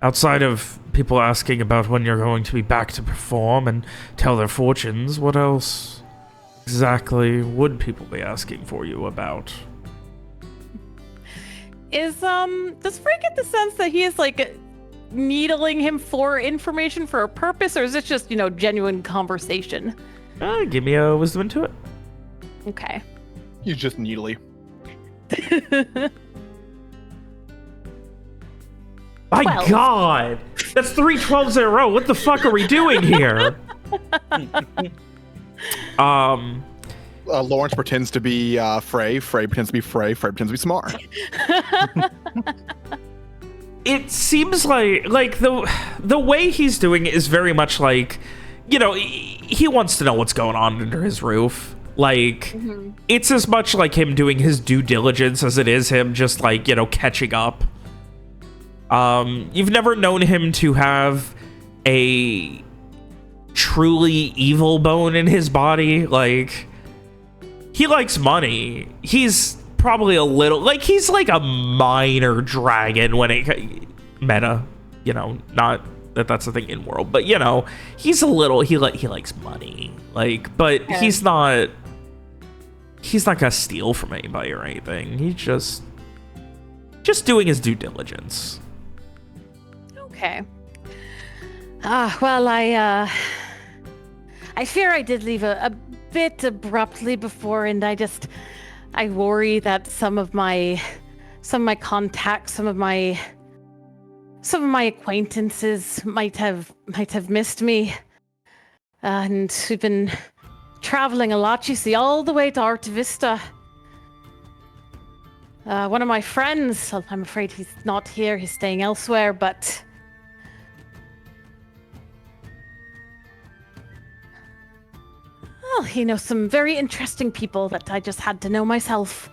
Outside of people asking about when you're going to be back to perform and tell their fortunes, what else exactly would people be asking for you about? Does Frey get the sense that he is, like, needling him for information for a purpose, or is this just, genuine conversation? Give me a wisdom into it. Okay. He's just needly. My 12. God! That's 3 12s in a row. What the fuck are we doing here? Lawrence pretends to be Frey. Frey pretends to be Frey. Frey pretends to be Smart. It seems like the way he's doing it is very much like, he wants to know what's going on under his roof. Like, it's as much like him doing his due diligence as it is him just, like, catching up. You've never known him to have a truly evil bone in his body. Like, he likes money. He's probably a little, like, he's like a minor dragon when it meta, not that that's the thing in world, but he's a little, he likes money, like, but he's not gonna steal from anybody or anything. He's just doing his due diligence. Okay. Well, I fear I did leave a bit abruptly before, and I worry that some of my contacts, some of my acquaintances might have missed me. And we've been traveling a lot, you see, all the way to Art Vista. One of my friends, I'm afraid he's not here, he's staying elsewhere, but well, he knows some very interesting people that I just had to know myself.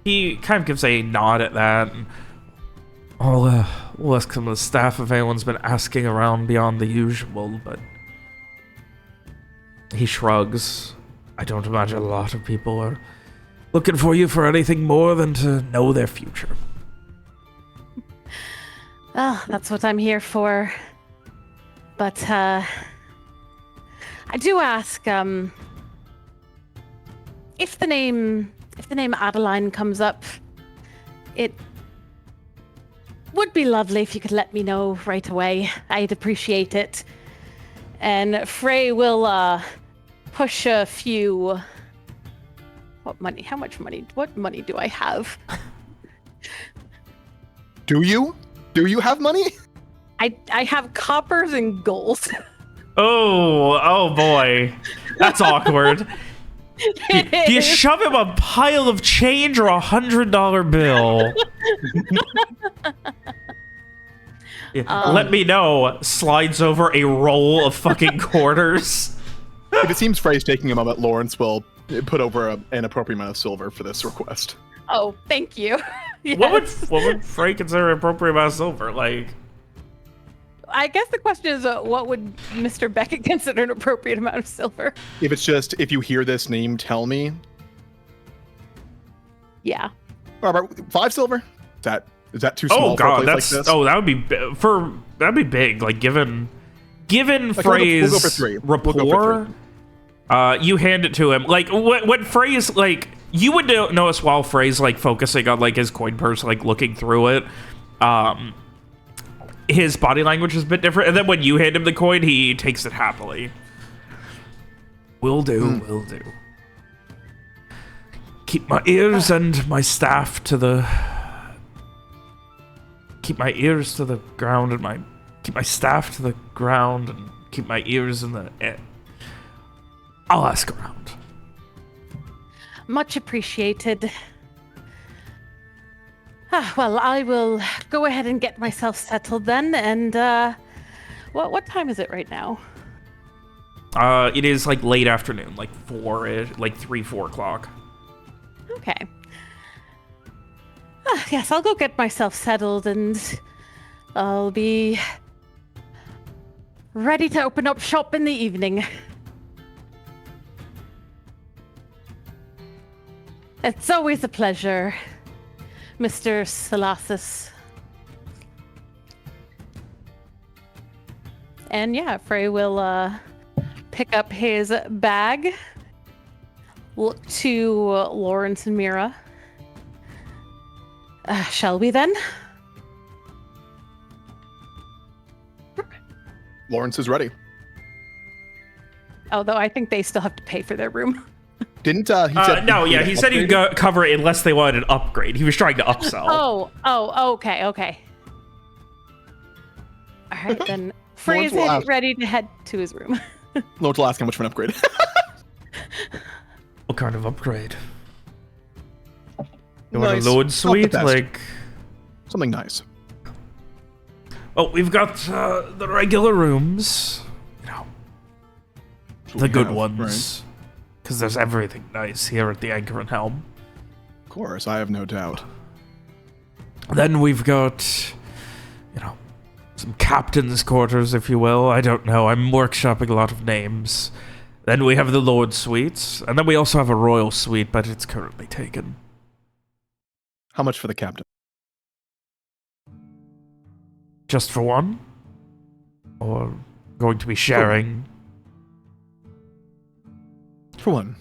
He kind of gives a nod at that. And we'll ask some of the staff if anyone's been asking around beyond the usual, but he shrugs. I don't imagine a lot of people are looking for you for anything more than to know their future. Well, that's what I'm here for. But, I do ask, if the name Adeline comes up, it would be lovely if you could let me know right away. I'd appreciate it. And Frey will, push a few... What money? How much money? What money do I have? Do you? Do you have money? I have coppers and gold. Oh boy. That's awkward. Do you shove him a pile of change or $100 bill? Let me know. Slides over a roll of fucking quarters. If it seems Frey's taking a moment, Lawrence will put over an appropriate amount of silver for this request. Oh, thank you. Yes. What would Frey consider an appropriate amount of silver? Like, I guess the question is, what would Mr. Beckett consider an appropriate amount of silver? If it's just, if you hear this name, tell me. Yeah. About 5 silver? Is that too small Oh for a god, place like this? that would be that'd be big. Like given Frey's we'll go for 3. rapport, We'll go for 3. you hand it to him. Like what Frey's like, you would notice while Frey's like focusing on like his coin purse, like looking through it. His body language is a bit different, and then when you hand him the coin, he takes it happily. Will do, will do. Keep my ears and my staff to the... Keep my ears to the ground and keep my staff to the ground and keep my ears in the air. I'll ask around. Much appreciated. Well, I will go ahead and get myself settled then, and what time is it right now? It is like late afternoon, like 3-4 o'clock. Okay. Yes, I'll go get myself settled, and I'll be ready to open up shop in the evening. It's always a pleasure, Mr. Alacyr. And yeah, Frey will pick up his bag, look to Lawrence and Mira. Shall we then? Lawrence is ready. Although I think they still have to pay for their room. Didn't he said no, yeah, he said he'd cover it unless they wanted an upgrade. He was trying to upsell. Okay. All right, then. Frey Lawrence is will ask- ready to head to his room. Lawrence will ask how much for an upgrade. What kind of upgrade? You want Nice. a Lord Not the suite? best. Like, Something nice. oh, we've got the regular rooms. You know, the good Right. ones. Because there's everything nice here at the Anchor and Helm. Of course, I have no doubt. Then we've got, you know, some captain's quarters, if you will. I don't know. I'm workshopping a lot of names. Then we have the Lord Suites. And then we also have a Royal Suite, but it's currently taken. How much for the captain? Just for one? Or going to be sharing? For one.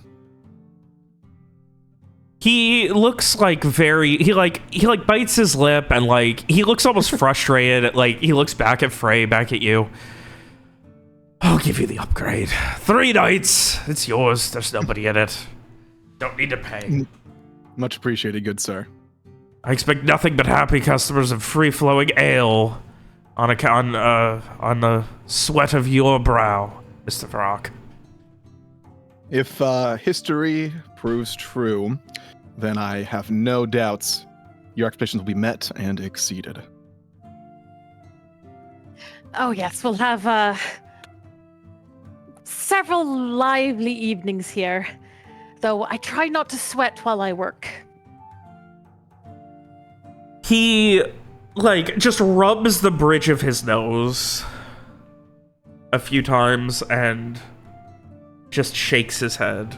He looks like he bites his lip and like he looks almost frustrated. Like he looks back at Frey, back at you. I'll give you the upgrade. 3 nights. It's yours. There's nobody in it. Don't need to pay. Much appreciated, good sir. I expect nothing but happy customers and free-flowing ale on the sweat of your brow, Mr. Varrock. If history proves true, then I have no doubts your expectations will be met and exceeded. Oh yes, we'll have several lively evenings here. Though I try not to sweat while I work. He, like, just rubs the bridge of his nose a few times and just shakes his head.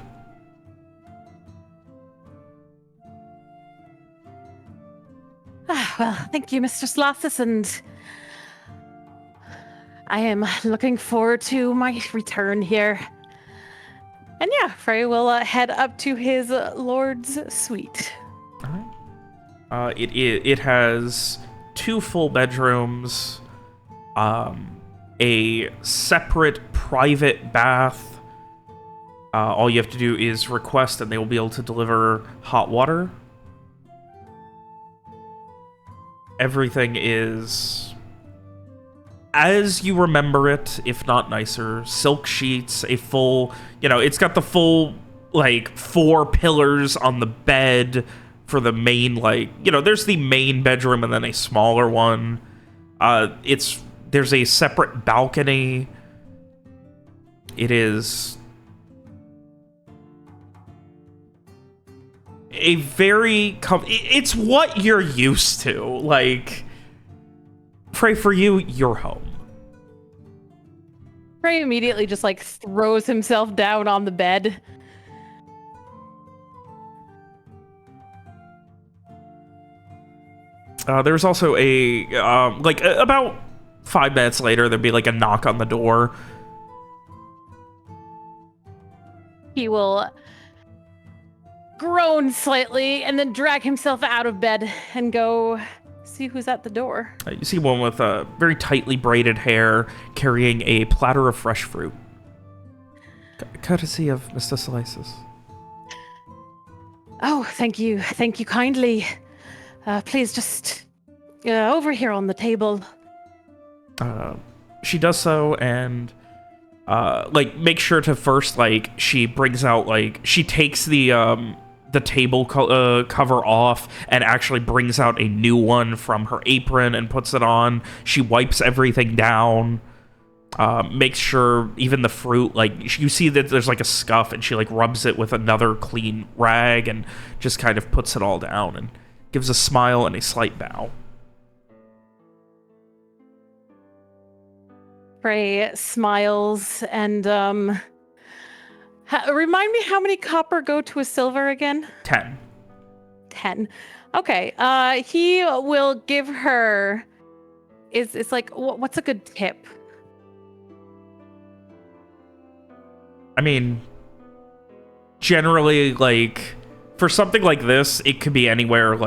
Well, thank you, Mr. Alacyr, and I am looking forward to my return here. And yeah, Frey will head up to his lord's suite. It has 2 full bedrooms, a separate private bath. All you have to do is request and they will be able to deliver hot water. Everything is as you remember it, if not nicer. Silk sheets, a full, it's got the full, 4 pillars on the bed for the main, there's the main bedroom and then a smaller one. There's a separate balcony. It is a very, it's what you're used to. Frey, for you, you're home. Frey immediately just like throws himself down on the bed. There's also about 5 minutes later, there'd be like a knock on the door. He will groan slightly and then drag himself out of bed and go see who's at the door. You see one with very tightly braided hair carrying a platter of fresh fruit. Courtesy of Mr. Slices. Oh, thank you. Thank you kindly. Please just over here on the table. She does so, and make sure to first, she brings out, she takes the table cover off and actually brings out a new one from her apron and puts it on. She wipes everything down, makes sure even the fruit, you see that there's a scuff, and she rubs it with another clean rag and just kind of puts it all down and gives a smile and a slight bow. Frey smiles and remind me how many copper go to a silver again? 10. 10. Okay. He will give her. It's what's a good tip? I mean, generally, for something like this, it could be anywhere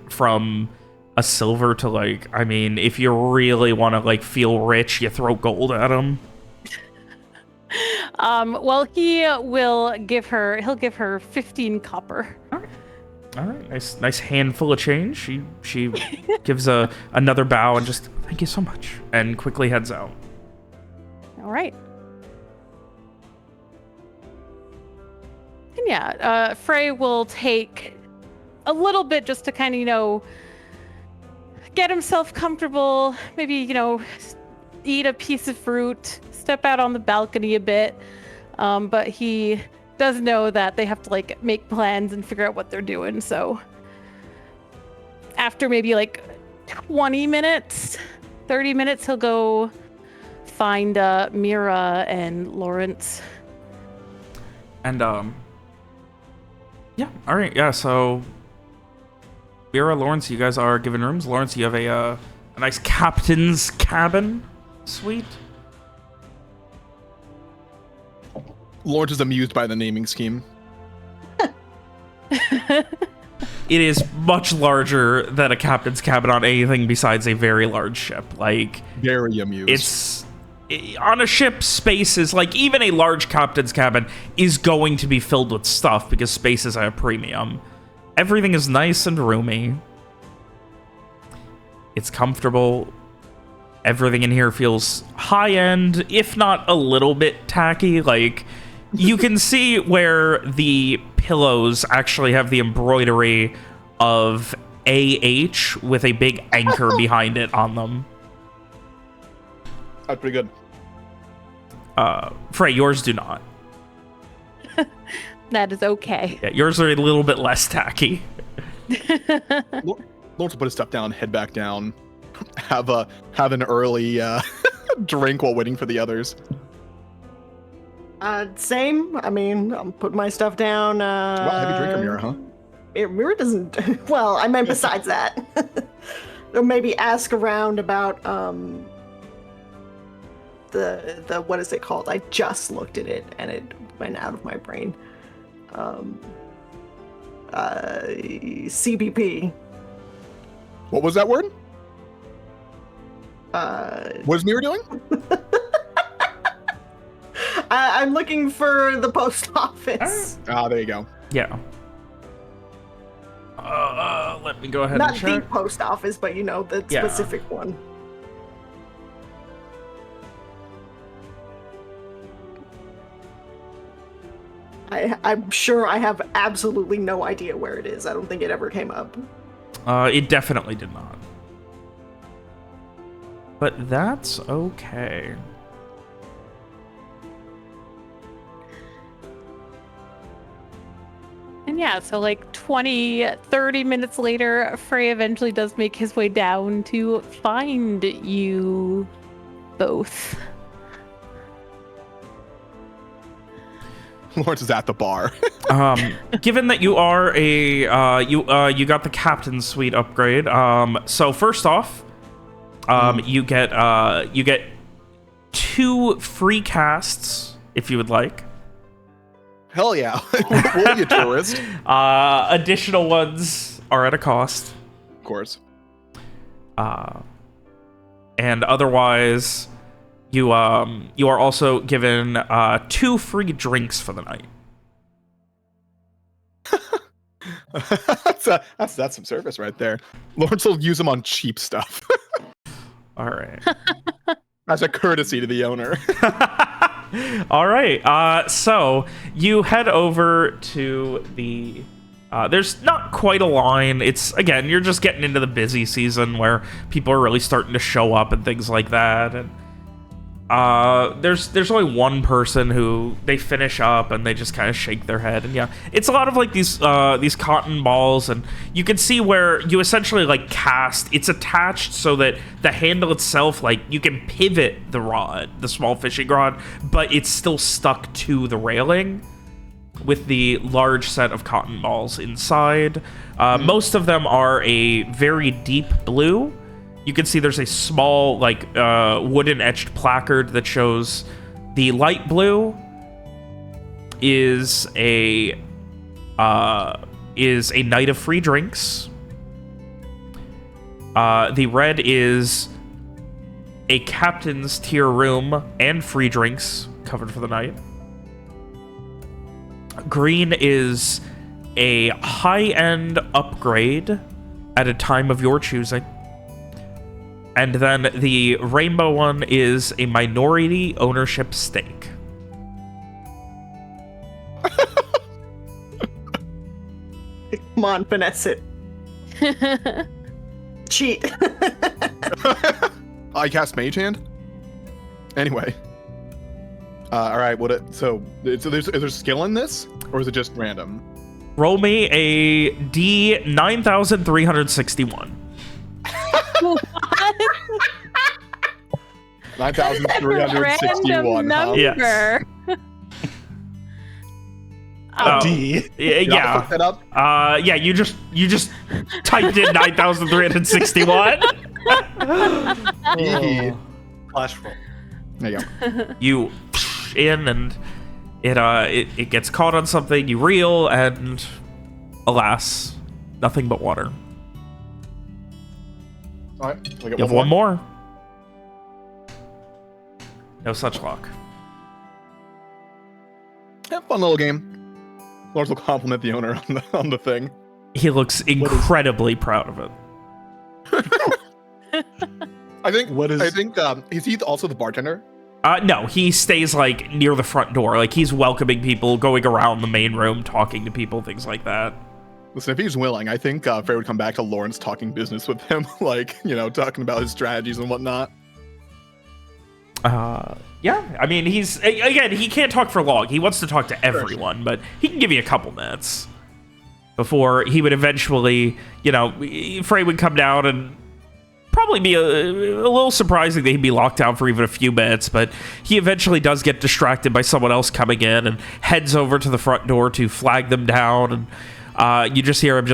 from a silver to I mean, if you really want to feel rich, you throw gold at him. Well, he'll give her 15 copper. All right. Nice handful of change. She gives another bow and just thank you so much, and quickly heads out. All right. And yeah, Frey will take a little bit just to kind of, get himself comfortable, maybe, eat a piece of fruit, step out on the balcony a bit. But he does know that they have to make plans and figure out what they're doing. So after maybe 20 minutes, 30 minutes, he'll go find Mira and Lawrence. And yeah, all right, yeah. So Mira, Lawrence, you guys are given rooms. Lawrence, you have a nice captain's cabin suite. Lawrence is amused by the naming scheme. It is much larger than a captain's cabin on anything besides a very large ship. Very amused. It's on a ship. Space is even a large captain's cabin is going to be filled with stuff because space is at a premium. Everything is nice and roomy. It's comfortable. Everything in here feels high-end, if not a little bit tacky. You can see where the pillows actually have the embroidery of AH with a big anchor behind it on them. That's pretty good. Frey, yours do not. That is okay. Yeah, yours are a little bit less tacky. Lawrence will put his stuff down, head back down, have an early drink while waiting for the others. Same. I mean, I'm putting my stuff down. Wow, heavy drinker, Mira, huh? Mira doesn't. Well, I meant besides that. Or maybe ask around about the what is it called? I just looked at it and it went out of my brain. CBP. What was that word? What is Mira doing? I'm looking for the post office. Ah, there you go. Yeah. Let me go ahead Not and check. the post office, but the Yeah. specific one. I'm sure I have absolutely no idea where it is. I don't think it ever came up. It definitely did not. But that's okay. And yeah, so 20, 30 minutes later, Frey eventually does make his way down to find you both. Lawrence is at the bar. Given that you are a you got the captain's suite upgrade. So first off, you get 2 free casts if you would like. Hell yeah. We'll be a tourist. Additional ones are at a cost. Of course. And otherwise, you are also given 2 free drinks for the night. That's some service right there. Lawrence will use them on cheap stuff. All right. As a courtesy to the owner. All right. So you head over to the. There's not quite a line. It's, again, you're just getting into the busy season where people are really starting to show up and things like that. And there's only one person who they finish up and they just kind of shake their head. And yeah, it's a lot of like these cotton balls, and you can see where you essentially like cast. It's attached so that the handle itself, like you can pivot the rod, the small fishing rod, but it's still stuck to the railing with the large set of cotton balls inside. Most of them are a very deep blue. You can see there's a small, like, wooden etched placard that shows the light blue is a night of free drinks. The red is a captain's tier room and free drinks covered for the night. Green is a high-end upgrade at a time of your choosing. And then the rainbow one is a minority ownership stake. Come on, finesse it. Cheat. I cast Mage Hand? Anyway. All right, so is there skill in this? Or is it just random? Roll me a D 9,361. 9,361. Random Yes. D. Yeah. Fuck that up? Yeah, you just typed in 9,361. Flash roll. There you go. You in and it gets caught on something, you reel, and alas, nothing but water. All right. You have one more. No such luck. Yeah, fun little game. Lawrence will compliment the owner on the thing. He looks incredibly proud of it. I think. Is he also the bartender? No, he stays like near the front door. Like he's welcoming people, going around the main room, talking to people, things like that. Listen, if he's willing, I think Frey would come back to Lawrence talking business with him, like, talking about his strategies and whatnot. Yeah, I mean, he can't talk for long. He wants to talk to everyone, but he can give you a couple minutes before he would eventually, Frey would come down and probably be a little surprising that he'd be locked down for even a few minutes, but he eventually does get distracted by someone else coming in and heads over to the front door to flag them down, and you just hear him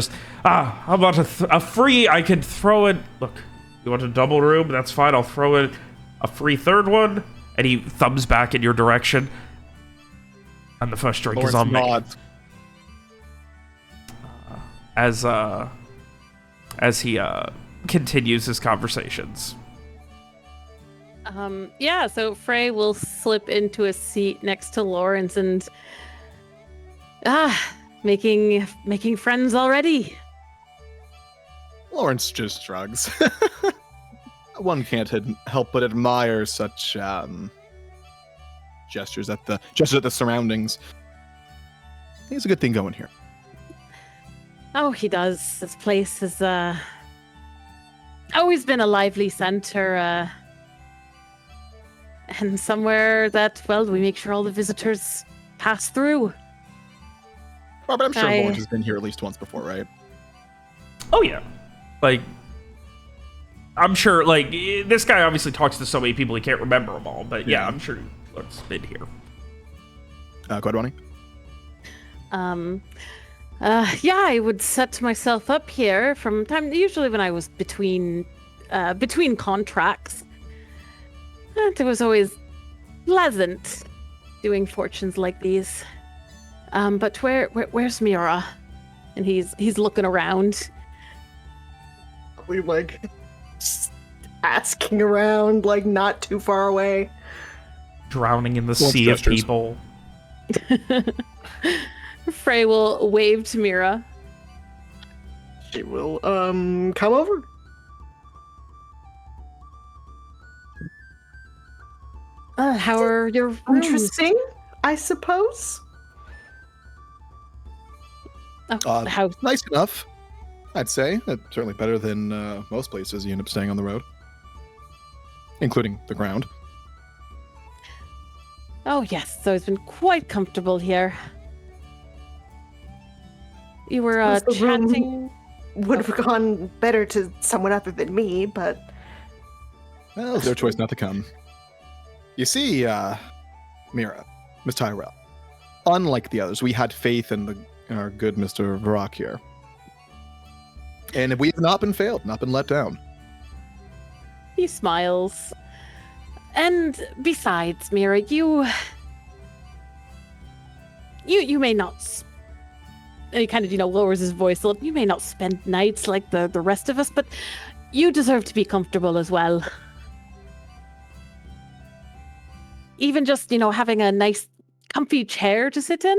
how about a free, I can throw it, look, you want a double room? That's fine, I'll throw it a free third one, and he thumbs back in your direction, and the first drink Lawrence is on nods. me. As he continues his conversations. Yeah, so Frey will slip into a seat next to Lawrence and making friends already. Lawrence just shrugs. One can't help but admire such gestures at the surroundings. I think it's a good thing going here. Oh, he does. This place has always been a lively center, and somewhere that, well, we make sure all the visitors pass through. Well, but I'm sure Lawrence has been here at least once before, right? Oh, yeah. Like, I'm sure, like, this guy obviously talks to so many people he can't remember them all, but yeah, I'm sure Lawrence has been here. Quite Ronnie? Yeah, I would set myself up here from time, usually when I was between contracts. And it was always pleasant doing fortunes like these. But where's Mira? And he's looking around. We like asking around, like not too far away. Drowning in the Well, sea of gestures. people. Frey will wave to Mira. She will come over. How are your rooms? Interesting, I suppose. Oh, how Nice enough, I'd say. Certainly better than most places you end up staying on the road, including the ground. Oh, yes, so it's been quite comfortable here. You were Suppose the room chatting. would have gone better to someone other than me, but Well, it's their choice not to come. You see, Mira, Miss Tyrell, unlike the others, we had faith in our good Mr. Varrock here. And we have not been failed, not been let down. He smiles. And besides, Mira, you may not. He kind of, lowers his voice a little. You may not spend nights like the rest of us, but you deserve to be comfortable as well. Even just, having a nice, comfy chair to sit in.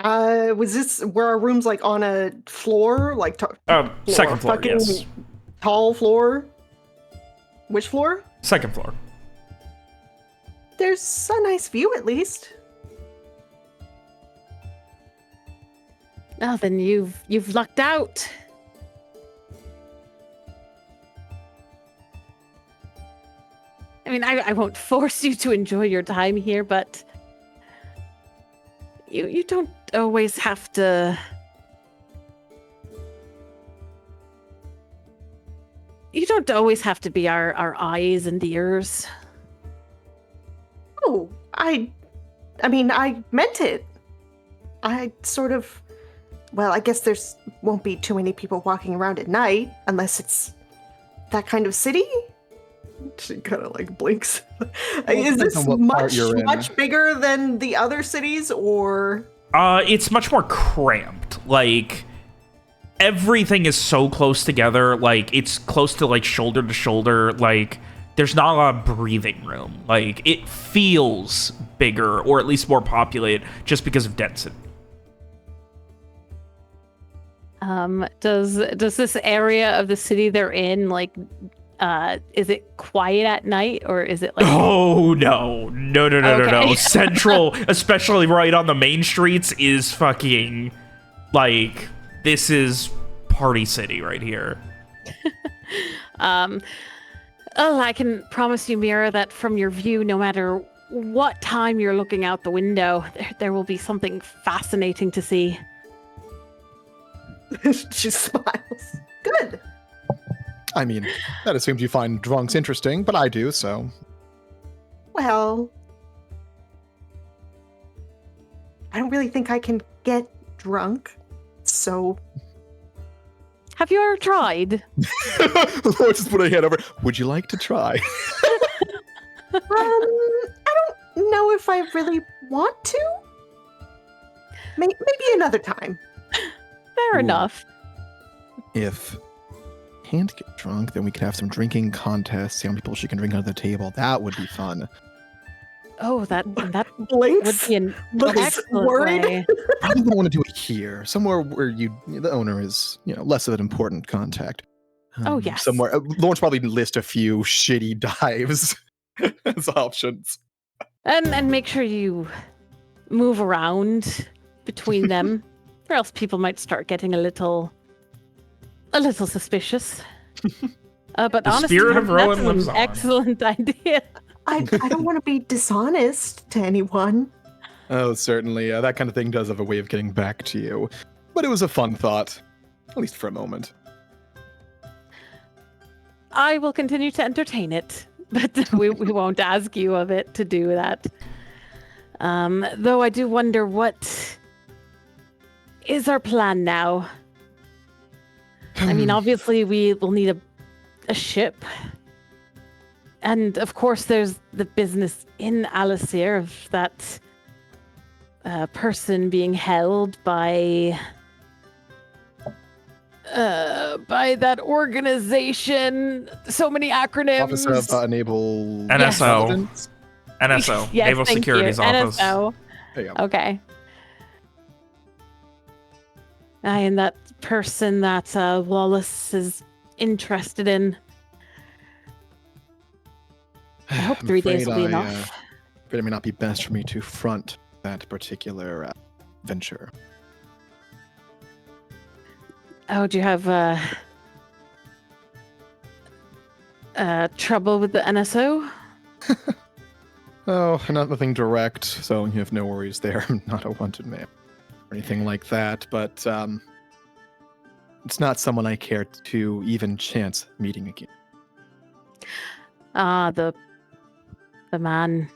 was this were our rooms like on a floor, like Second floor, fucking yes. tall floor? Which floor? Second floor. There's a nice view, at least. Oh, then you've lucked out. I mean, I won't force you to enjoy your time here, but you don't always have to. You don't always have to be our eyes and ears. Oh, I mean, I meant it. I sort of. Well, I guess won't be too many people walking around at night, unless it's that kind of city. She kind of like blinks. Is depends this on what part you're in. much bigger than the other cities, or? It's much more cramped. Like, everything is so close together. Like, it's close to, like, shoulder to shoulder. Like, there's not a lot of breathing room. Like, it feels bigger, or at least more populated, just because of density. Does this area of the city they're in, like, is it quiet at night, or is it like? Oh no. Okay. Central, especially right on the main streets, is fucking like, this is party city right here. Oh, I can promise you, Mira, that from your view, no matter what time you're looking out the window, there will be something fascinating to see. She smiles. Good. I mean, that assumes you find drunks interesting, but I do, so. Well, I don't really think I can get drunk, so. Have you ever tried? I'll just put a hand over. Would you like to try? I don't know if I really want to. Maybe another time. Fair Ooh. enough. If can't get drunk, then we could have some drinking contests, see how many people she can drink under the table. That would be fun. Oh, that would Blinks. be an Looks excellent worried. way. Probably don't want to do it here, somewhere where the owner is, less of an important contact. Oh, yes. Somewhere. Lawrence probably list a few shitty dives as options. And make sure you move around between them, or else people might start getting a little suspicious. But The honestly, spirit of Rowan that's lives an on. excellent idea. I don't want to be dishonest to anyone. Oh, certainly. That kind of thing does have a way of getting back to you. But it was a fun thought, at least for a moment. I will continue to entertain it, but we won't ask you of it to do that. Though I do wonder what is our plan now. I mean, obviously we will need a ship. And of course there's the business in Alacyr of that person being held by that organization. So many acronyms. Office of Naval NSO. Intelligence? NSO, Yes, Naval thank Security's you. Office. NSO. There you go. Okay. And that person that Wallace is interested in. I hope I'm 3 days will be afraid enough. But it may not be best for me to front that particular venture. Oh, do you have trouble with the NSO? Oh, nothing direct, so you have no worries there. I'm not a wanted man or anything like that, but it's not someone I care to even chance meeting again. Ah, the man.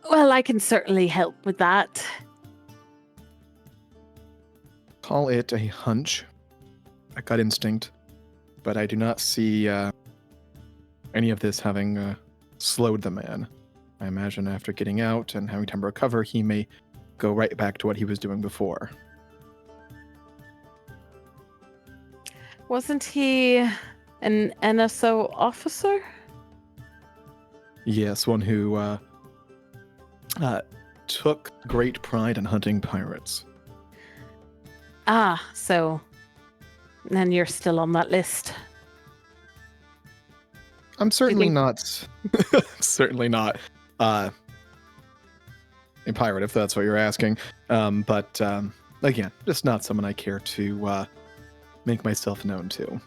Well, I can certainly help with that. Call it a hunch, a gut instinct, but I do not see any of this having slowed the man. I imagine after getting out and having time to recover, he may go right back to what he was doing before. Wasn't he an NSO officer? Yes, one who took great pride in hunting pirates. Ah, so then you're still on that list. I'm certainly think- not. Certainly not. A pirate, if that's what you're asking. But again, just not someone I care to make myself known to.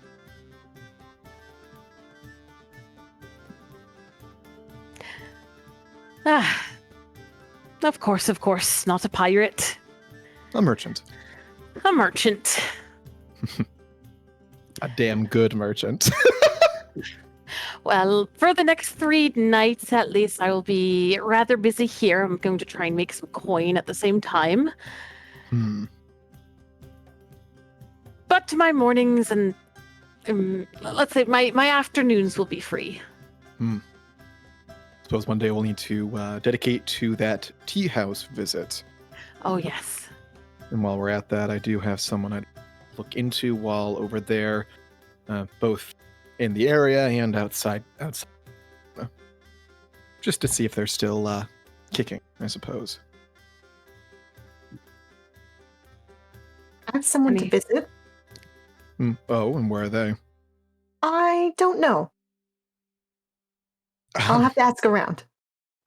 Ah, of course, not a pirate. A merchant. A merchant. A damn good merchant. Well, for the next 3 nights at least, I will be rather busy here. I'm going to try and make some coin at the same time. But my mornings and let's say my afternoons will be free. Suppose one day we'll need to dedicate to that tea house visit. Oh yes. And while we're at that, I do have someone I'd look into while over there, both in the area and outside, just to see if they're still kicking, I suppose. I have someone to Honey. visit. Oh, and where are they? I don't know. I'll have to ask around.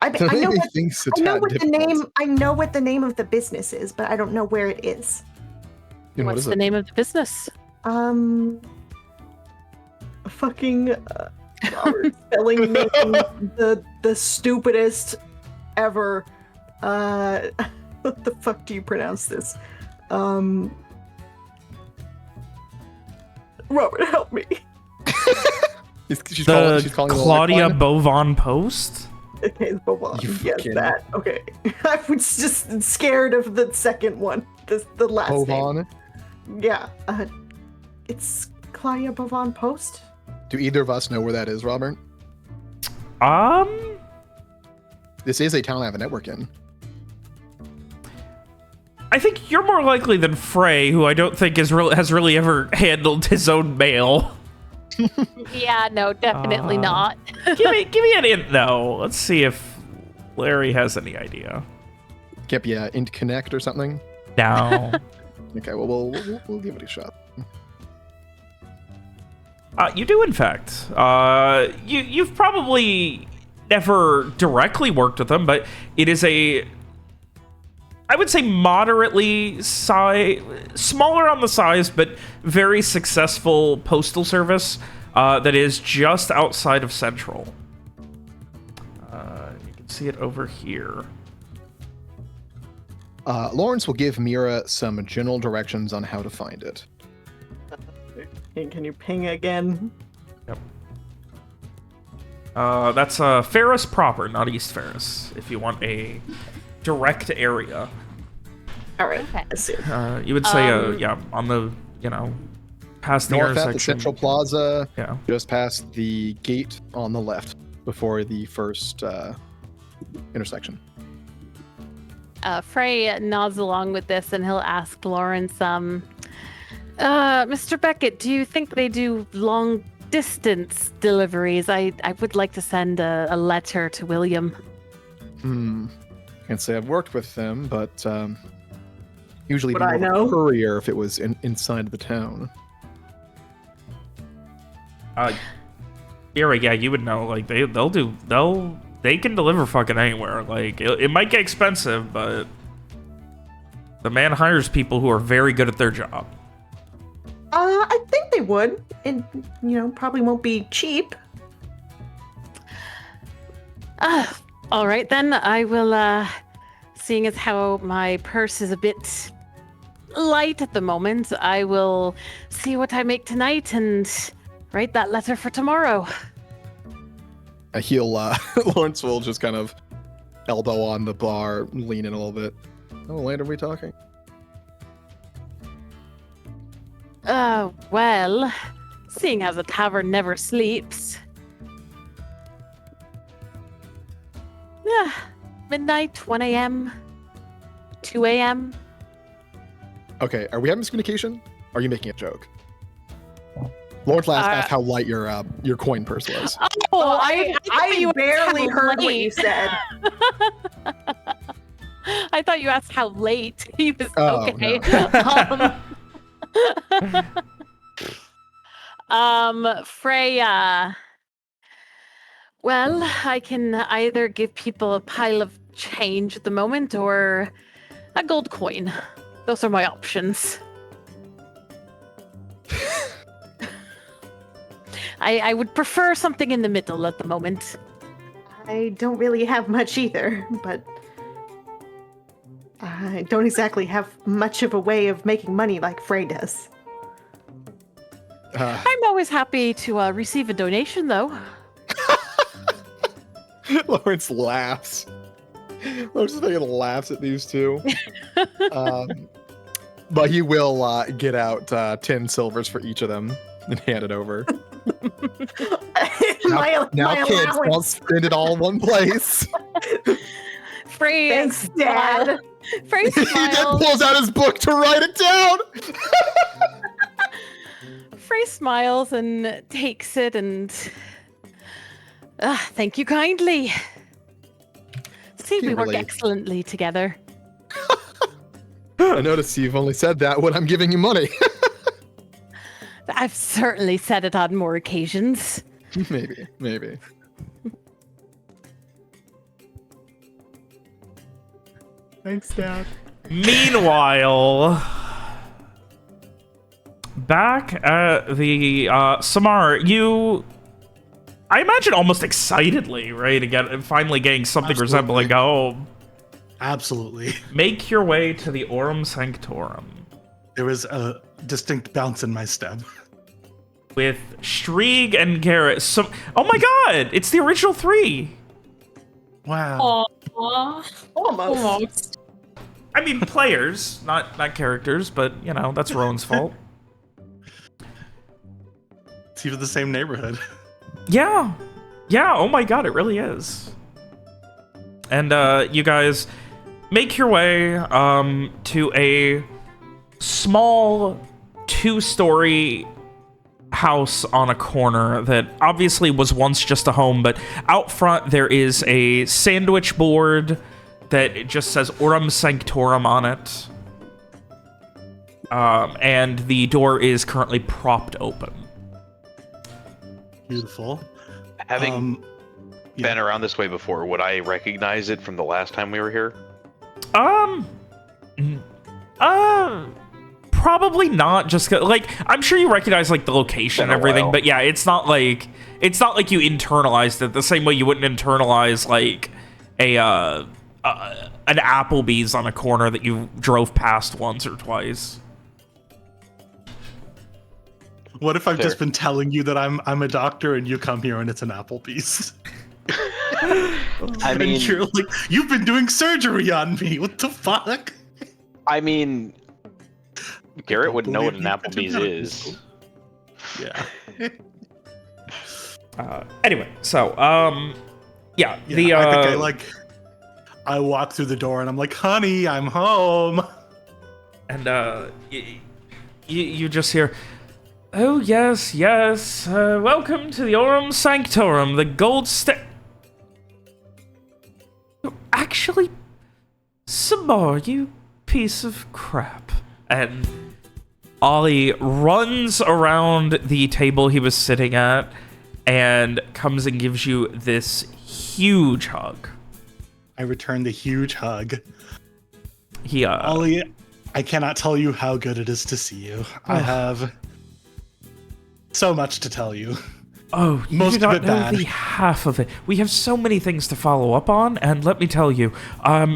I know what, I know what the name. I know what the name of the business is, but I don't know where it is. And what What's is the it? name of the business? Fucking Robert spelling name, the stupidest ever. What the fuck do you pronounce this? Robert, help me. She's calling the Claudia lifeline? Bovan Post? Okay, it's Boban. You Yes, fucking- that. Okay. I was just scared of the second one. The last name. Bovan? Yeah. It's Claudia Bovan Post. Do either of us know where that is, Robert? This is a town I have a network in. I think you're more likely than Frey, who I don't think has really ever handled his own mail. Yeah, no, definitely not. give me an hint though. Let's see if Larry has any idea. Can't be Int Connect or something? No. Okay, well, we'll give it a shot. You do, in fact. You've probably never directly worked with them, but it is I would say moderately smaller on the size, but very successful postal service that is just outside of Central. You can see it over here. Lawrence will give Mira some general directions on how to find it. Can you ping again? Yep. That's Ferris proper, not East Ferris, if you want a direct area. All right. Okay. Let's see. You would say, yeah, on the, past the North at intersection. the Central Plaza, Yeah. just past the gate on the left before the first intersection. Frey nods along with this, and he'll ask Lawrence, Mr. Beckett, do you think they do long distance deliveries? I would like to send a letter to William. Can't say I've worked with them, but usually Would be I more of a know? courier if it was inside the town. Yeah, you would know. Like they can deliver fucking anywhere. Like it might get expensive, but the man hires people who are very good at their job. I think they would. It, probably won't be cheap. All right, then. I will, seeing as how my purse is a bit light at the moment, I will see what I make tonight and write that letter for tomorrow. Lawrence will just kind of elbow on the bar, lean in a little bit. How late are we talking? Well, seeing as the tavern never sleeps. Yeah, midnight, 1 a.m., 2 a.m. Okay, are we having miscommunication? Or are you making a joke? Lawrence last asked how light your coin purse was. Oh, I thought you asked barely how heard what you late. said. I thought you asked how late. He was Oh, okay. Freya. Well, I can either give people a pile of change at the moment or a gold coin. Those are my options. I would prefer something in the middle at the moment. I don't really have much either, but I don't exactly have much of a way of making money like Frey does. I'm always happy to receive a donation, though. Lawrence laughs. Lawrence just fucking laughs at these two. But he will get out 10 silvers for each of them and hand it over. Now, kids, don't spend it all in one place. Frey, Thanks, Dad. Frey He then smiles. pulls out his book to write it down. Frey smiles and takes it and... thank you kindly. See, we work Kimberly. excellently together. I notice you've only said that when I'm giving you money. I've certainly said it on more occasions. Maybe. Thanks, Dad. Meanwhile, back at the Samar, I imagine almost excitedly, right, to finally getting something resembling home. Absolutely. Make your way to the Aurum Sanctorum. There was a distinct bounce in my step. With Shrieg and Garrett. Oh my god! It's the original 3! Wow. Almost. I mean, players, not characters, but, that's Rowan's fault. It's even the same neighborhood. Yeah, oh my god, it really is. And you guys make your way to a small 2-story house on a corner that obviously was once just a home, but out front there is a sandwich board that it just says Aurum Sanctorum on it. And the door is currently propped open. Beautiful. Having been around this way before, would I recognize it from the last time we were here? Probably not. Just I'm sure you recognize the location and everything, but yeah, it's not like you internalized it the same way you wouldn't internalize an Applebee's on a corner that you drove past once or twice. What if I've just been telling you that I'm a doctor and you come here and it's an Applebee's? I mean, and you're like, you've been doing surgery on me. What the fuck? I mean, Garrett would know what an Believe you Applebee's went to is. Yeah. Anyway, so yeah, I think I walk through the door and I'm like, honey, I'm home. and you just hear, oh yes, welcome to the Aurum Sanctorum, the gold Actually, Samar, you piece of crap. And Ollie runs around the table he was sitting at and comes and gives you this huge hug. I return the huge hug. He Ollie, I cannot tell you how good it is to see you. I have so much to tell you. Oh, you Most do not of it know bad. the half of it. We have so many things to follow up on, and let me tell you,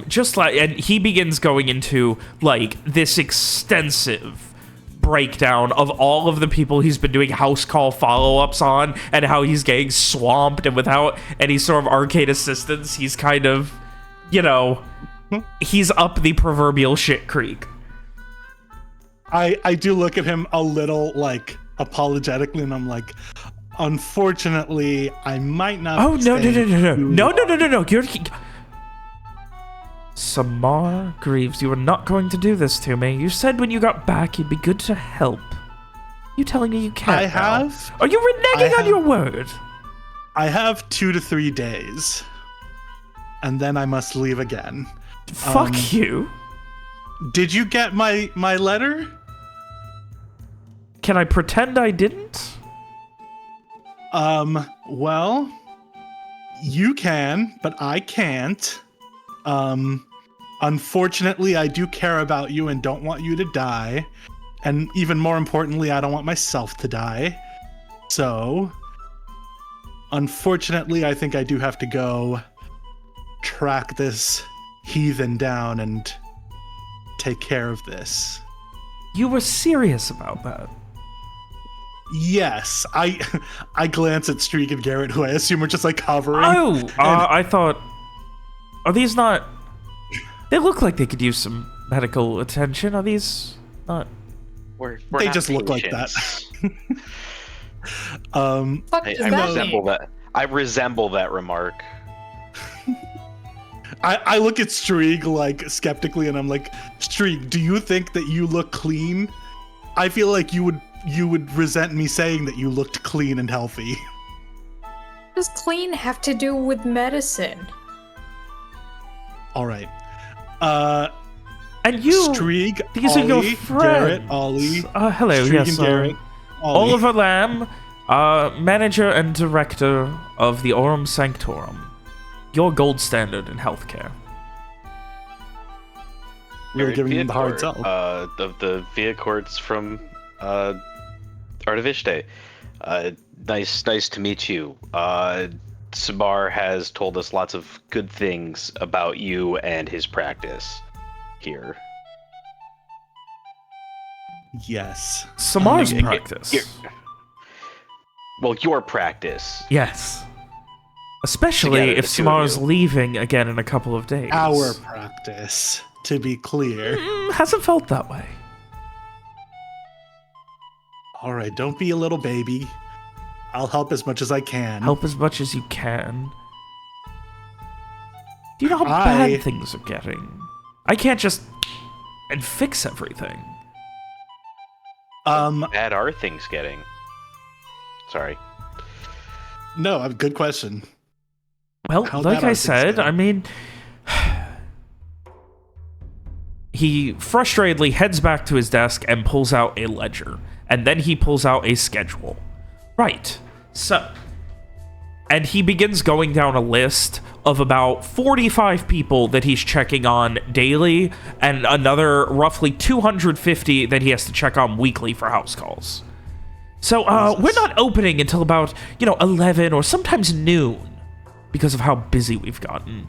just like, and he begins going into like this extensive breakdown of all of the people he's been doing house call follow-ups on, and how he's getting swamped, and without any sort of arcade assistance, he's kind of, you know, he's up the proverbial shit creek. I do look at him a little like apologetically, and I'm like, unfortunately, I might not. Oh, no. no. You're... Samar Greaves, you are not going to do this to me. You said when you got back you'd be good to help. You telling me you can't I now? have. Are you reneging on your word? I have 2 to 3 days, and then I must leave again. Fuck you. Did you get my letter? Can I pretend I didn't? Well, you can, but I can't. Unfortunately, I do care about you and don't want you to die. And even more importantly, I don't want myself to die. So, unfortunately, I think I do have to go track this heathen down and take care of this. You were serious about that. Yes, I glance at Streak and Garrett, who I assume are just like hovering. Oh, I thought... Are these not... They look like they could use some medical attention. Are these not... We're They not just look like patients. that. Fuck I does that resemble mean? that. I resemble that remark. I look at Streak like skeptically, and I'm like, Streak, do you think that you look clean? I feel like you would resent me saying that you looked clean and healthy. What does clean have to do with medicine? All right. And you... Streak, These Ollie, are your friends. Garrett, Ollie. Hello, Streak yes. and Garrett, Ollie. Oliver Lamb, manager and director of the Aurum Sanctorum. Your gold standard in healthcare. You're giving him the hard sell. Of the Viacords from Art of Ishte. Nice to meet you. Samar has told us lots of good things about you and his practice here. Yes. Samar's Um, practice. Well, your practice. Yes. Especially Together, if the two of Samar's you. leaving again in a couple of days. Our practice, to be clear. Hasn't felt that way. All right, don't be a little baby. I'll help as much as I can. Help as much as you can. Do you know how I- bad things are getting? I can't just... and fix everything. Bad are things getting? Sorry. No, good question. Well, How like bad I are things said, getting? I mean... He frustratedly heads back to his desk and pulls out a ledger. And then he pulls out a schedule. Right. So... And he begins going down a list of about 45 people that he's checking on daily, and another roughly 250 that he has to check on weekly for house calls. So we're not opening until about, 11 or sometimes noon because of how busy we've gotten.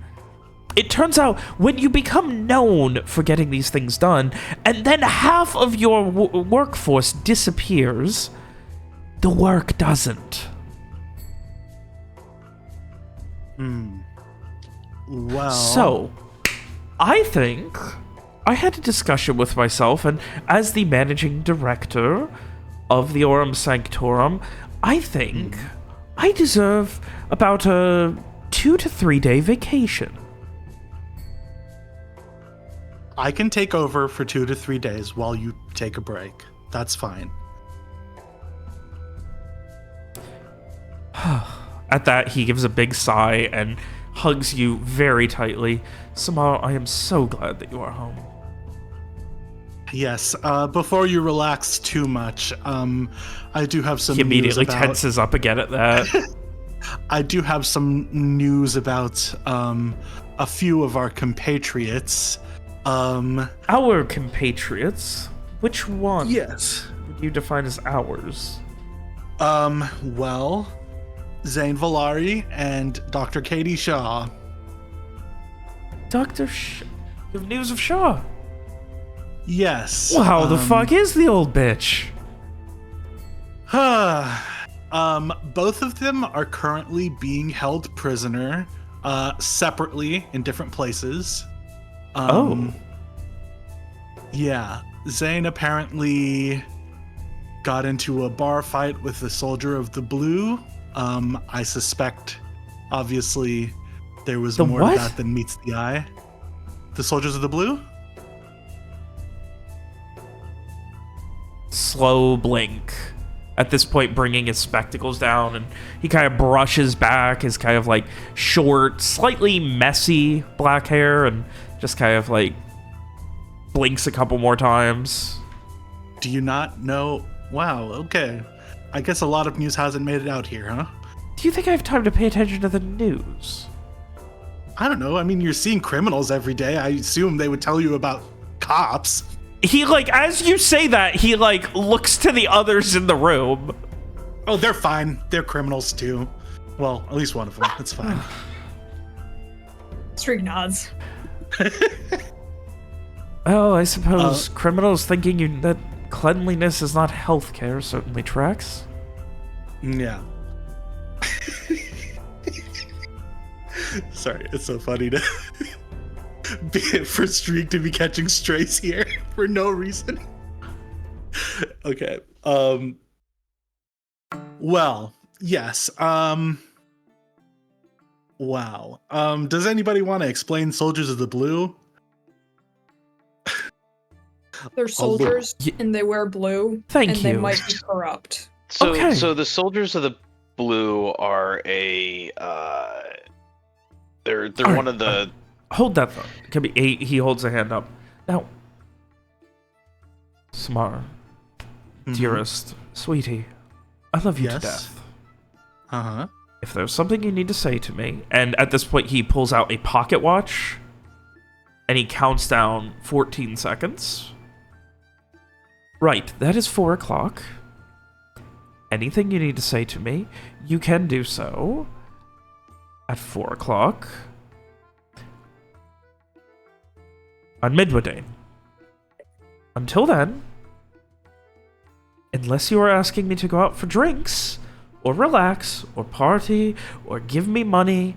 It turns out when you become known for getting these things done, and then half of your workforce disappears, the work doesn't. Well. So, I think I had a discussion with myself, and as the managing director of the Aurum Sanctorum, I think I deserve about a 2 to 3 day vacation. I can take over for 2 to 3 days while you take a break. That's fine. At that, he gives a big sigh and hugs you very tightly. Samar, I am so glad that you are home. Yes. Before you relax too much, I do have some He immediately news about... tenses up again at that. I do have some news about a few of our compatriots. Our compatriots? Which one? Yes. Would you define as ours? Well, Zane Valari and Dr. Katie Shaw. Dr. You have news of Shaw? Yes. Well, how the fuck is the old bitch? Both of them are currently being held prisoner, separately in different places. Yeah. Zane apparently got into a bar fight with the Soldier of the Blue. I suspect, obviously, there was The more what? to that than meets the eye. The Soldiers of the Blue? Slow blink. At this point, bringing his spectacles down, and he kind of brushes back his kind of like short, slightly messy black hair, and just kind of like blinks a couple more times. Do you not know? Wow, okay. I guess a lot of news hasn't made it out here, huh? Do you think I have time to pay attention to the news? I don't know. I mean, you're seeing criminals every day. I assume they would tell you about cops. He, like, as you say that, he, like, looks to the others in the room. Oh, they're fine. They're criminals, too. Well, at least one of them. It's fine. Streak nods. Oh, I suppose criminals thinking that cleanliness is not healthcare certainly tracks. Yeah. Sorry, it's so funny to for Streak to be catching strays here for no reason. Okay. Well, yes. Wow. Does anybody want to explain Soldiers of the Blue? They're soldiers and they wear blue. Thank and you. they might be corrupt. So, Okay. so the Soldiers of the Blue are a they're All one right, of the Hold that thought. It can be 8. He holds a hand up. Now, Samar, dearest, sweetie, I love you to Yes. death. Uh-huh. If there's something you need to say to me, and at this point he pulls out a pocket watch, and he counts down 14 seconds. Right, that is 4 o'clock. Anything you need to say to me, you can do so at 4 o'clock on Midway. Until then, unless you are asking me to go out for drinks, or relax, or party, or give me money,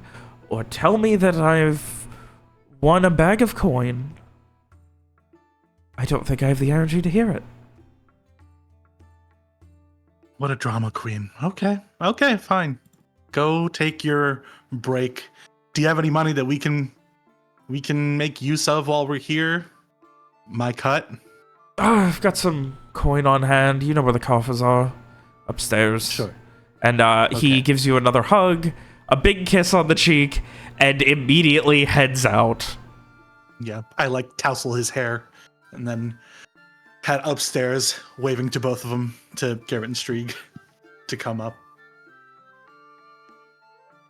or tell me that I've won a bag of coin, I don't think I have the energy to hear it. What a drama queen. Okay. Okay, fine. Go take your break. Do you have any money that we can make use of while we're here? My cut? I've got some coin on hand. You know where the coffers are. Upstairs. Sure. And he Okay. gives you another hug, a big kiss on the cheek, and immediately heads out. Yeah. I like tousle his hair and then head upstairs, waving to both of them, to Garrett and Strieg, to come up.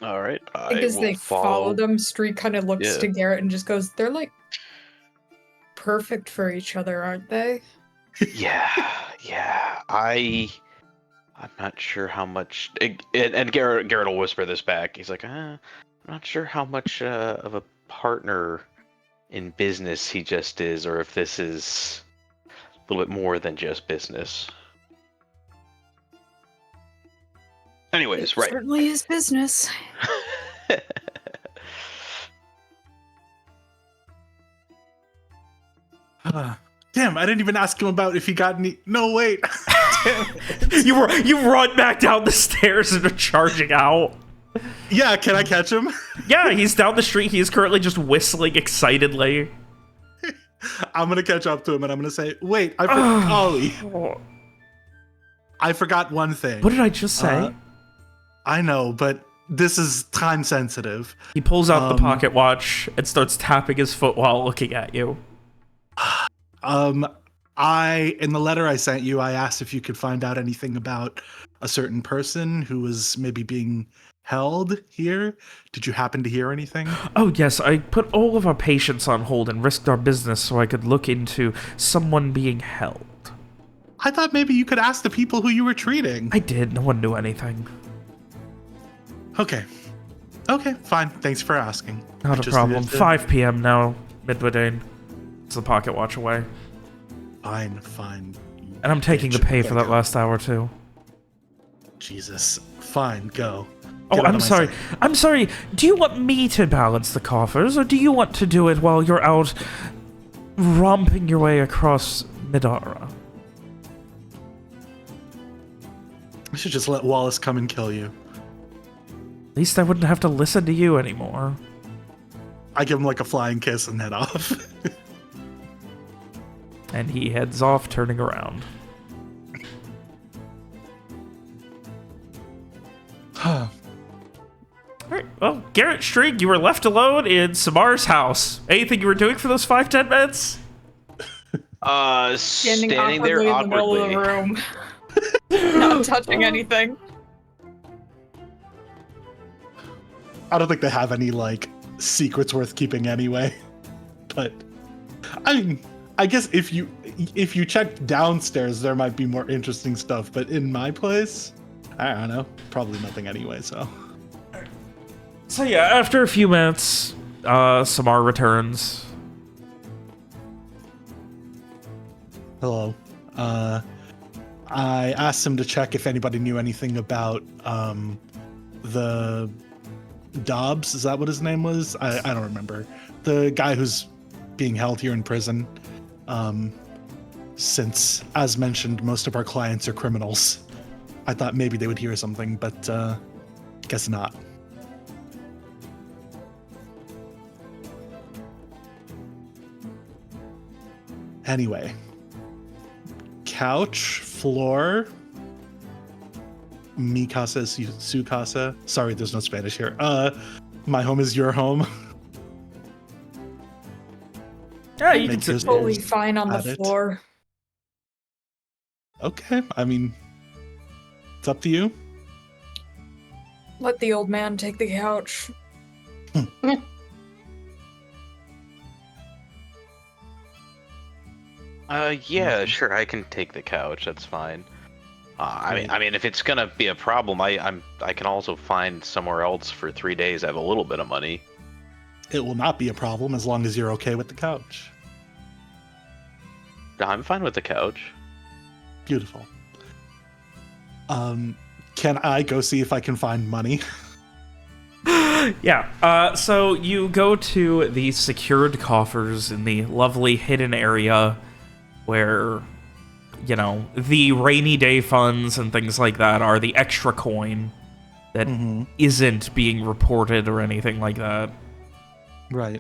all right. I think as will they follow them, Streak kind of looks to Garrett and just goes, "They're like perfect for each other, aren't they?" Yeah. I'm not sure how much. And Garrett will whisper this back. He's like, I'm not sure how much of a partner in business he just is, or if this is a little bit more than just business. Anyways, It right. certainly is business. Damn, I didn't even ask him about if he got any. No, wait. You run back down the stairs and are charging out. Yeah, can I catch him? Yeah, he's down the street. He is currently just whistling excitedly. I'm gonna catch up to him and I'm gonna say, wait, Ollie, I forgot one thing. What did I just say? I know, but this is time sensitive. He pulls out the pocket watch and starts tapping his foot while looking at you. In the letter I sent you, I asked if you could find out anything about a certain person who was maybe being held here. Did you happen to hear anything? Oh, yes. I put all of our patients on hold and risked our business so I could look into someone being held. I thought maybe you could ask the people who you were treating. I did. No one knew anything. Okay. Okay, fine. Thanks for asking. Not a problem. 5 p.m. now, Midway. It's the pocket watch away. Fine. And I'm taking the pay for that last hour, too. Jesus. Fine, go. Oh, I'm sorry. I'm sorry. Do you want me to balance the coffers, or do you want to do it while you're out romping your way across Midara? I should just let Wallace come and kill you. At least I wouldn't have to listen to you anymore. I give him like a flying kiss and head off. And he heads off, turning around. Alright, well, Garrett String, you were left alone in Samar's house. Anything you were doing for those 5-10 minutes? Standing there awkwardly in the middle of the room. Not touching anything. I don't think they have any, like, secrets worth keeping anyway. But, I mean, I guess if you check downstairs, there might be more interesting stuff. But in my place, I don't know. Probably nothing anyway, so... So yeah, after a few minutes, Samar returns. Hello. I asked him to check if anybody knew anything about the Dobbs. Is that what his name was? I don't remember. The guy who's being held here in prison. Since, as mentioned, most of our clients are criminals. I thought maybe they would hear something, but guess not. Anyway, couch, floor, mi casa es su casa. Sorry, there's no Spanish here. My home is your home. Yeah, you can sit. Totally fine on the floor. Okay, I mean, it's up to you. Let the old man take the couch. Yeah, sure. I can take the couch. That's fine. I mean, if it's gonna be a problem, I can also find somewhere else for 3 days. I have a little bit of money. It will not be a problem as long as you're okay with the couch. I'm fine with the couch. Beautiful. Can I go see if I can find money? Yeah, so you go to the secured coffers in the lovely hidden area where, you know, the rainy day funds and things like that are the extra coin that isn't being reported or anything like that. Right.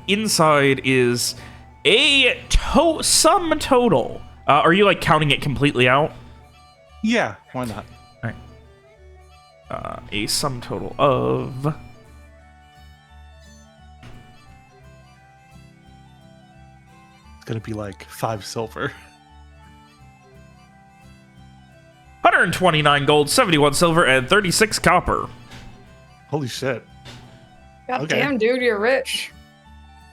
Inside is a sum total. Are you, like, counting it completely out? Yeah, why not? All right. A sum total of... It's gonna be like 5 silver. 129 gold, 71 silver, and 36 copper. Holy shit. God damn, dude, you're rich.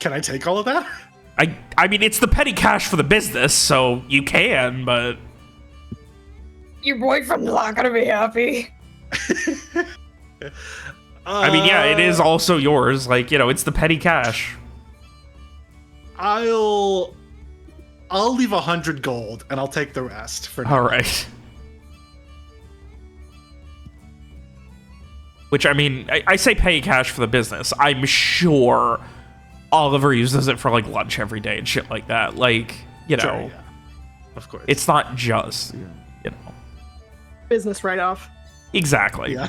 Can I take all of that? I mean, it's the petty cash for the business, so you can, but... Your boyfriend's not gonna be happy. I mean, yeah, it is also yours. Like, you know, it's the petty cash. I'll leave 100 gold, and I'll take the rest for now. All right. Which, I mean, I say pay cash for the business. I'm sure Oliver uses it for like lunch every day and shit like that. Like, you know, Sure, yeah. Of course. it's not just, you know. Business write-off. Exactly. Yeah.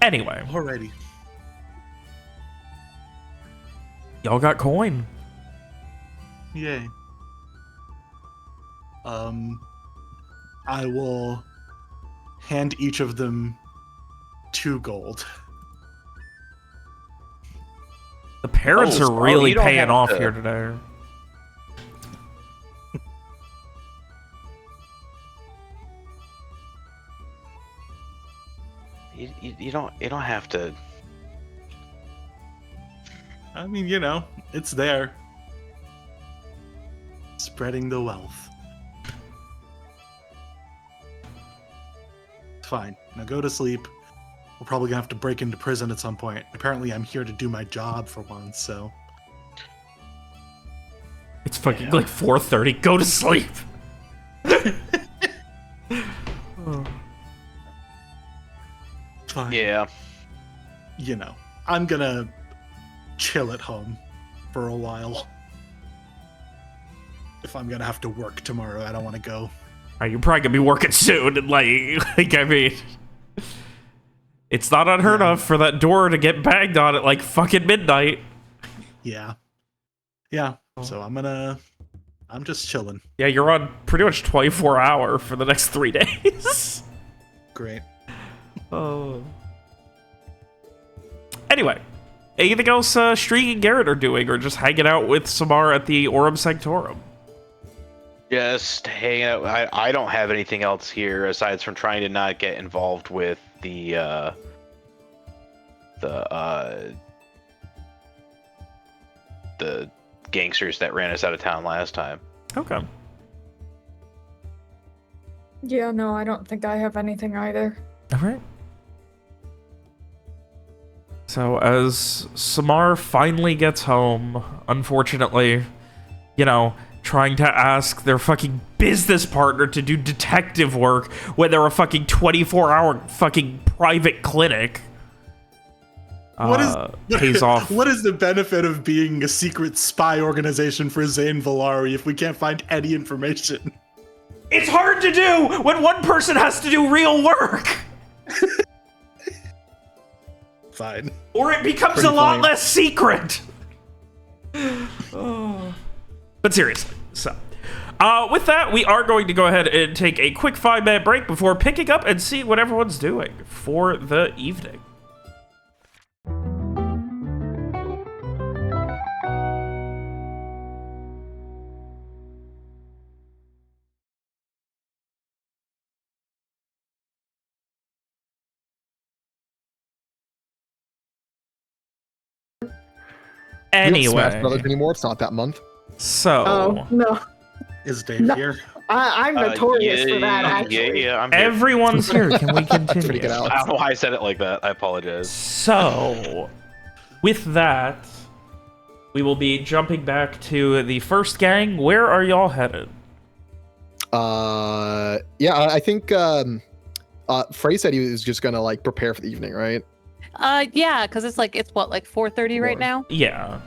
Anyway, Alrighty. y'all got coin. Yay. I will hand each of them 2 gold. The parents Oh, are really you don't paying have off to- here today. You don't have to. I mean, you know, it's there. Spreading the wealth. Fine. Now go to sleep. We're probably gonna have to break into prison at some point. Apparently, I'm here to do my job for once, so. It's fucking like 4:30. Go to sleep. Fine. Yeah. You know, I'm gonna chill at home for a while. If I'm gonna have to work tomorrow, I don't want to go. You're probably gonna be working soon, and like I mean, it's not unheard of for that door to get banged on at like fucking midnight. Yeah. Yeah. So I'm just chilling. Yeah, you're on pretty much 24-hour for the next 3 days. Great. Oh. Anyway, anything else Streak and Garrett are doing, or just hanging out with Samar at the Aurum Sanctorum? Just hanging out. I don't have anything else here aside from trying to not get involved with the gangsters that ran us out of town last time. Okay. Yeah, no, I don't think I have anything either. All right. So as Samar finally gets home, unfortunately, you know, trying to ask their fucking business partner to do detective work when they're a fucking 24-hour fucking private clinic. Pays off. What is the benefit of being a secret spy organization for Zane Valari if we can't find any information? It's hard to do when one person has to do real work. Fine. Or it becomes Pretty a lot funny. less secret. Oh. But seriously, so. With that, we are going to go ahead and take a quick 5-minute break before picking up and seeing what everyone's doing for the evening. We don't Smash Anyway, Brothers anymore. It's not that month. so Oh, no. Is Dave No. here? I'm notorious for that, actually. Yeah, I'm here. everyone's here. Can we Pretty continue? good, Alex. I don't know why I said it like that. I apologize. So, with that, we will be jumping back to the first gang. Where are y'all headed? Yeah, I think Frey said he was just gonna like prepare for the evening, right? Yeah, because it's what, like 4:30 right now? Yeah.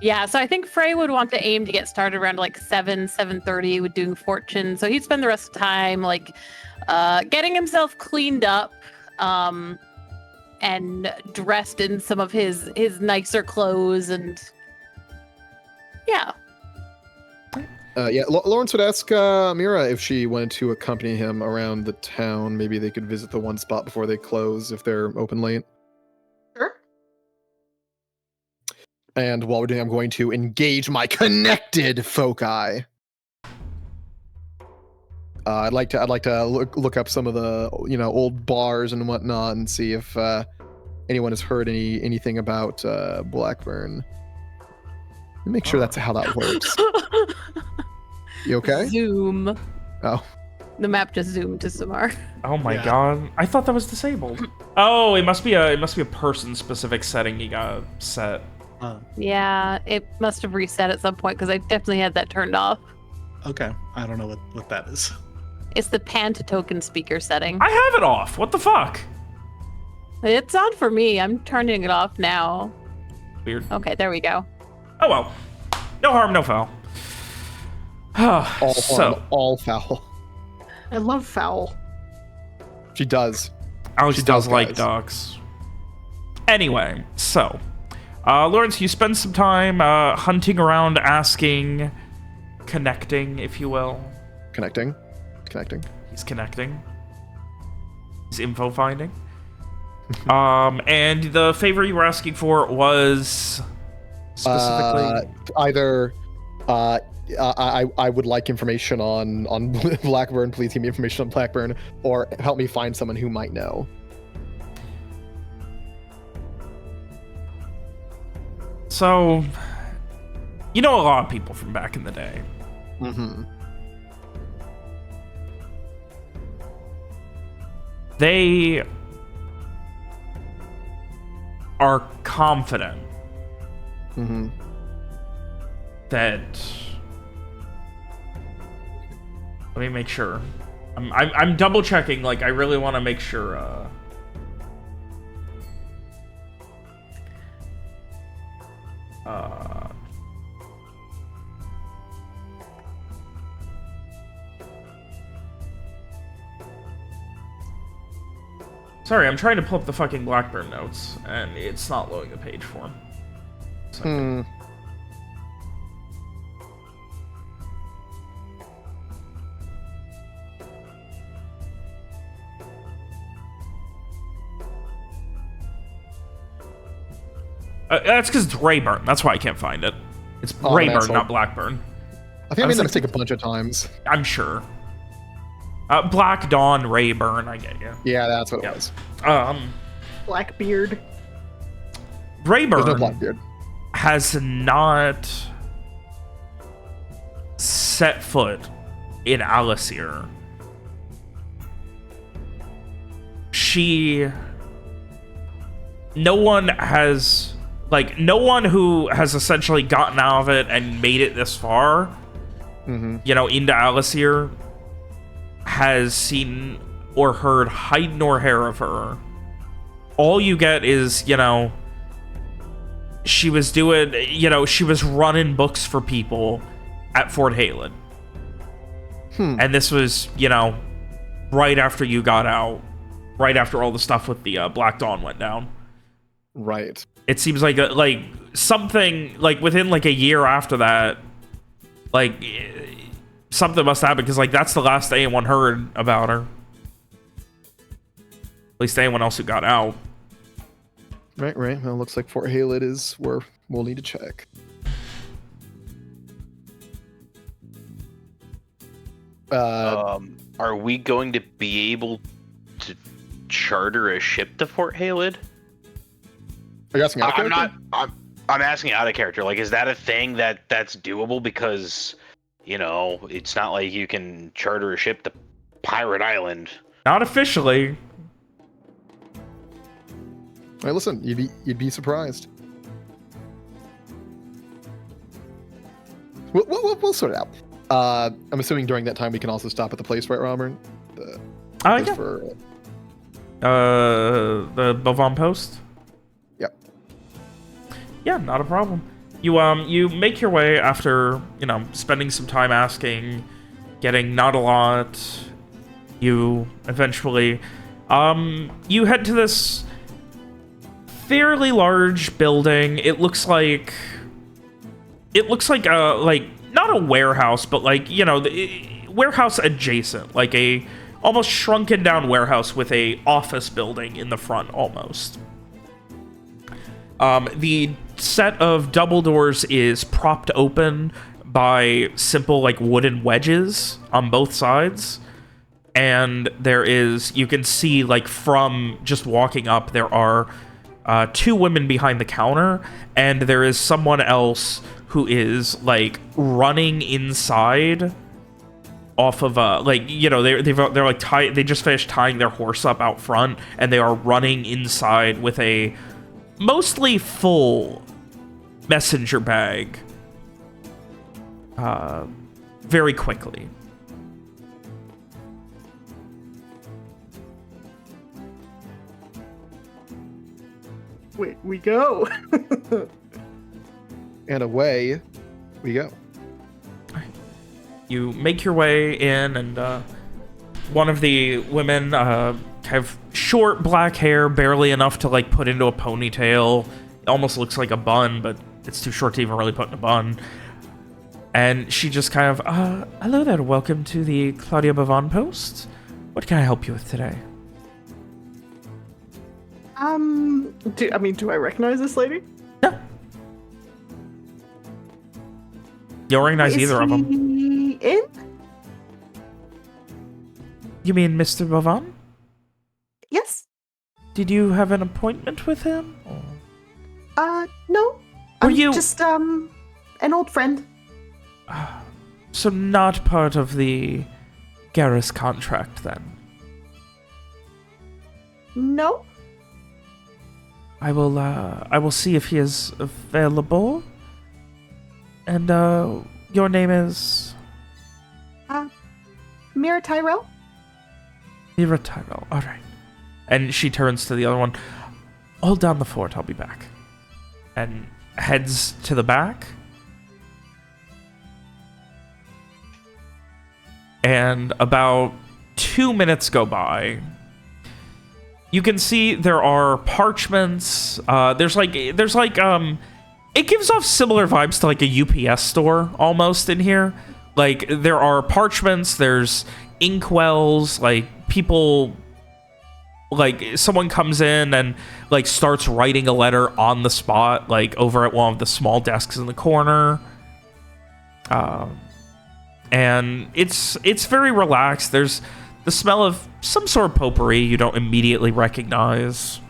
Yeah, so I think Frey would want to aim to get started around like 7:30 with doing fortune. So he'd spend the rest of the time like getting himself cleaned up, and dressed in some of his nicer clothes, and yeah. Yeah, Lawrence would ask Mira if she wanted to accompany him around the town. Maybe they could visit the one spot before they close if they're open late. Sure. And while we're doing, I'm going to engage my connected foci. I'd like to look up some of the old bars and whatnot and see if anyone has heard anything about Blackburn. Let me make sure that's how that works. You okay? Zoom. Oh. The map just zoomed to Samar. Oh my Yeah. god! I thought that was disabled. Oh, it must be a person-specific setting you got set. Yeah, it must have reset at some point because I definitely had that turned off. Okay. I don't know what that is. It's the pan to token speaker setting. I have it off. What the fuck? It's on for me. I'm turning it off now. Weird. Okay, there we go. Oh well. No harm, no foul. All So, harm, all foul. I love foul. She does. Alex She does does, like guys. dogs. Anyway, so, Lawrence, you spend some time hunting around, asking, connecting, if you will. Connecting. He's connecting. He's info finding. And the favor you were asking for was specifically Either I would like information on Blackburn. Please give me information on Blackburn, or help me find someone who might know. So, you know a lot of people from back in the day. Mm-hmm. They are confident Mm-hmm. that... Let me make sure. I'm double checking. Like, I really want to make sure. Sorry, I'm trying to pull up the fucking Blackburn notes, and it's not loading the page for him. Hmm. That's because it's Rayburn. That's why I can't find it. It's Oh, I'm an Rayburn, asshole. not Blackburn. I think I I was made that like- mistake a bunch of times. I'm sure. Black Dawn, Rayburn, I get you. Yeah, that's what it Yeah. was. Blackbeard. Rayburn There's no Blackbeard. has not set foot in Alacyr. No one who has essentially gotten out of it and made it this far, Mm-hmm. into Alacyr, has seen or heard hide nor hair of her. All you get is, she was doing, she was running books for people at Fort Halen. And this was, right after you got out, right after all the stuff with the Black Dawn went down. Right. It seems like something within a year after that, something must happen, because that's the last anyone heard about her. At least anyone else who got out. Right. Well, it looks like Fort Halen is where we'll need to check. Are we going to be able to charter a ship to Fort Halid? Are you asking out of I'm character? not. I'm asking out of character. Is that a thing that's doable? Because it's not like you can charter a ship to Pirate Island. Not officially. Hey, listen, you'd be surprised. We'll sort it out. I'm assuming during that time we can also stop at the place, right, Robert? Yeah. For, The Bovon Post? Yep. Yeah, not a problem. You make your way after, spending some time asking, getting not a lot. You eventually, you head to this fairly large building. It looks like not a warehouse, but warehouse adjacent, a almost shrunken down warehouse with a office building in the front almost. The set of double doors is propped open by simple wooden wedges on both sides. And you can see from just walking up, there are two women behind the counter, and there is someone else who is running inside off of they just finished tying their horse up out front, and they are running inside with a mostly full messenger bag very quickly. We go. And away we go. You make your way in, and one of the women, kind of short black hair, barely enough to like put into a ponytail. It almost looks like a bun, but it's too short to even really put in a bun. And she just kind of, hello there, welcome to the Claudia Bavon Post. What can I help you with today? Do I recognize this lady? No. You don't recognize either of them. In? You mean Mr. Bavon? Yes. Did you have an appointment with him? Or... No. Were you just an old friend? So not part of the Garrus contract then? No. I will see if he is available. And your name is Mira Tyrell? Mira Tyrell, alright. And she turns to the other one. Hold down the fort, I'll be back. And heads to the back. And about 2 minutes go by. You can see there are parchments. There's like it gives off similar vibes to like a UPS store almost in here. Like there are parchments, there's inkwells, like people, like someone comes in and like starts writing a letter on the spot, like over at one of the small desks in the corner. And it's very relaxed. There's the smell of some sort of potpourri you don't immediately recognize.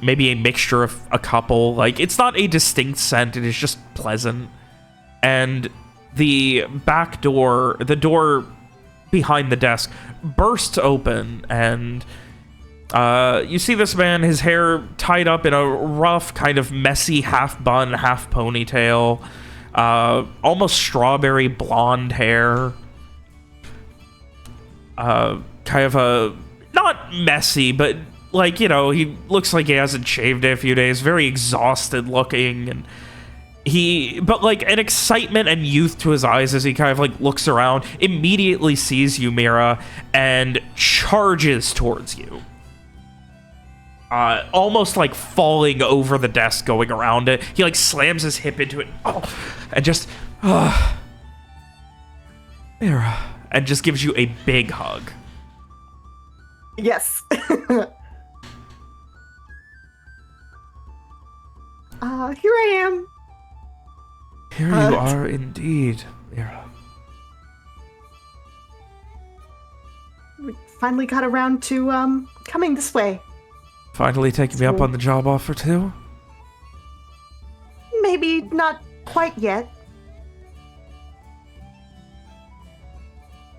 Maybe a mixture of a couple. Like, it's not a distinct scent. It is just pleasant. And the back door, the door behind the desk, bursts open. And you see this man, his hair tied up in a rough, kind of messy half bun, half ponytail. Almost strawberry blonde hair. Kind of a, not messy, but like, you know, he looks like he hasn't shaved in a few days, very exhausted looking, and but like an excitement and youth to his eyes as he kind of like looks around, immediately sees you, Mira, and charges towards you. Almost like falling over the desk, going around it. He like slams his hip into it, and just, Mira, and just gives you a big hug. Yes. Here I am. Here you are indeed, Mira. We finally got around to coming this way. Finally taking me up on the job offer too? Maybe not quite yet.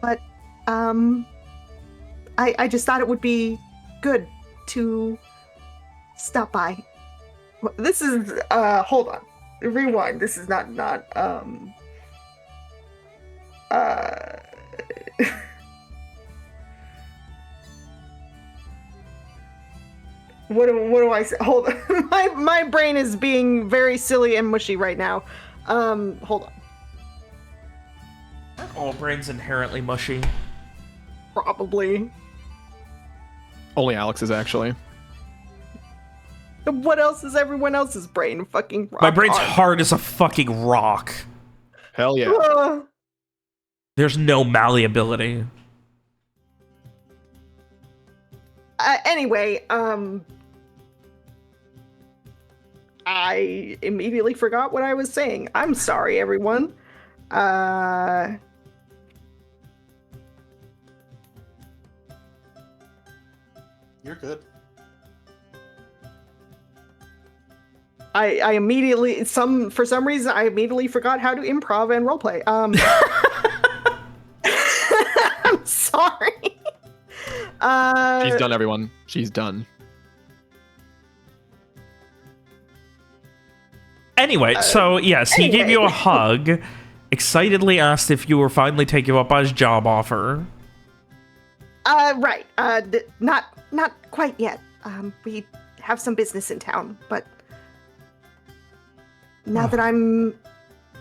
But I just thought it would be good to stop by. This is hold on. Rewind. This is not What do I say? Hold on. My brain is being very silly and mushy right now. Hold on. All brains inherently mushy. Probably. Only Alex is actually. What else is everyone else's brain? Fucking rock My brain's hard. hard as a fucking rock. Hell yeah. There's no malleability. Anyway, I immediately forgot what I was saying. I'm sorry, everyone. You're good. I immediately for some reason I immediately forgot how to improv and roleplay. I'm sorry. She's done, everyone. She's done. Anyway, so yes, he gave you a hug, excitedly asked if you were finally taking up on his job offer. Right. Not quite yet. We have some business in town, but now that I'm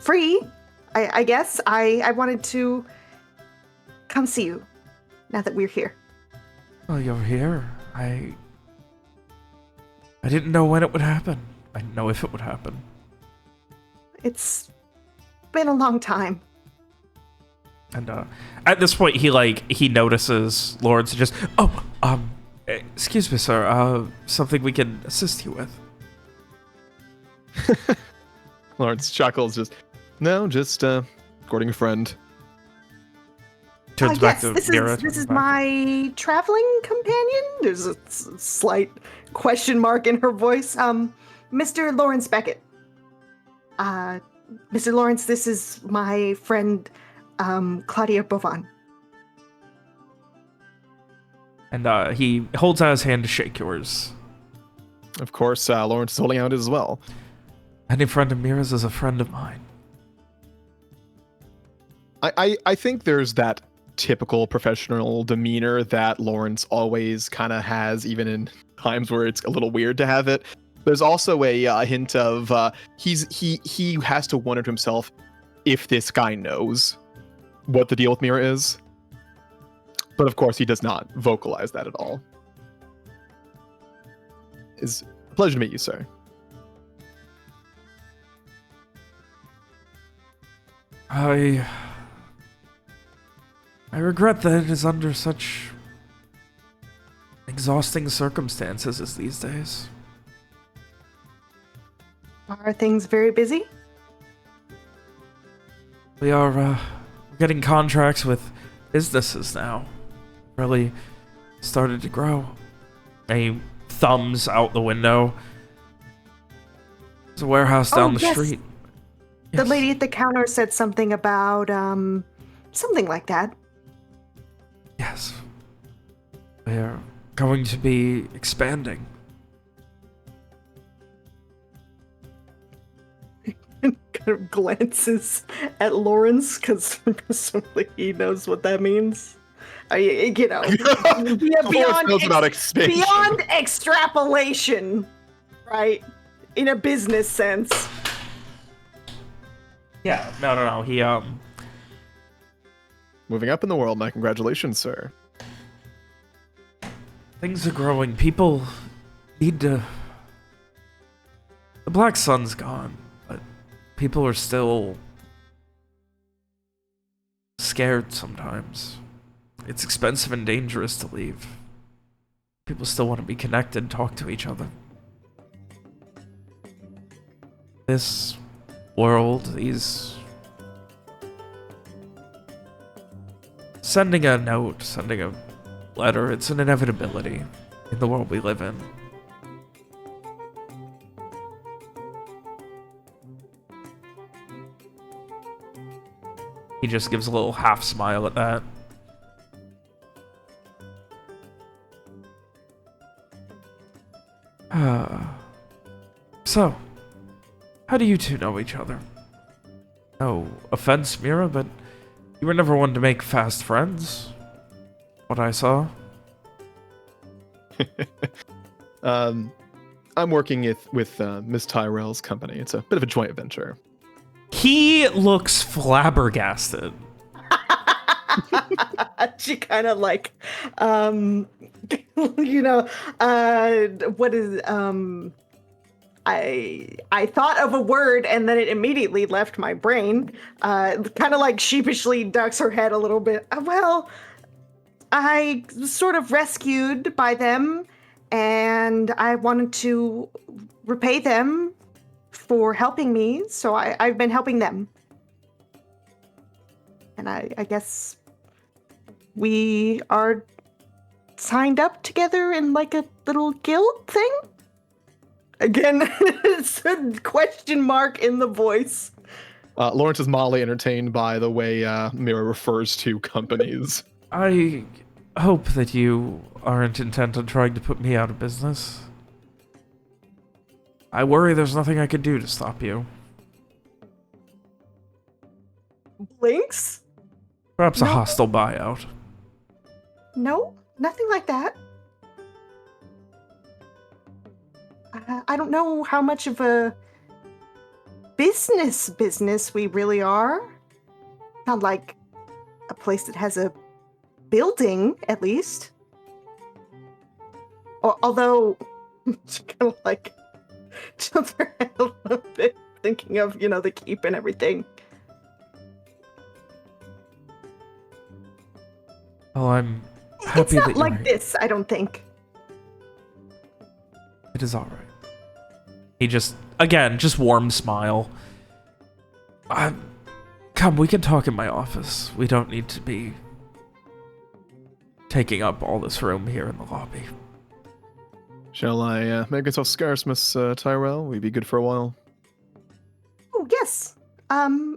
free, I guess, I wanted to come see you now that we're here. Oh, you're here. I didn't know when it would happen. I didn't know if it would happen. It's been a long time. And at this point, he notices Lawrence and just, excuse me, sir. Something we can assist you with. Lawrence chuckles, just, no, just courting a friend. Turns back yes, to this Mira. this is my traveling companion. There's a slight question mark in her voice. Mr. Lawrence Beckett. Mr. Lawrence, this is my friend, Claudia Bovan. And he holds out his hand to shake yours. Of course, Lawrence is holding out as well. Any friend of Mira's is a friend of mine. I think there's that typical professional demeanor that Lawrence always kind of has, even in times where it's a little weird to have it. There's also a hint of he has to wonder to himself if this guy knows what the deal with Mira is. But of course, he does not vocalize that at all. It's a pleasure to meet you, sir. I regret that it is under such exhausting circumstances as these days. Are things very busy? We are we're getting contracts with businesses now. Really started to grow. A thumbs out the window. There's a warehouse down the yes. street. The Yes. lady at the counter said something about, something like that. Yes. We're going to be expanding. Kind of glances at Lawrence, because presumably he knows what that means. You know, Lawrence knows about expansion. beyond extrapolation, right? In a business sense. Yeah, no. He Moving up in the world, my congratulations, sir. things are growing. People need to. The Black Sun's gone, but people are still scared sometimes. It's expensive and dangerous to leave. People still want to be connected, talk to each other. This world, sending a note, sending a letter, it's an inevitability in the world we live in. He just gives a little half smile at that. So, how do you two know each other? No offense, Mira, but you were never one to make fast friends. What I saw. I'm working with Miss Tyrell's company. It's a bit of a joint venture. He looks flabbergasted. She kind of like, you know, what is, I thought of a word and then it immediately left my brain. Kind of like sheepishly ducks her head a little bit. Well, I was sort of rescued by them and I wanted to repay them for helping me, so I've been helping them. And I guess we are signed up together in like a little guild thing? Again, it's a question mark in the voice. Lawrence is mildly entertained by the way Mira refers to companies. I hope that you aren't intent on trying to put me out of business. I worry there's nothing I could do to stop you. Blinks? Perhaps a No. hostile buyout. No, nothing like that. I don't know how much of a business we really are. Not like a place that has a building, at least. Although, kind of like jumps her head a little bit, thinking of, the keep and everything. Well, I'm happy it's not that like you're here. this, I don't think. It is all right. He just warm smile. Come, we can talk in my office. We don't need to be taking up all this room here in the lobby. Shall I make myself scarce, Miss Tyrell? We'd be good for a while. Oh, yes.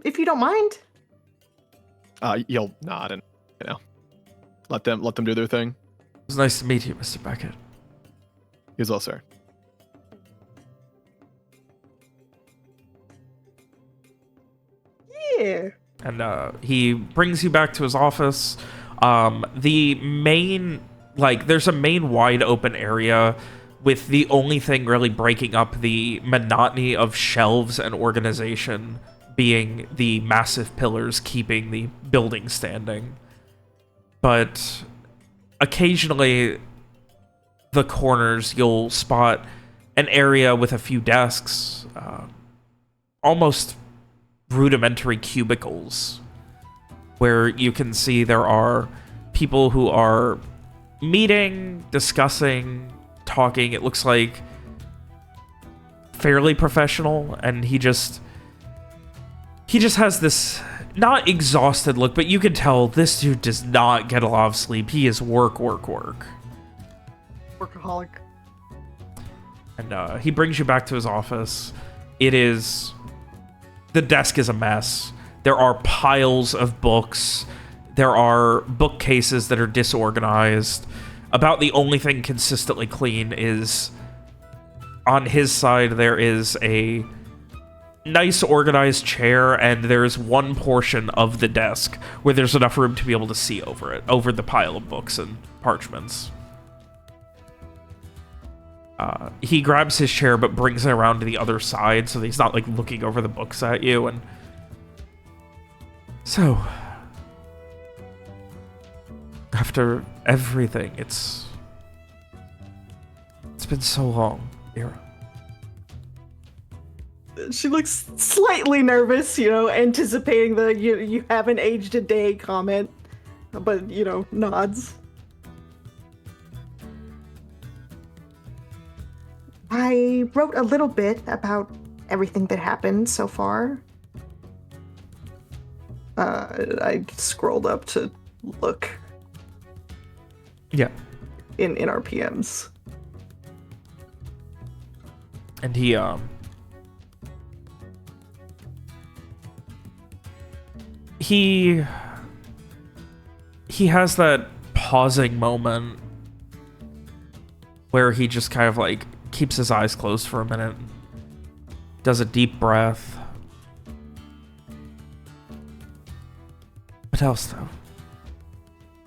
If you don't mind. You'll nod and, let them do their thing. It was nice to meet you, Mr. Beckett. You as well, sir. Yeah. And he brings you back to his office. The main, there's a main wide open area with the only thing really breaking up the monotony of shelves and organization being the massive pillars keeping the building standing. But occasionally, the corners, you'll spot an area with a few desks, almost rudimentary cubicles, where you can see there are people who are meeting, discussing, talking. It looks like fairly professional, and he just has this not exhausted look, but you can tell this dude does not get a lot of sleep. He is work. Workaholic. And he brings you back to his office. The desk is a mess. There are piles of books. There are bookcases that are disorganized. About the only thing consistently clean is on his side there is a nice organized chair, and there's one portion of the desk where there's enough room to be able to see over the pile of books and parchments. He grabs his chair but brings it around to the other side so that he's not looking over the books at you. And so after everything, it's been so long, Mira. She looks slightly nervous, anticipating the you haven't aged a day comment, but, nods. I wrote a little bit about everything that happened so far. I scrolled up to look. Yeah. In our PMs. And he has that pausing moment where he just kind of keeps his eyes closed for a minute, does a deep breath. What else, though?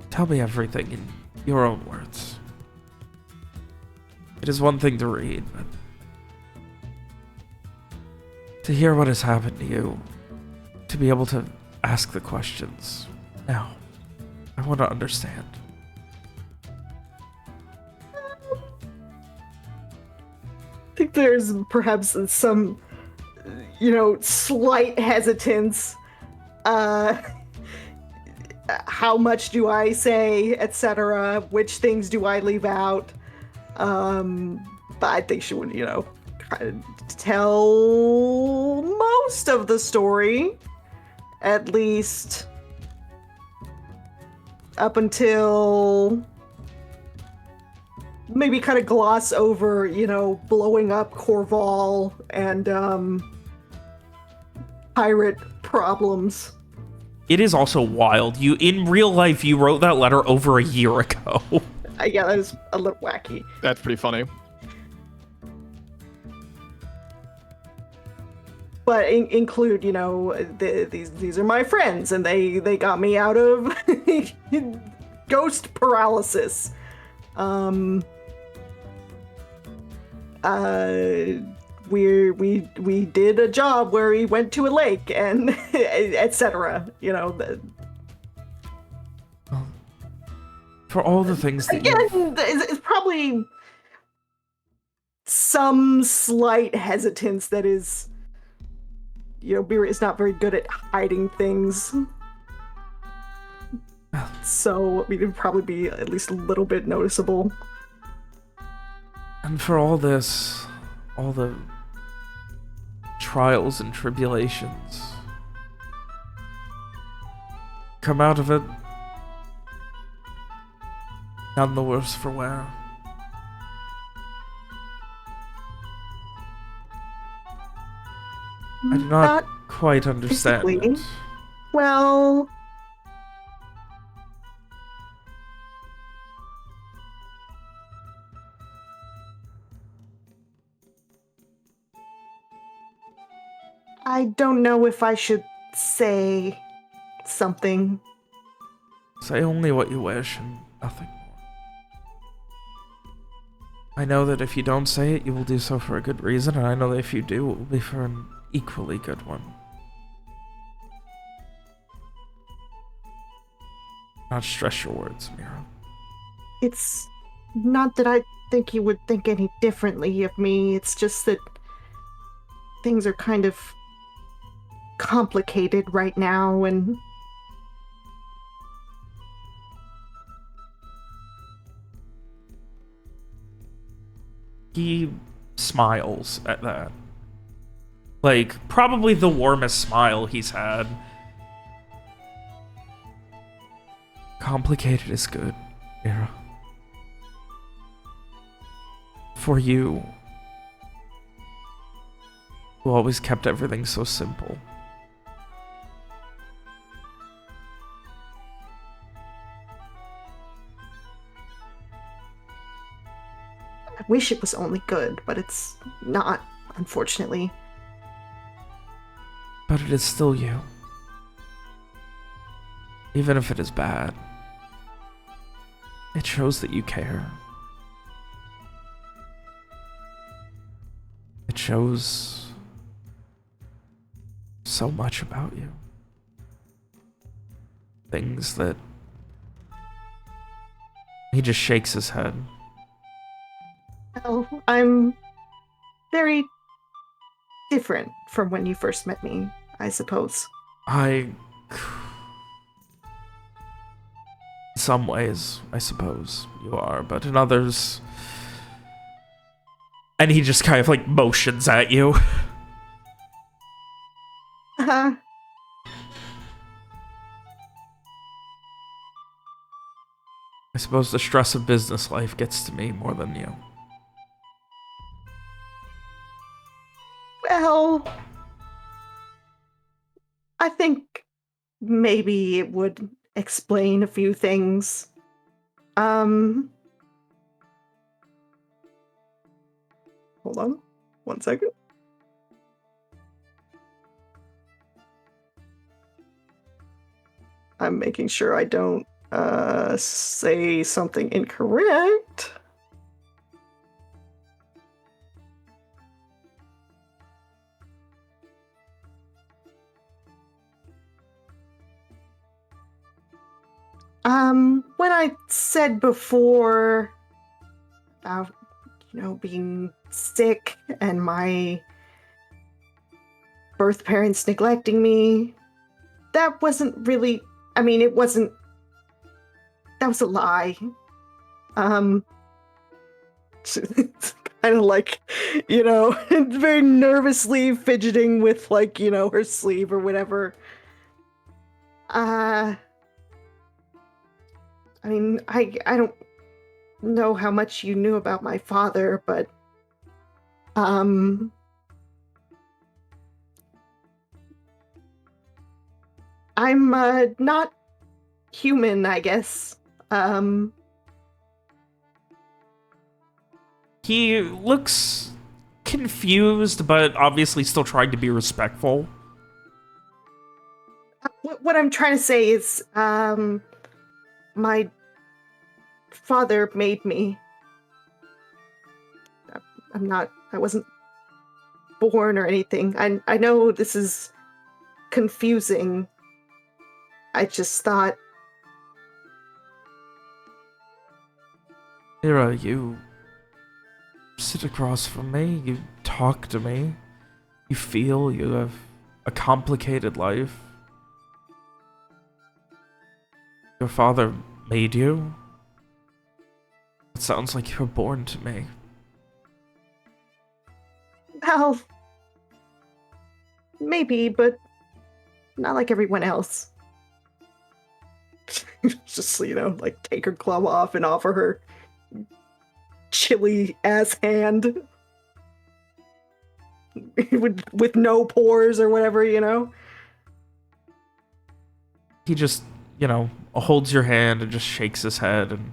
Tell me everything in your own words. It is one thing to read, but to hear what has happened to you, to be able to ask the questions. Now, I want to understand. I think there's perhaps some, slight hesitance. How much do I say, etc.? Which things do I leave out? But I think she would, kind of tell most of the story, at least up until maybe kind of gloss over, blowing up Corval and pirate problems. It is also wild. In real life, you wrote that letter over a year ago. Yeah, that was a little wacky. That's pretty funny. But include, these are my friends, and they got me out of ghost paralysis. we did a job where we went to a lake and etc. You know, For all the things that again, you've... it's probably some slight hesitance that is, you know, Beer is not very good at hiding things. So it would probably be at least a little bit noticeable. And for all this, all the trials and tribulations, come out of it none the worse for wear. I do not quite understand physically. it. Well, I don't know if I should say something. Say only what you wish and nothing more. I know that if you don't say it, you will do so for a good reason, and I know that if you do, it will be for an equally good one. Not stress your words, Mira. It's not that I think you would think any differently of me, it's just that things are kind of complicated right now, and He smiles at that. Like, probably the warmest smile he's had. Complicated is good, Mira. For you, who always kept everything so simple. I wish it was only good, but it's not, unfortunately. But it is still you. Even if it is bad. It shows that you care. It shows so much about you. Things that... He just shakes his head. Well, I'm very different from when you first met me, I suppose. In some ways, I suppose, you are, but in others... And he just kind of, like, motions at you. Uh-huh. I suppose the stress of business life gets to me more than you. Well, I think maybe it would explain a few things. Hold on 1 second. I'm making sure I don't say something incorrect. When I said before about, you know, being sick and my birth parents neglecting me, that wasn't really, I mean, it wasn't, that was a lie. It's kind of like, you know, very nervously fidgeting with, like, you know, her sleeve or whatever. I mean, I don't know how much you knew about my father, but I'm not human, I guess. He looks confused, but obviously still trying to be respectful. What I'm trying to say is, my father made me. I wasn't born or anything. I know this is confusing. I just thought... Mira, you sit across from me, you talk to me, you feel you have a complicated life. Your father made you. It sounds like you were born to me. Well, maybe, but not like everyone else. Just, like take her glove off and offer her chilly ass hand with no pores or whatever, He just, holds your hand and just shakes his head, and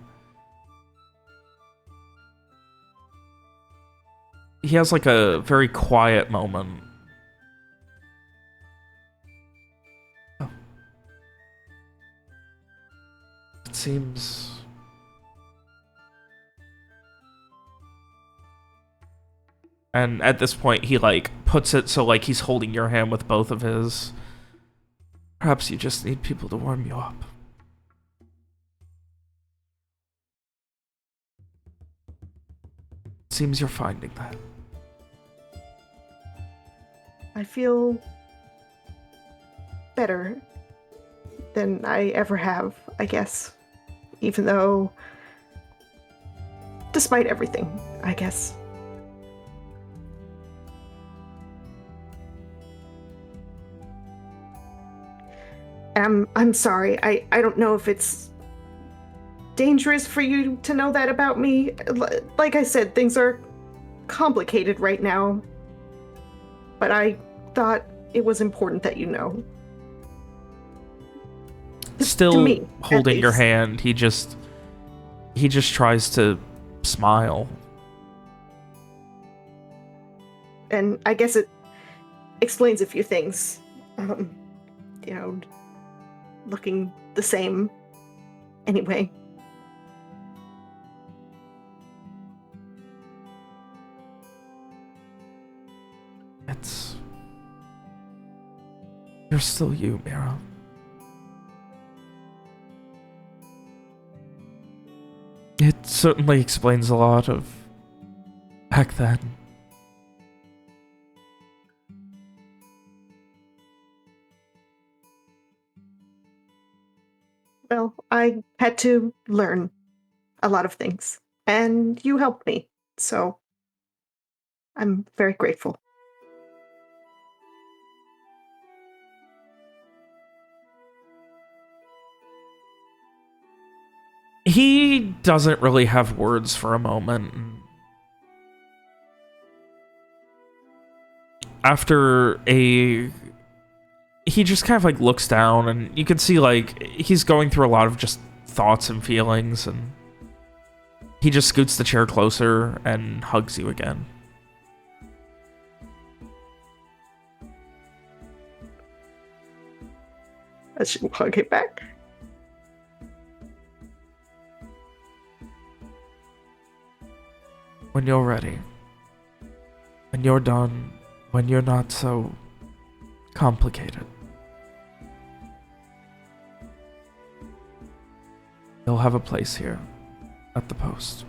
he has like a very quiet moment. Oh. It seems... And at this point, he, like, puts it so, like, he's holding your hand with both of his. Perhaps you just need people to warm you up. Seems you're finding that. I feel better than I ever have, I guess. Even though... Despite everything, I guess. I'm sorry. I don't know if it's dangerous for you to know that about me. Like I said, things are complicated right now. But I thought it was important that you know. Still to me, holding your hand, he just tries to smile. And I guess it explains a few things. Looking the same anyway. You're still you, Mira. It certainly explains a lot of back then. Well, I had to learn a lot of things, and you helped me, so I'm very grateful. He doesn't really have words for a moment. He just kind of like looks down, and you can see like he's going through a lot of just thoughts and feelings, and he just scoots the chair closer and hugs you again. I should hug it back. When you're ready. When you're done. When you're not so complicated. You'll have a place here at the post.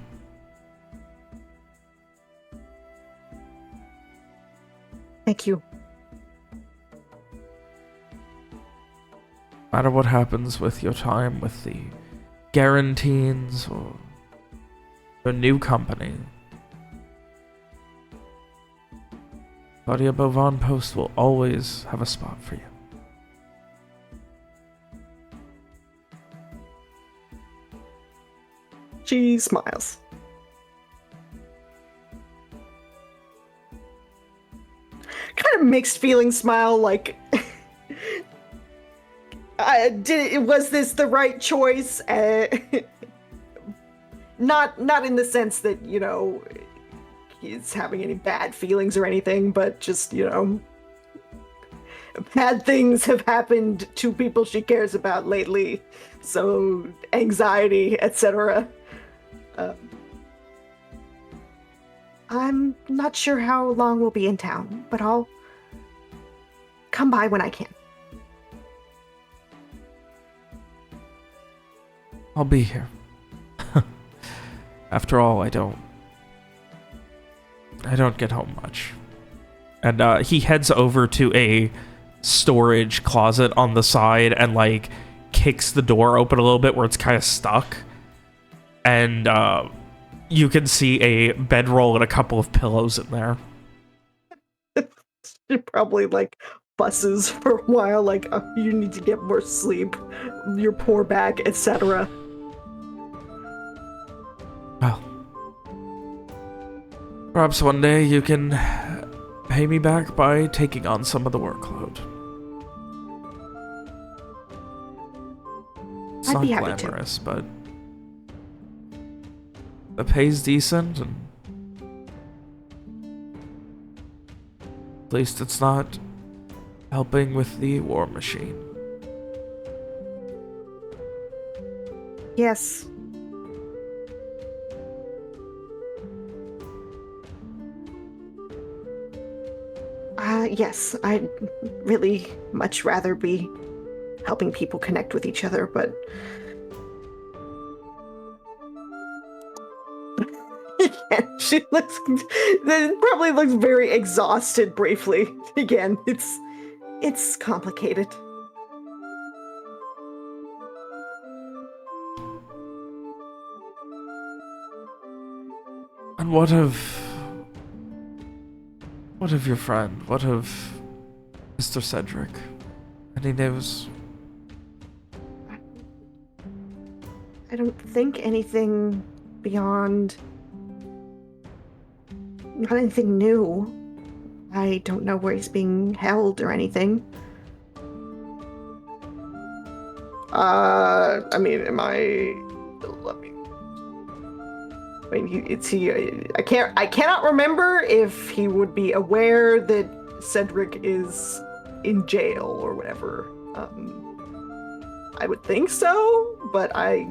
Thank you. No matter what happens with your time with the Guarantees or your new company, Claudia Bovan Post will always have a spot for you. She smiles. Kind of mixed feeling smile, like was this the right choice? Not in the sense that, he's having any bad feelings or anything, but just, bad things have happened to people she cares about lately. So anxiety, etc. I'm not sure how long we'll be in town, but I'll come by when I can. I'll be here. After all, I don't get home much. And he heads over to a storage closet on the side and like kicks the door open a little bit where it's kind of stuck. And you can see a bedroll and a couple of pillows in there. She probably like fusses for a while, like, oh, you need to get more sleep, your poor back, etc. Well, perhaps one day you can pay me back by taking on some of the workload. It's I'd not be happy to. glamorous, but the pay's decent, and at least it's not helping with the war machine. Yes. Yes, I'd really much rather be helping people connect with each other, but she probably looks very exhausted briefly. Again, it's complicated. And what of your friend? What of Mr. Cedric? Any news? I don't think anything beyond... Not anything new. I don't know where he's being held or anything. I mean, am I... Let me... I mean, I cannot remember if he would be aware that Cedric is in jail or whatever. I would think so, but I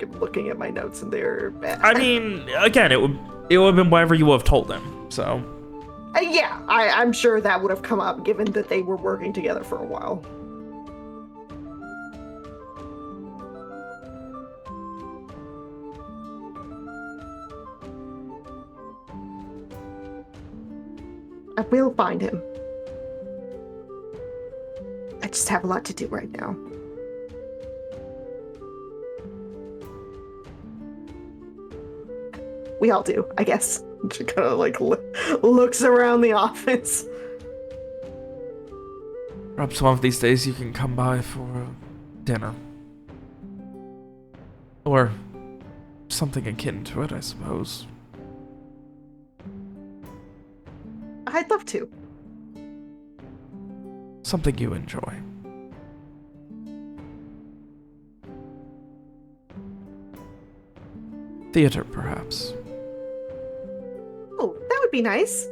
am looking at my notes and they're bad. I mean, again, it would have been whatever you would have told him, so... Yeah, I'm sure that would have come up given that they were working together for a while. I will find him. I just have a lot to do right now. We all do, I guess. She kind of like looks around the office. Perhaps one of these days you can come by for dinner. Or something akin to it, I suppose. I'd love to. Something you enjoy. Theater, perhaps. Oh, that would be nice.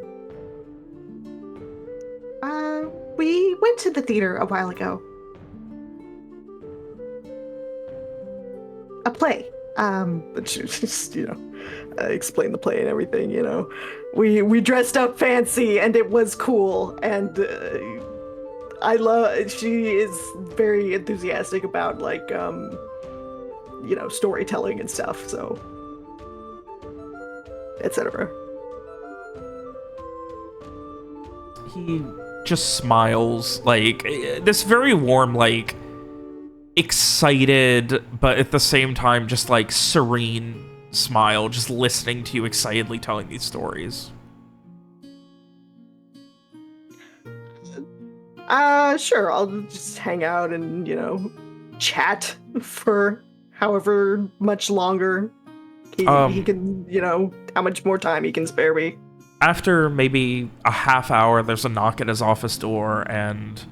We went to the theater a while ago. A play. Just, explain the play and everything, We dressed up fancy and it was cool, and she is very enthusiastic about, like, storytelling and stuff, so, etc. He just smiles, like, this very warm, like, excited, but at the same time, just, like, serene smile, just listening to you excitedly telling these stories. Sure, I'll just hang out and, chat for however much longer he can, how much more time he can spare me. After maybe a half hour, there's a knock at his office door, and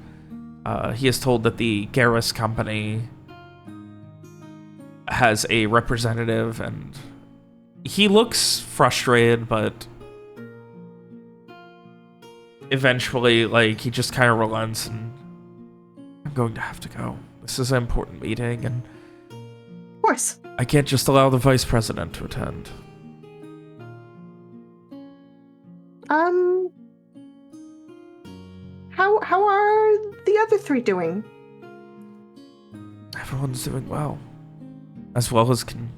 he is told that the Garrus company has a representative, and he looks frustrated, but eventually, like, he just kind of relents, and I'm going to have to go. This is an important meeting, and Of course. I can't just allow the vice president to attend. How are the other three doing? Everyone's doing well. As well as can...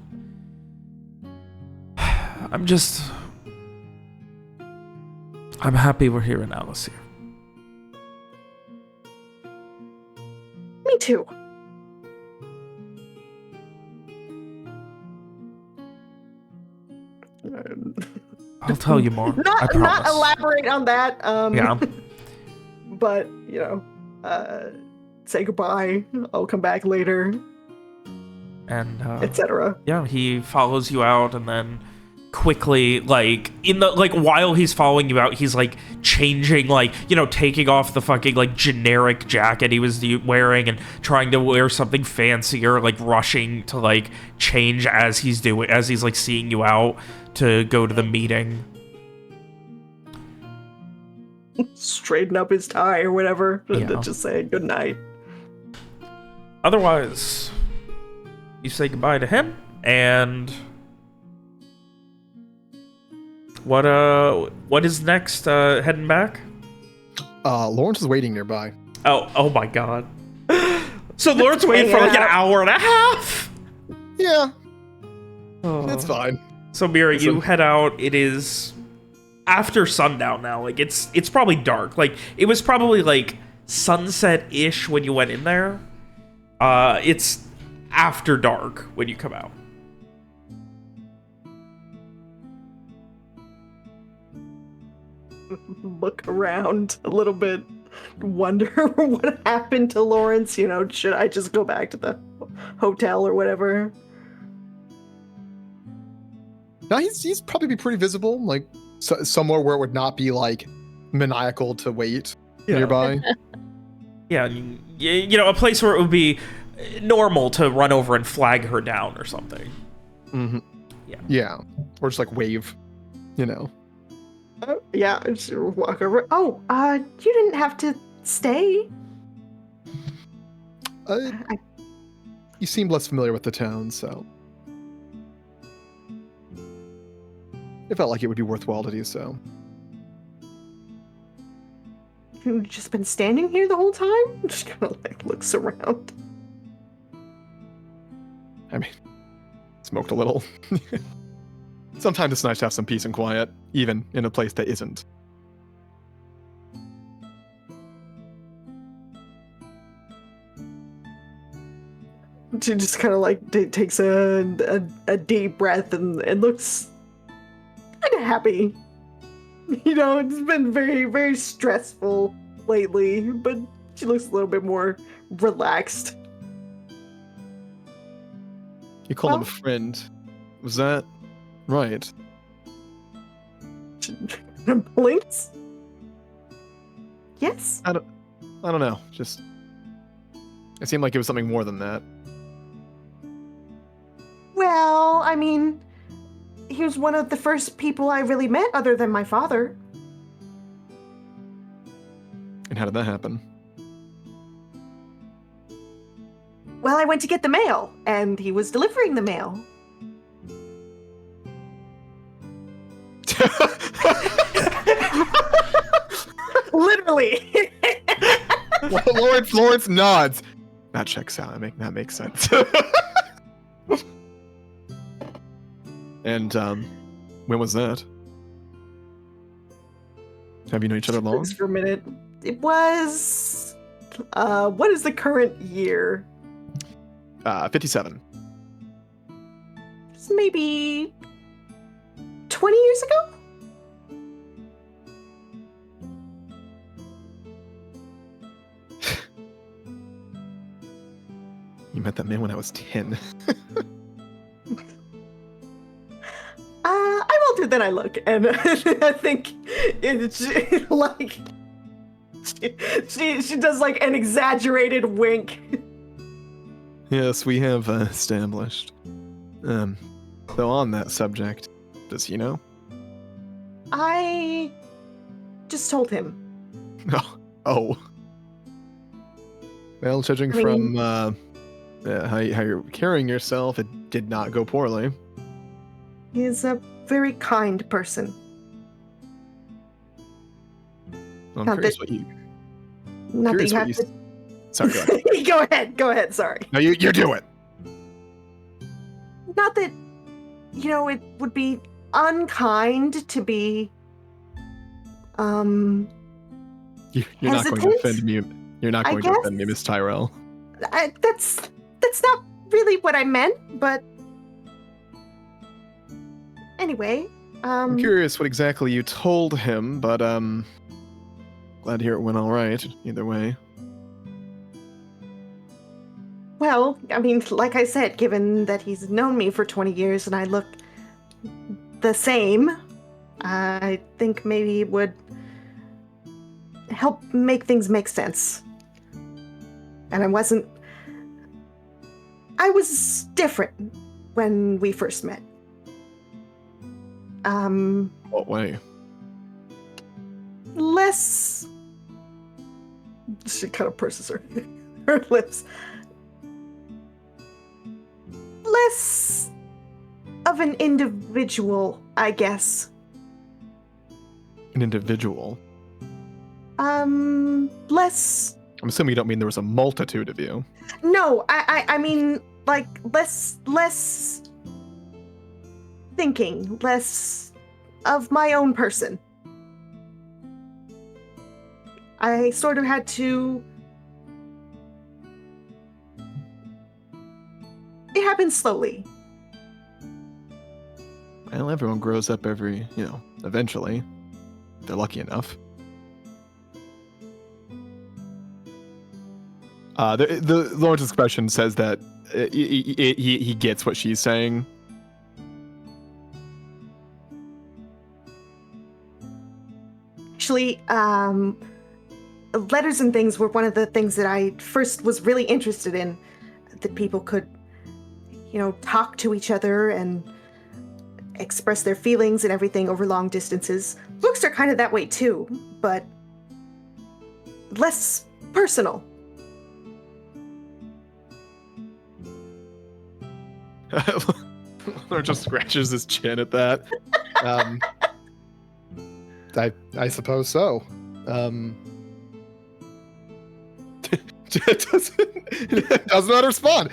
I'm happy we're here in Alacyr. Me too. I'll tell you more. I promise. Not elaborate on that. Yeah. But say goodbye. I'll come back later, And etc. yeah, he follows you out, and then quickly, while he's following you out, he's changing, taking off the fucking generic jacket he was wearing and trying to wear something fancier, rushing to change as he's seeing you out to go to the meeting. Straighten up his tie or whatever. Yeah. Just say good night. Otherwise, you say goodbye to him, and what is next? Heading back? Lawrence is waiting nearby. Oh my god. So Lawrence waited for an hour and a half? Yeah, Oh. it's fine. So Mira, you head out. It is after sundown now. It's probably dark. It was probably sunset-ish when you went in there. It's after dark when you come out. Look around a little bit, wonder what happened to Lawrence. Should I just go back to the hotel or whatever? No, he's probably be pretty visible, somewhere where it would not be maniacal to wait nearby. Yeah, a place where it would be normal to run over and flag her down or something. Mm-hmm. Yeah, or just wave, Yeah, just walk over. Oh, you didn't have to stay. You seem less familiar with the town, so it felt like it would be worthwhile to do so. You've just been standing here the whole time? Just kind of looks around. I mean, smoked a little. Sometimes it's nice to have some peace and quiet, even in a place that isn't. She just kind of takes a deep breath and looks kind of happy. It's been very, very stressful lately, but she looks a little bit more relaxed. You call him a friend. Was that right? Blinks? Yes. I don't know. Just it seemed like it was something more than that. Well, I mean, he was one of the first people I really met other than my father. And how did that happen? Well, I went to get the mail, and he was delivering the mail. Literally. Lawrence nods. That checks out. That makes sense. And when was that? Have you known each other long? Thanks for a minute. It was. What is the current year? 57. It's maybe 20 years ago? You met that man when I was 10. I'm older than I look, and I think it's she does an exaggerated wink. Yes, we have established. Though on that subject, does he know? I just told him. Oh. Well, judging from how you're carrying yourself, it did not go poorly. He's a very kind person. I'm Not curious that- what you. Not that Curious you what have you. to. Sorry, go ahead. Go ahead. Sorry. No, you do it. Not that, it would be unkind to be, You're not going to hesitant? offend me. You're not I going to offend me, guess. Miss Tyrell. That's not really what I meant, but anyway, I'm curious what exactly you told him, but glad to hear it went all right. Either way. well, I mean, like I said, given that he's known me for 20 years and I look the same, I think maybe it would help make things make sense. And I was different when we first met. What way? Less. She kind of purses her lips. Less of an individual, I guess. An individual. Less. I'm assuming you don't mean there was a multitude of you. No, I mean like less thinking, less of my own person. I sort of had to. It happened slowly. Well, everyone grows up eventually. If they're lucky enough. The Lawrence's expression says that he gets what she's saying. Actually, letters and things were one of the things that I first was really interested in. That people could, talk to each other and express their feelings and everything over long distances. Books are kind of that way too, but less personal. Lawrence just scratches his chin at that. I suppose so. Does not respond.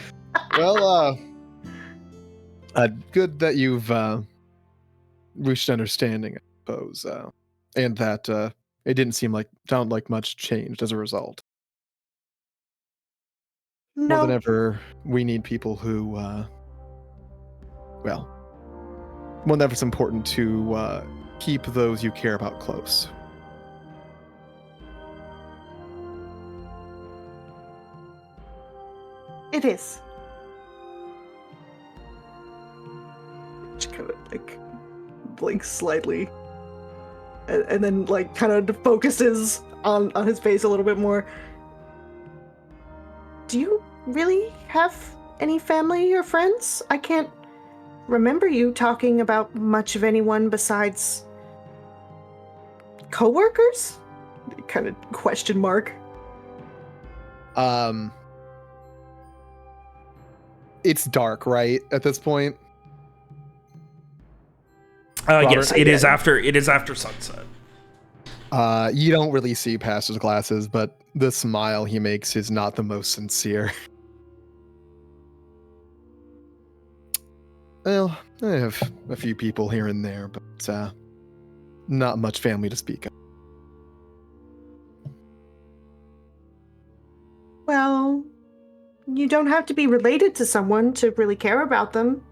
Well, good that you've reached understanding, I suppose, and that it didn't sound like much changed as a result. No, More than ever, we need people who, more than ever, it's important to keep those you care about close. it is. She kind of blinks slightly, and then kind of focuses on his face a little bit more. Do you really have any family or friends? I can't remember you talking about much of anyone besides coworkers? Kind of question mark. It's dark, right, at this point? Yes, it is after sunset. You don't really see past his glasses, but the smile he makes is not the most sincere. Well, I have a few people here and there, but not much family to speak of. Well, you don't have to be related to someone to really care about them.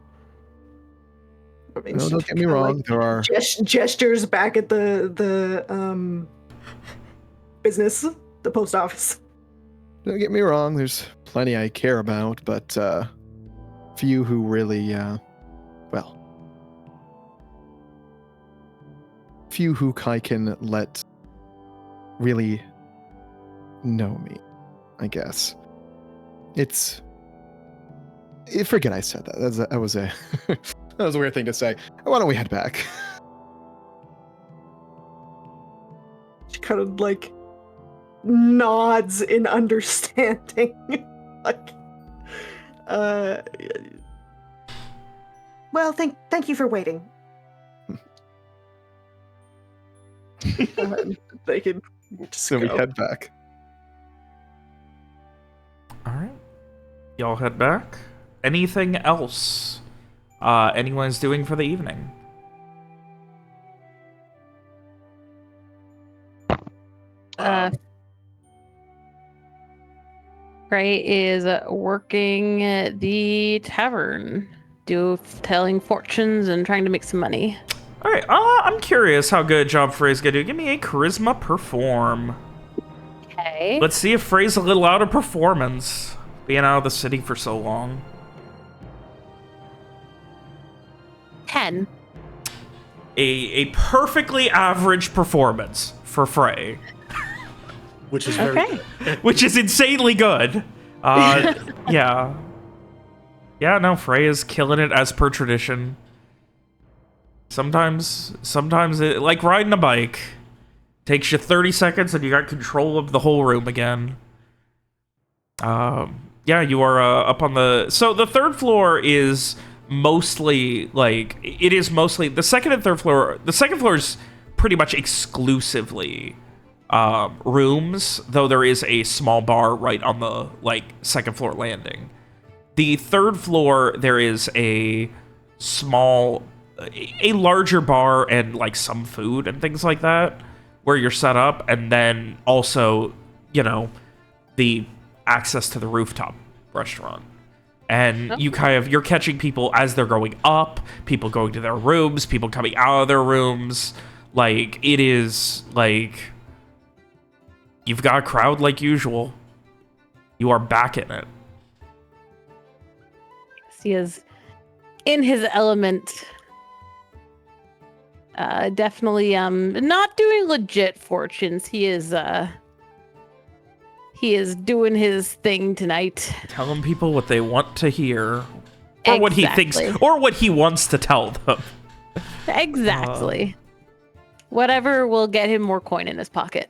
I mean, No, she don't get me kinda, wrong. There are gestures back at the business, the post office. Don't get me wrong. There's plenty I care about, but few who really, few who I can let really know me, I guess. Forget I said that. That was a that was a weird thing to say. Why don't we head back? She kind of nods in understanding. Well, thank you for waiting. They can Just So we go. head back. All right. Y'all head back. Anything else anyone's doing for the evening? Frey is working at the tavern, telling fortunes and trying to make some money. All right. I'm curious how good a job Frey's gonna do. Give me a charisma perform. Okay. Let's see if Frey's a little out of performance, being out of the city for so long. 10. A perfectly average performance for Frey, Which is very Okay. good. which is insanely good. Yeah. Yeah, no, Frey is killing it as per tradition. Sometimes it, like riding a bike, takes you 30 seconds and you got control of the whole room again. Yeah, you are up on the... So the third floor is mostly, like... It is mostly... The second and third floor... The second floor is pretty much exclusively rooms, though there is a small bar right on the, like, second floor landing. The third floor, there is a larger bar and, like, some food and things like that, where you're set up, and then also, you know, the access to the rooftop restaurant. And you're catching people as they're going up, people going to their rooms, people coming out of their rooms. Like, it is, like, you've got a crowd like usual. You are back in it. He is in his element. Definitely not doing legit fortunes. He is doing his thing tonight. Telling people what they want to hear. Or what he thinks, Exactly. or what he wants to tell them. Exactly. Whatever will get him more coin in his pocket.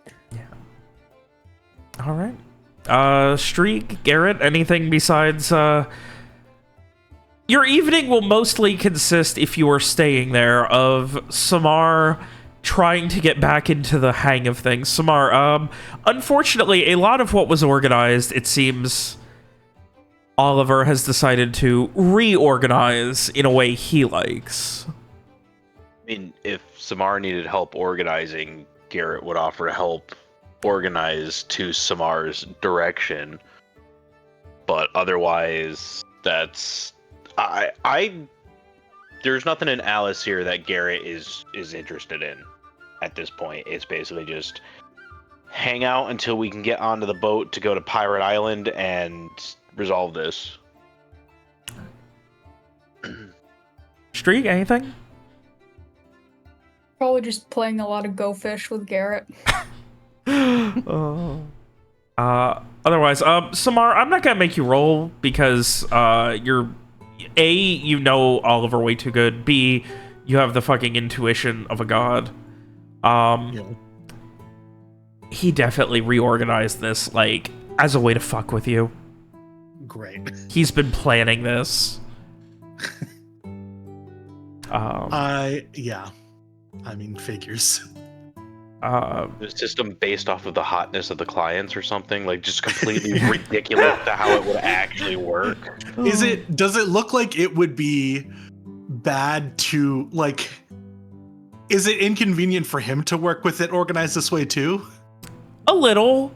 All right. Streak, Garrett, anything besides... Your evening will mostly consist, if you are staying there, of Samar trying to get back into the hang of things. Samar, unfortunately, a lot of what was organized, it seems Oliver has decided to reorganize in a way he likes. I mean, if Samar needed help organizing, Garrett would offer to help organize to Samar's direction. But otherwise, that's... there's nothing in Alacyr that Garrett is interested in at this point. It's basically just hang out until we can get onto the boat to go to Pirate Island and resolve this. Streak, anything? Probably just playing a lot of Go Fish with Garrett. Otherwise, Samar, I'm not gonna make you roll because you're A, you know Oliver way too good. B, you have the fucking intuition of a god. Yeah. He definitely reorganized this, like, as a way to fuck with you. Great. He's been planning this. Yeah. I mean, figures. The system based off of the hotness of the clients or something, like just completely ridiculous to how it would actually work. Does it look like it would be bad to, like, is it inconvenient for him to work with it organized this way too? A little.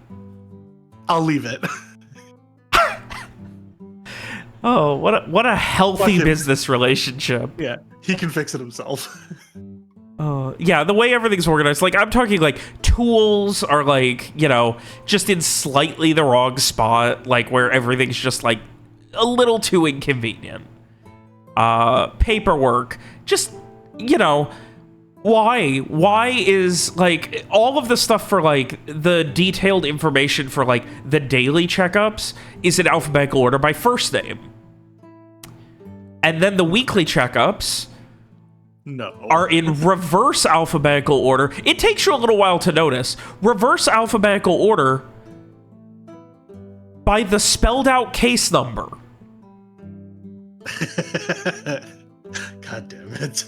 I'll leave it. Oh, what a healthy Fuck him. business relationship. Yeah, he can fix it himself. Yeah, the way everything's organized, like, I'm talking, like, tools are, like, you know, just in slightly the wrong spot, like, where everything's just, like, a little too inconvenient. Paperwork, just, you know, why is, like, all of the stuff for, like, the detailed information for, like, the daily checkups is in alphabetical order by first name. And then the weekly checkups are in reverse alphabetical order. It takes you a little while to notice. Reverse alphabetical order by the spelled out case number. God damn it.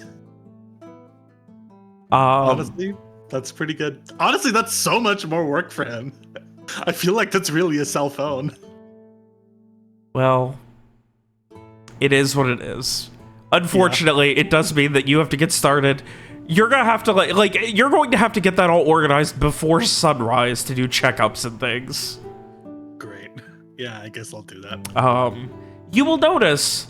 Honestly, That's pretty good. Honestly, that's so much more work for him. I feel like that's really a cell phone. Well, it is what it is. Unfortunately, it does mean that you have to get started. You're gonna have to you're going to have to get that all organized before sunrise to do checkups and things. Great. Yeah, I guess I'll do that. You will notice,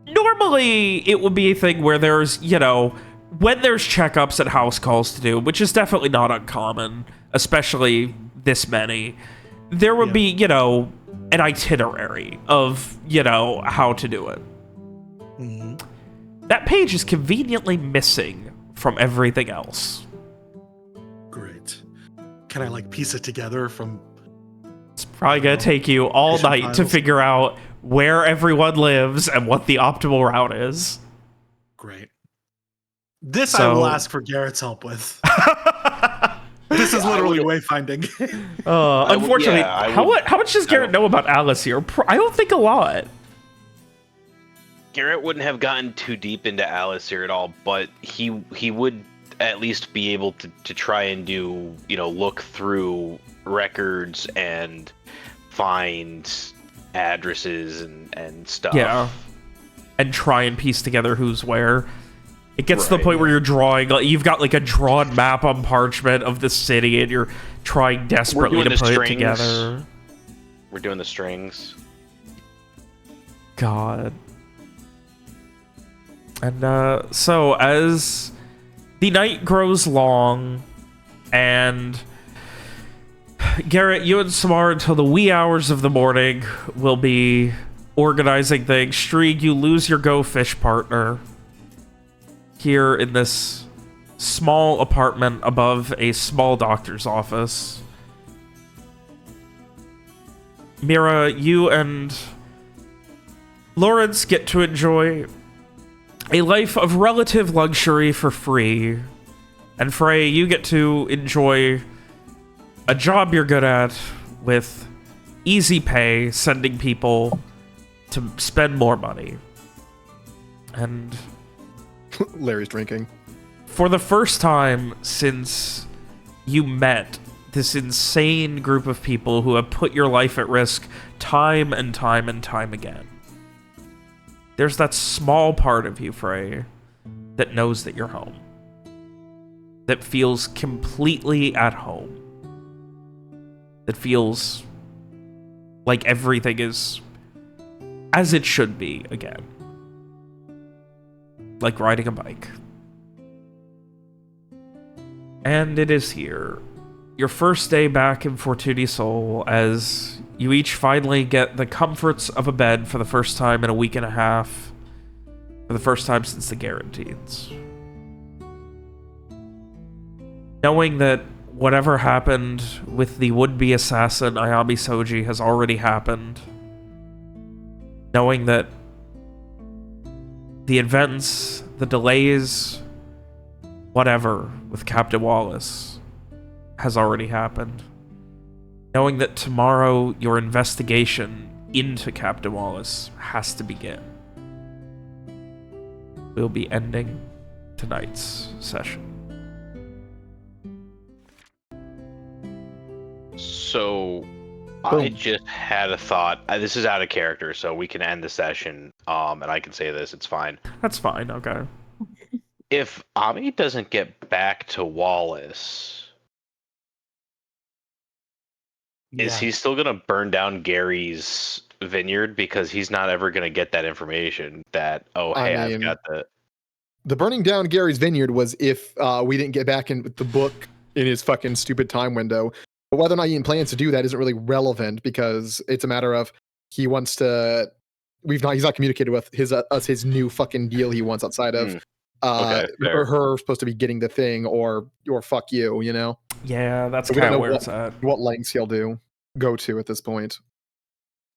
normally it would be a thing where there's, when there's checkups and house calls to do, which is definitely not uncommon, especially this many, there would be, an itinerary of, how to do it. Mhm. That page is conveniently missing from everything else. Great. Can I piece it together from... It's probably going to take you all Mission night to files? figure out where everyone lives and what the optimal route is. Great. This I So- will ask for Garrett's help with. This is literally wayfinding. Unfortunately, how much does Garrett know about Alacyr? I don't think a lot. Garrett wouldn't have gotten too deep into Alacyr at all, but he would at least be able to try and do, look through records and find addresses and stuff. Yeah. And try and piece together who's where. It gets to the Right, point where you're drawing, you've got a drawn map on parchment of the city and you're trying desperately to doing the put it strings. together. We're doing the strings. God. And so as the night grows long and Garrett, you and Samar until the wee hours of the morning will be organizing things. Strieg, you lose your go fish partner here in this small apartment above a small doctor's office. Mira, you and Lawrence get to enjoy a life of relative luxury for free. And Frey, you get to enjoy a job you're good at with easy pay, sending people to spend more money. And Larry's drinking. for the first time since you met this insane group of people who have put your life at risk time and time and time again, there's that small part of you, Frey, that knows that you're home. That feels completely at home. That feels like everything is as it should be again. Like riding a bike. And it is here. Your first day back in Fortuny Sol, as you each finally get the comforts of a bed for the first time in a week and a half. For the first time since the Guarantees. Knowing that whatever happened with the would-be assassin Ayami Soji has already happened. Knowing that the events, the delays, whatever with Captain Wallace has already happened. Knowing that tomorrow your investigation into Captain Wallace has to begin. We'll be ending tonight's session. So, I just had a thought. This is out of character, so we can end the session. And I can say this; it's fine. That's fine. Okay. If Ami doesn't get back to Wallace, is he still gonna burn down Gary's vineyard because he's not ever gonna get that information? That I've got the burning down Gary's vineyard was if we didn't get back in with the book in his fucking stupid time window. But whether or not he plans to do that isn't really relevant because it's a matter of he wants to. He's not communicated with his new fucking deal he wants outside of her supposed to be getting the thing or fuck you, Yeah, that's So we don't kind of know where it's at. what lengths he'll go to at this point.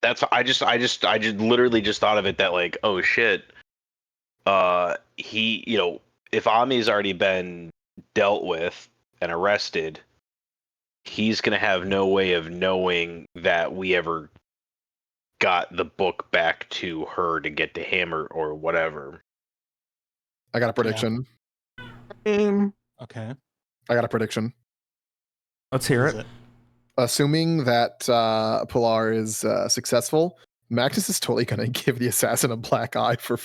That's I just literally just thought of it that oh shit. He if Ami's already been dealt with and arrested, he's gonna have no way of knowing that we ever got the book back to her to get to him or whatever. I got a prediction. Okay. I got a prediction. Let's hear What it. is Assuming that Pilar is successful, Magnus is totally gonna give the assassin a black eye for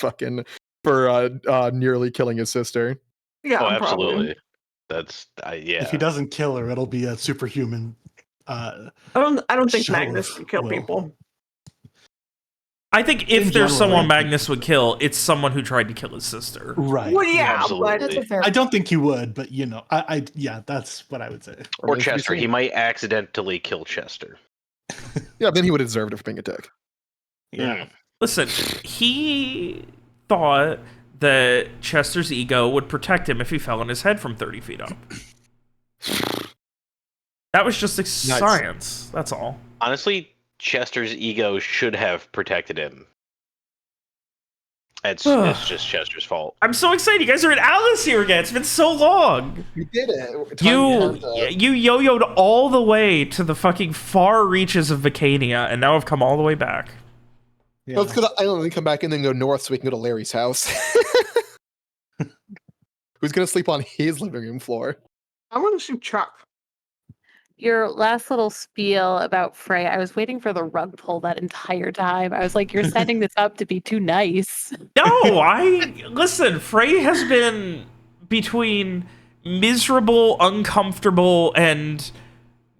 nearly killing his sister. Yeah, Oh, probably. absolutely. That's yeah. If he doesn't kill her, it'll be a superhuman. I don't think show Magnus of would kill will. people. I think In if there's general, someone I think- Magnus would kill, it's someone who tried to kill his sister. Right. Well, yeah, Absolutely. That's a fair. I don't think he would, but yeah, that's what I would say. Or Remains to be Chester. He seen. might accidentally kill Chester. Yeah, then he would have deserved it for being a dick. Yeah. Listen, he thought that Chester's ego would protect him if he fell on his head from 30 feet up. That was just science. That's all. Honestly, Chester's ego should have protected him. It's just Chester's fault. I'm so excited. You guys are at Alacyr again. It's been so long. We did it. You yo-yoed all the way to the fucking far reaches of Vicania, and now have come all the way back. Yeah. Let's go to the island and come back and then go north so we can go to Larry's house. Who's gonna sleep on his living room floor? I want to shoot Chuck. Your last little spiel about Frey, I was waiting for the rug pull that entire time. I was like, you're setting this up to be too nice. No, listen, Frey has been between miserable, uncomfortable, and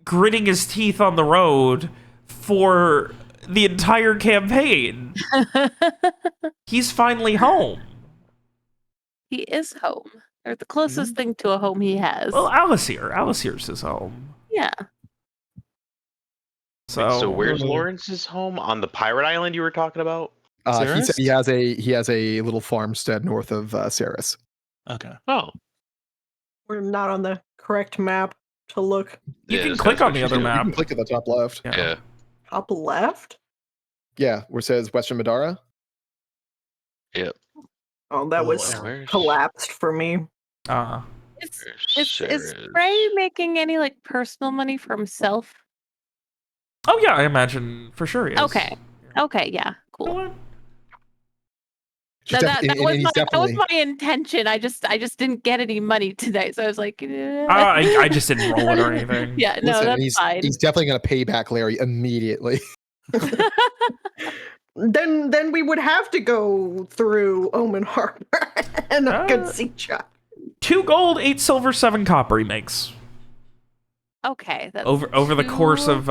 gritting his teeth on the road for the entire campaign. He's finally home. He is home. Or the closest thing to a home he has. Well, Alacyr's his home. Yeah. So where's Lawrence's home? On the pirate island you were talking about? He said he has a little farmstead north of Ceres. Okay. Oh. We're not on the correct map to look. You Yeah, can that's click what on the you other do. You map. can click at the top left. Yeah. Top left? Yeah, where it says Western Madara. Oh, that was Where's- collapsed for me. Is Frey making any like personal money for himself? Oh yeah, I imagine for sure he is. Okay. Okay, yeah, You know cool. what? She's That he's was definitely. my intention. I just didn't get any money tonight, so I was like, I just didn't roll it or anything. yeah, no, Listen, that's fine. he's definitely gonna pay back Larry immediately. Then we would have to go through Omen Harbor and a good sea shot. 2 gold, 8 silver, 7 copper he makes. Okay, that's Over the course of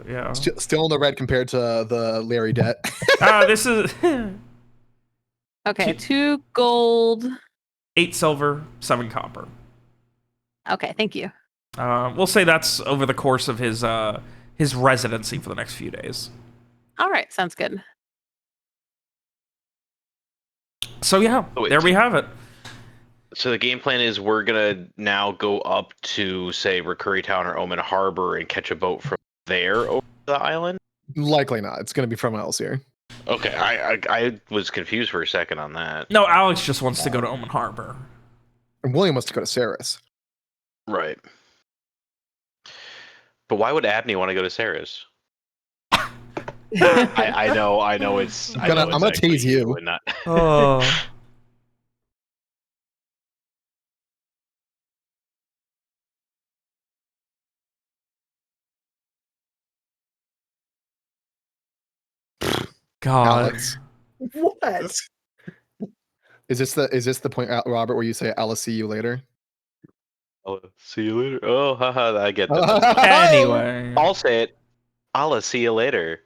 yeah. Still in the red compared to the Larry debt. This is okay. 2 gold. 8 silver, 7 copper. Okay, thank you. We'll say that's over the course of his residency for the next few days. All right, sounds good. So yeah, Oh, wait. there we have it. So the game plan is we're gonna now go up to say Recurry Town or Omen Harbor and catch a boat from there over the island. Likely not. It's gonna be from Alacyr. Okay, I was confused for a second on that. No, Alex just wants to go to Omen Harbor. And William wants to go to Ceres. Right. But why would Abney want to go to Sarah's? I know it's. I'm gonna tease you. and not- Oh. God. Alex. What? Is this the point, Robert, where you say "I'll see you later"? I'll see you later. Oh, haha, I get that. Anyway. I'll say it. I'll see you later.